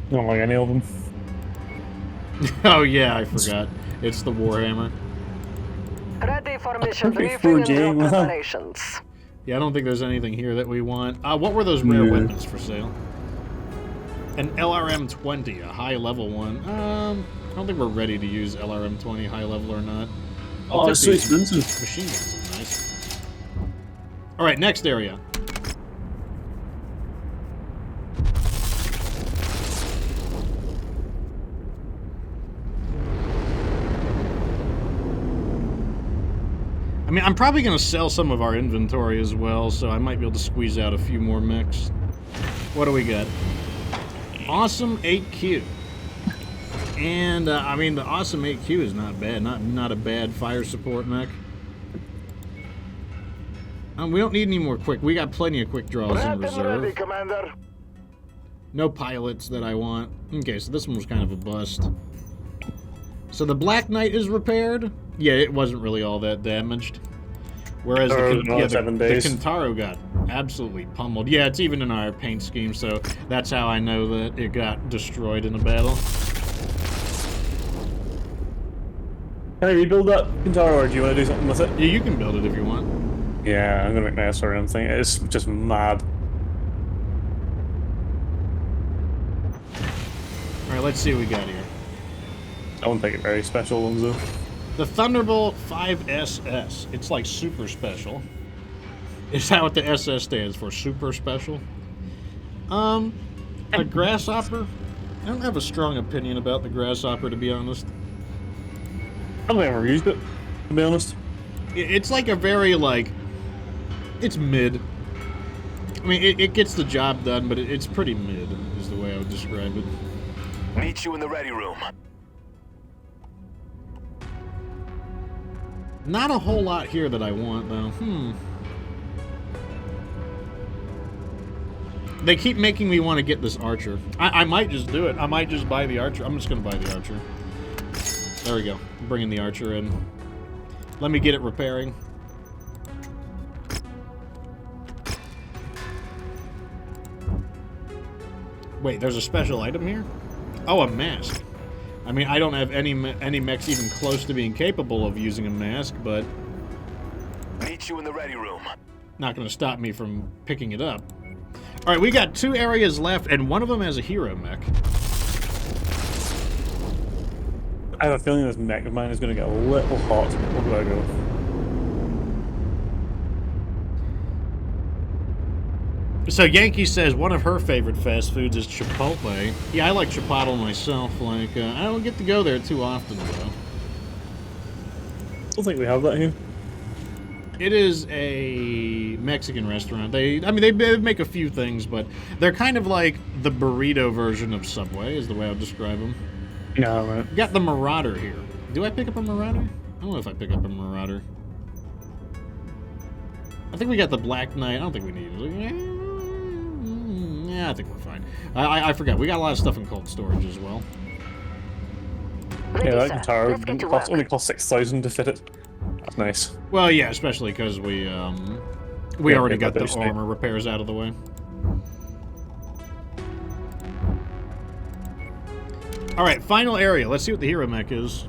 I don't like any of them. Oh yeah, I forgot. It's the Warhammer. Ready for mission Perfect briefing 4G, and wow. preparations. Yeah, I don't think there's anything here that we want. What were those rare weapons for sale? An LRM-20, a high-level one. I don't think we're ready to use LRM-20 high-level or not. Oh, it's so expensive. Machine guns are nice. Alright, next area. I mean, I'm probably going to sell some of our inventory as well, so I might be able to squeeze out a few more mechs. What do we got? Awesome 8Q. And, I mean, the Awesome 8Q is not bad. Not a bad fire support mech. We don't need any more quick. We got plenty of quick draws in reserve. Ready, Commander. No pilots that I want. Okay, so this one was kind of a bust. So the Black Knight is repaired. Yeah, it wasn't really all that damaged. Whereas the Kintaro got absolutely pummeled. Yeah, it's even in our paint scheme, so that's how I know that it got destroyed in a battle. Can I rebuild that Kintaro, or do you want to do something with it? Yeah, you can build it if you want. Yeah, I'm gonna make my SRM thing. It's just mad. Alright, let's see what we got here. I won't take it very special ones though. The Thunderbolt 5SS. It's like super special. Is that what the SS stands for? Super special? A Grasshopper? I don't have a strong opinion about the Grasshopper, to be honest. I've never used it, to be honest. It's like a very, like... It's mid. I mean, it gets the job done, but it's pretty mid, is the way I would describe it. Meet you in the ready room. Not a whole lot here that I want, though. They keep making me want to get this Archer. I might just do it. I might just buy the Archer. I'm just going to buy the Archer. There we go. I'm bringing the Archer in. Let me get it repairing. Wait, there's a special item here? Oh, a mask. I mean, I don't have any mechs even close to being capable of using a mask, but... Meet you in the ready room. Not going to stop me from picking it up. All right, we got 2 areas left, and one of them has a hero mech. I have a feeling this mech of mine is going to get a little hot. Where do I go? So Yankee says one of her favorite fast foods is Chipotle. Yeah, I like Chipotle myself. Like, I don't get to go there too often, though. I don't think we have that here. It is a Mexican restaurant. They make a few things, but they're kind of like the burrito version of Subway, is the way I would describe them. No, right. We got the Marauder here. Do I pick up a Marauder? I don't know if I pick up a Marauder. I think we got the Black Knight. I don't think we need it. Yeah, I think we're fine. I forgot. We got a lot of stuff in cold storage as well. Yeah, that guitar only cost 6,000 to fit it. That's nice. Well, yeah, especially because we already got the armor repairs out of the way. All right, final area. Let's see what the hero mech is.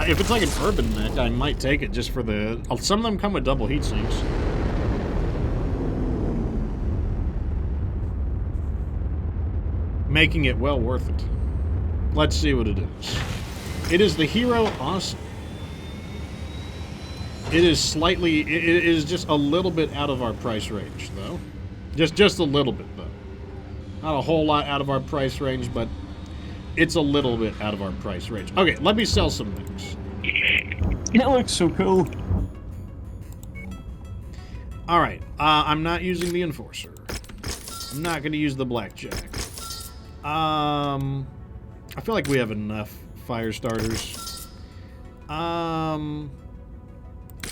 If it's like an urban mech, I might take it just for the... Some of them come with double heat sinks. Making it well worth it. Let's see what it is. It is the Hero Awesome. It is slightly... It is just a little bit out of our price range, though. Just a little bit, though. Not a whole lot out of our price range, but it's a little bit out of our price range. Okay, let me sell some mechs. It looks so cool. Alright, I'm not using the Enforcer. I'm not going to use the Blackjack. I feel like we have enough fire starters.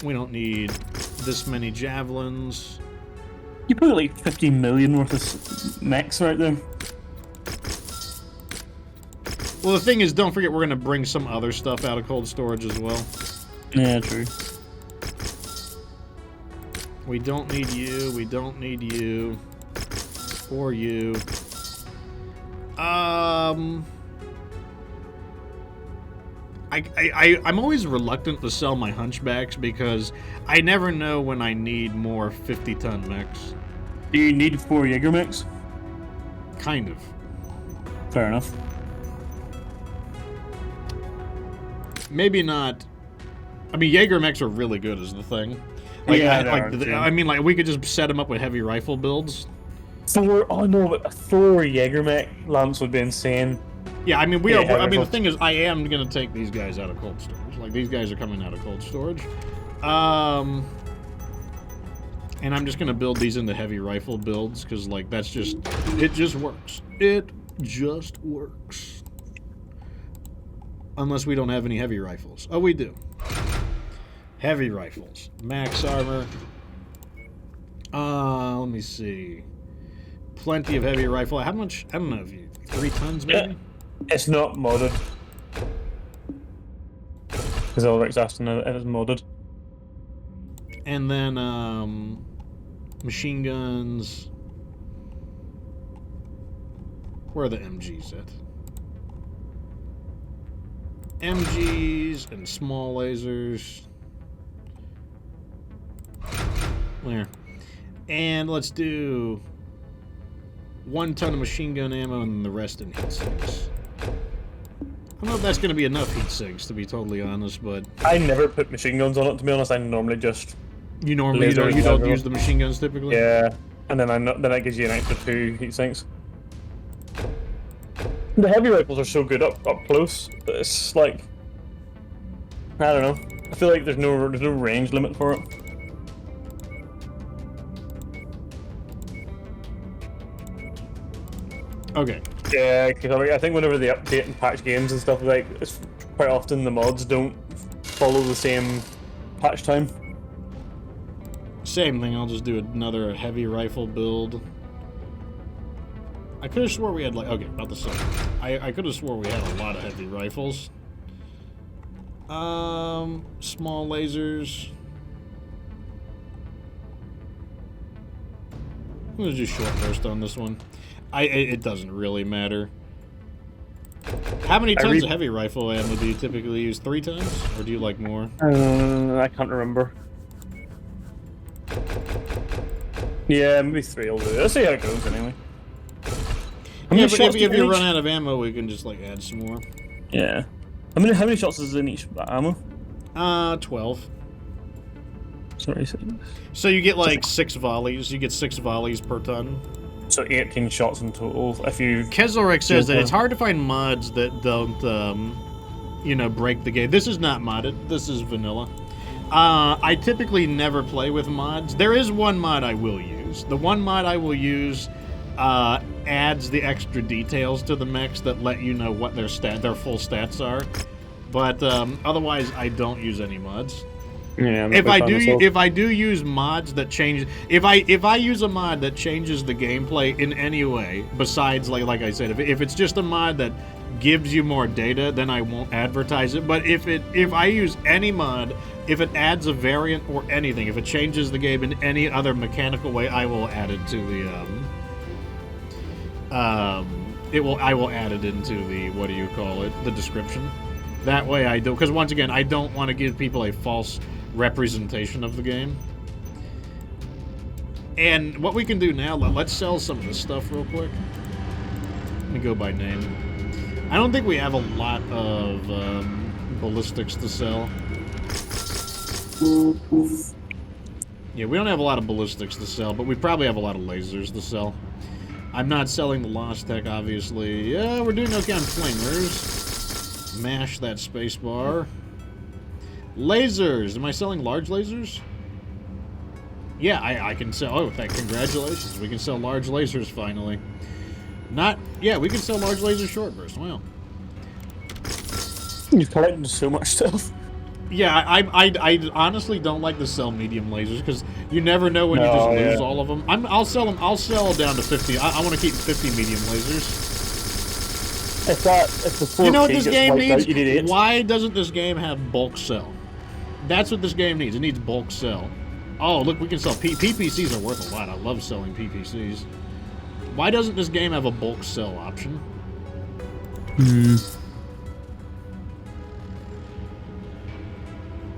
We don't need this many javelins. You put like 50 million worth of mechs right there. Well, the thing is, don't forget we're going to bring some other stuff out of cold storage as well. Yeah, true. We don't need you. We don't need you. Or you. I'm always reluctant to sell my hunchbacks because I never know when I need more 50-ton mechs. Do you need 4 Jaeger mechs? Kind of. Fair enough. Maybe not. I mean, Jaeger mechs are really good, is the thing. Like, Yeah, I mean, like we could just set them up with heavy rifle builds. 4, oh no, but 4 Jaeger mech lamps would be insane. Yeah, I mean, Yeah, I mean, the thing is, I am gonna take these guys out of cold storage. Like, these guys are coming out of cold storage. And I'm just gonna build these into heavy rifle builds because, like, that's just it. Just works. It just works. Unless we don't have any heavy rifles. Oh, we do. Heavy rifles, max armor. Let me see. Plenty of heavy rifle. How much? I don't know if you 3 tons maybe. It's not modded. Because Ulrich's asking if it's modded. And then machine guns. Where are the MGs at? MGs and small lasers. There. And let's do 1 ton of machine gun ammo and the rest in heat sinks. I don't know if that's going to be enough heat sinks, to be totally honest, but... I never put machine guns on it, to be honest. I normally just... You normally don't use the machine guns typically? Yeah. And then then that gives you an extra 2 heat sinks. The heavy rifles are so good up close, but it's like... I don't know. I feel like there's no range limit for it. Okay. Yeah, because I think whenever they update and patch games and stuff, like, it's quite often the mods don't follow the same patch time. Same thing, I'll just do another heavy rifle build. I could have swore we had, like, okay, about the same. I could have swore we had a lot of heavy rifles. Small lasers. I'm gonna do short burst on this one. It doesn't really matter. How many tons of heavy rifle ammo do you typically use? 3 tons? Or do you like more? I can't remember. Yeah, maybe 3 will do it. Let's see how it goes anyway. How many Yeah, but shots if do you you each? run out of ammo, we can just like add some more. Yeah. How many shots is in each ammo? 12. Sorry, So you get like 6 volleys. You get 6 volleys per ton. so 18 shots in total. If you Kezelric says that Okay. it's hard to find mods that don't, you know, break the game. This is not modded. This is vanilla. I typically never play with mods. There is one mod I will use. The one mod I will use adds the extra details to the mechs that let you know what their full stats are. But otherwise, I don't use any mods. Yeah, I'm not If a big I fan do, myself. if I do use mods that change, if I use a mod that changes the gameplay in any way, besides like I said, if it's just a mod that gives you more data, then I won't advertise it. But if I use any mod, if it adds a variant or anything, if it changes the game in any other mechanical way, I will add it to the I will add it into the, what do you call it, the description. That way I do, because once again, I don't want to give people a false representation of the game. And what we can do now, let's sell some of this stuff real quick. Let me go by name. I don't think we have a lot of ballistics to sell. Yeah, we don't have a lot of ballistics to sell, but we probably have a lot of lasers to sell. I'm not selling the Lost Tech, obviously. Yeah, we're doing okay on flamers. Mash that space bar. Lasers. Am I selling large lasers? Yeah, I can sell. Oh, congratulations. We can sell large lasers finally. Yeah, we can sell large laser short burst. Wow. You've collected so much stuff. Yeah, I honestly don't like to sell medium lasers because you never know when you just lose all of them. I'll sell them. I'll sell down to 50. I want to keep 50 medium lasers. If the 4K You know what this gets game wiped needs? out, you need 8. Why doesn't this game have bulk sell? That's what this game needs. It needs bulk sell. Oh, look, we can sell PPCs are worth a lot. I love selling PPCs. Why doesn't this game have a bulk sell option?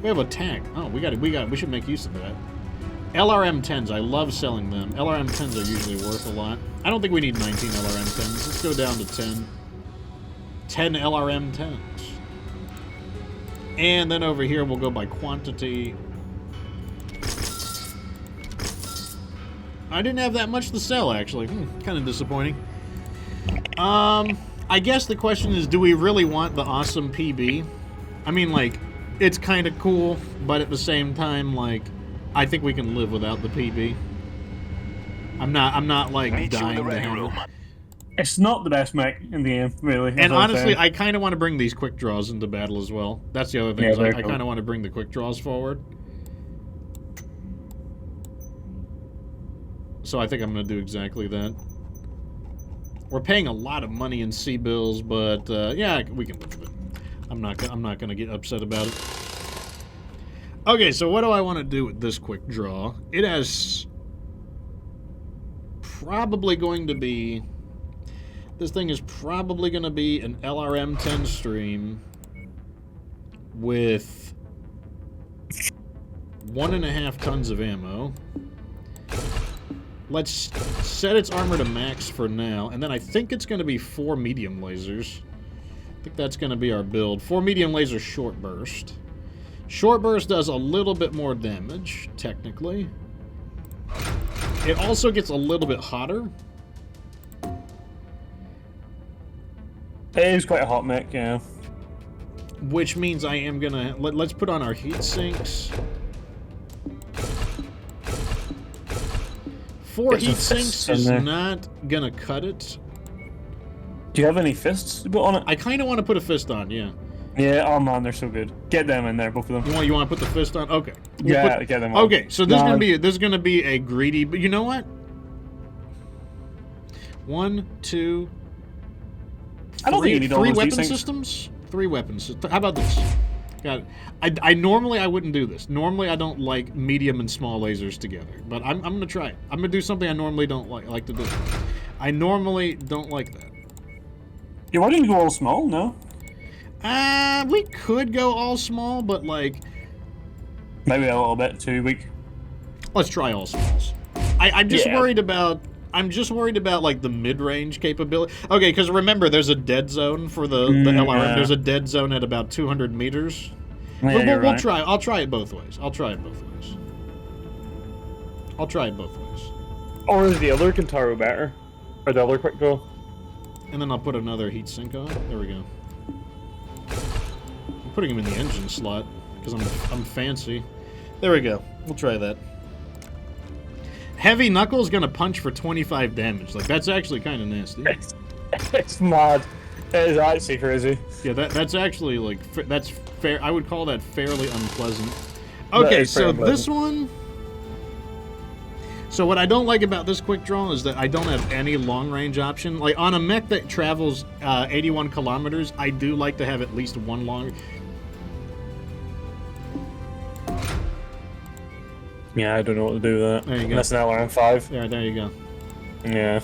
We have a tank. Oh, we should make use of that. LRM-10s, I love selling them. LRM-10s are usually worth a lot. I don't think we need 19 LRM-10s. Let's go down to 10. 10 LRM-10s. And then over here, we'll go by quantity. I didn't have that much to sell, actually. Kind of disappointing. I guess the question is, do we really want the awesome PB? I mean, like, it's kind of cool, but at the same time, like, I think we can live without the PB. I'm not like Meet you in dying the to ready have room. it. It's not the best mech in the game, really. And honestly, I kind of want to bring these quick draws into battle as well. That's the other thing. Yeah, Is I they're cool. kind of want to bring the quick draws forward. So I think I'm going to do exactly that. We're paying a lot of money in C-bills, but yeah, we can live with it. I'm not going to get upset about it. Okay, so what do I want to do with this quick draw? It has probably going to be... This thing is probably going to be an LRM-10 stream with 1.5 tons of ammo. Let's set its armor to max for now, and then I think it's going to be 4 medium lasers. I think that's going to be our build. 4 medium laser short burst. Short burst does a little bit more damage, technically. It also gets a little bit hotter. It is quite a hot mech, yeah. Which means I am gonna... Let's put on our heat sinks. 4 Get some heat sinks fists in is there. not gonna cut it. Do you have any fists to put on it? I kind of want to put a fist on, yeah. Yeah, oh man, they're so good. Get them in there, both of them. You want to put the fist on? Okay. We'll Yeah, put- get them on. Okay, so there's No, gonna be a greedy... But you know what? 1, 2... I don't think you need all three those weapon heat sinks. systems? 3 weapons. How about this? Got it. I normally I wouldn't do this. Normally I don't like medium and small lasers together. But I'm gonna try it. I'm gonna do something I normally don't like to do. I normally don't like that. Yeah, why didn't you go all small? No. We could go all small, but like, Maybe a little bit too weak. let's try all smalls. I'm just Yeah. worried about. I'm just worried about like the mid-range capability. Okay, because remember, there's a dead zone for the LRM. yeah. There's a dead zone at about 200 meters. Yeah, We'll you're right. try. I'll try it both ways. I'll try it both ways. Or is the other Kintaro better? Or the other quick draw? And then I'll put another heat sink on. There we go. I'm putting him in the engine slot because I'm fancy. There we go. We'll try that. Heavy Knuckles gonna punch for 25 damage. Like, that's actually kind of nasty. It's mad. It is actually crazy. Yeah, that's actually like that's fair. I would call that fairly unpleasant. That Okay, is fairly so this one. So what I don't like about this quick draw is that I don't have any long range option. Like on a mech that travels 81 kilometers, I do like to have at least one long. Yeah, I don't know what to do with that. There you go. That's an LRM 5. There you go. Yeah.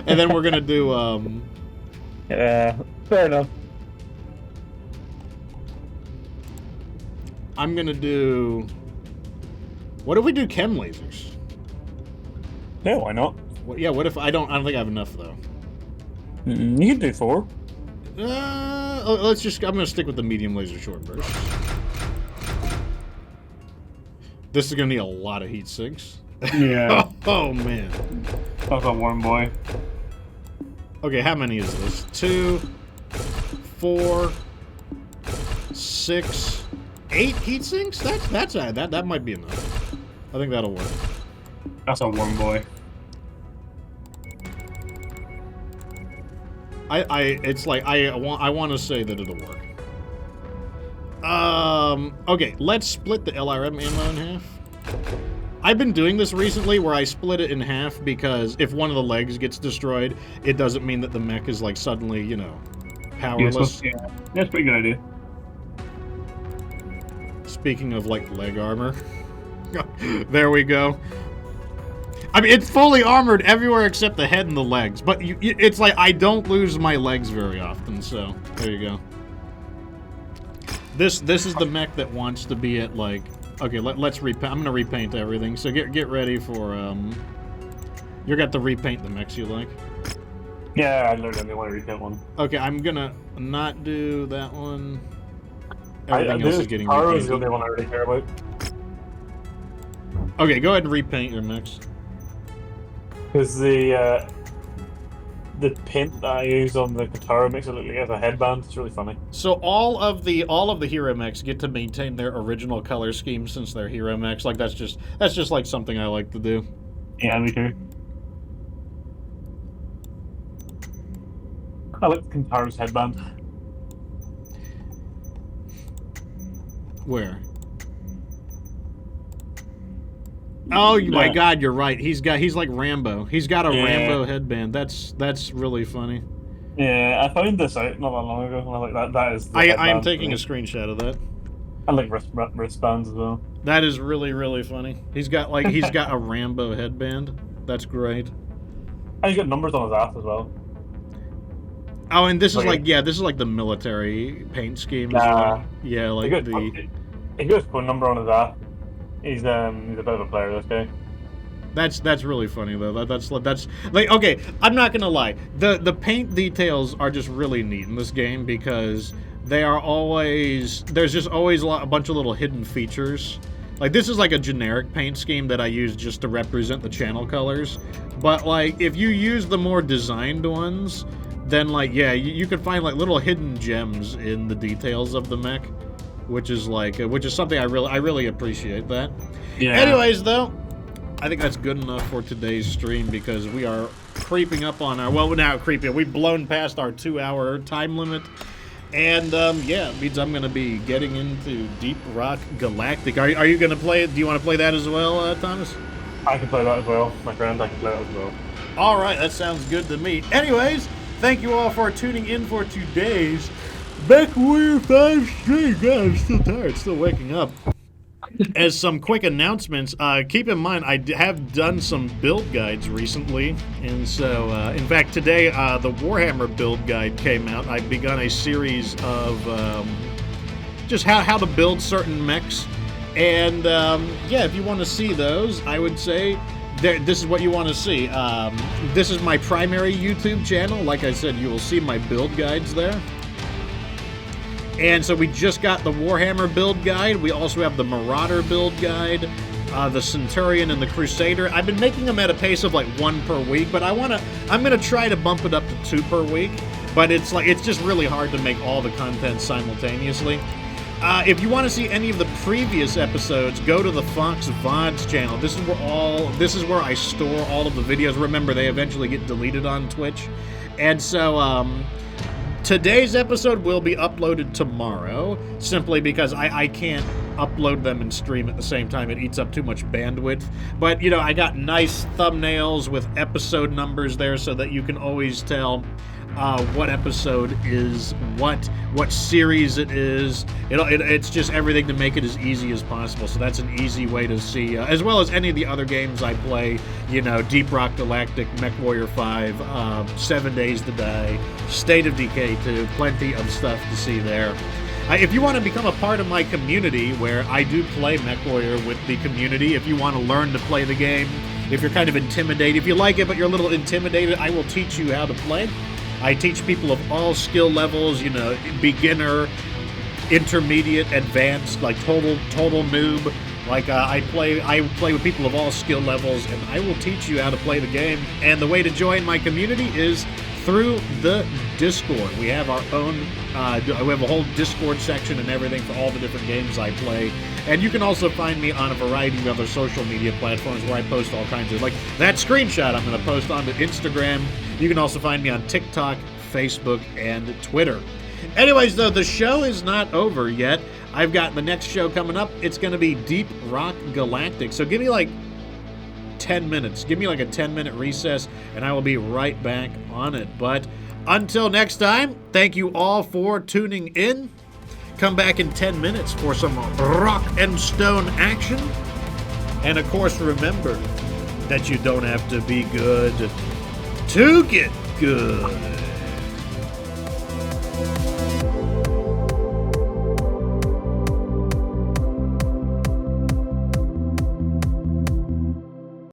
And then we're gonna do Yeah, fair enough. I'm gonna do. What if we do chem lasers? Yeah, why not? Yeah, what if I don't think I have enough though. You can do 4. Let's just. I'm gonna stick with the medium laser short burst. This is gonna need a lot of heat sinks. Yeah. Oh man. That's a warm boy. Okay, how many is this? 2, 4, 6, 8 heat sinks? That might be enough. I think that'll work. That's a warm boy. It's like I want to say that it'll work. Okay, let's split the LRM ammo in half. I've been doing this recently where I split it in half because if one of the legs gets destroyed, it doesn't mean that the mech is like suddenly, you know, powerless. Yeah, that's a pretty good idea. Speaking of like leg armor, there we go. I mean, it's fully armored everywhere except the head and the legs, but it's like I don't lose my legs very often, so there you go. This is the mech that wants to be at like. Okay, let's repaint. I'm gonna repaint everything. So get ready for You're got to repaint the mechs you like. Yeah, I literally want to repaint one. Okay, I'm gonna not do that one. Everything I else is getting Taro is the repainted. only one I really care about. Okay, go ahead and repaint your mechs. Because the paint that I use on the Katara makes it look like it has a headband. It's really funny. So all of the hero mechs get to maintain their original color scheme since they're hero mechs. Like that's just like something I like to do. Yeah, me too. I like Kintara's headband. Where? Oh my Yeah. God, you're right. He's like Rambo. He's got a Yeah. Rambo headband. That's really funny. Yeah, I found this out not that long ago, and I like that. That is. The I am headband taking a for me. screenshot of that. I like wristbands as well. That is really, really funny. He's got a Rambo headband. That's great. And he's got numbers on his ass as well. Oh, and this is Okay. this is like the military paint scheme as Nah. well. Yeah, like he got his phone number on his ass. He's a bit of a player, this guy. That's really funny though. That's like okay. I'm not gonna lie. The paint details are just really neat in this game because there's just always a bunch of little hidden features. Like this is like a generic paint scheme that I use just to represent the channel colors. But like if you use the more designed ones, then like yeah, you can find like little hidden gems in the details of the mech, which is something I really appreciate that. Yeah. Anyways, though, I think that's good enough for today's stream because we are creeping up on our we've blown past our 2-hour time limit. And yeah, it means I'm gonna be getting into Deep Rock Galactic. Are you gonna play it? Do you want to play that as well, Thomas? I can play that as well. My friend, I can play that as well. All right, that sounds good to me. Anyways, thank you all for tuning in for today's MechWarrior 5 stream. God, I'm still tired, still waking up. As some quick announcements, keep in mind I have done some build guides recently, and so in fact today the Warhammer build guide came out. I've begun a series of just how to build certain mechs, And yeah, if you want to see those, I would say this is what you want to see. This is my primary YouTube channel. Like I said, you will see my build guides there. And so we just got the Warhammer build guide. We also have the Marauder build guide, the Centurion and the Crusader. I've been making them at a pace of like 1 per week, but I'm gonna try to bump it up to 2 per week. But it's just really hard to make all the content simultaneously. If you want to see any of the previous episodes, go to the Fox VODs channel. This is where I store all of the videos. Remember, they eventually get deleted on Twitch, and so today's episode will be uploaded tomorrow, simply because I can't upload them and stream at the same time. It eats up too much bandwidth. But, you know, I got nice thumbnails with episode numbers there so that you can always tell what episode is what series it is. It's just everything to make it as easy as possible. So that's an easy way to see, as well as any of the other games I play, you know, Deep Rock Galactic, MechWarrior 5, 7 Days to Die, State of Decay 2, plenty of stuff to see there. If you want to become a part of my community, where I do play MechWarrior with the community, if you want to learn to play the game, if you're kind of intimidated, if you like it but you're a little intimidated, I will teach you how to play. I teach people of all skill levels, you know, beginner, intermediate, advanced, like total noob. Like I play with people of all skill levels, and I will teach you how to play the game. And the way to join my community is through the Discord. We have our own, we have a whole Discord section and everything for all the different games I play. And you can also find me on a variety of other social media platforms where I post all kinds of, like that screenshot I'm going to post onto Instagram. You can also find me on TikTok, Facebook, and Twitter. Anyways, though, the show is not over yet. I've got the next show coming up. It's going to be Deep Rock Galactic. So give me like 10 minutes. Give me like a 10-minute recess, and I will be right back on it. But until next time, thank you all for tuning in. Come back in 10 minutes for some rock and stone action. And of course, remember that you don't have to be good to get good.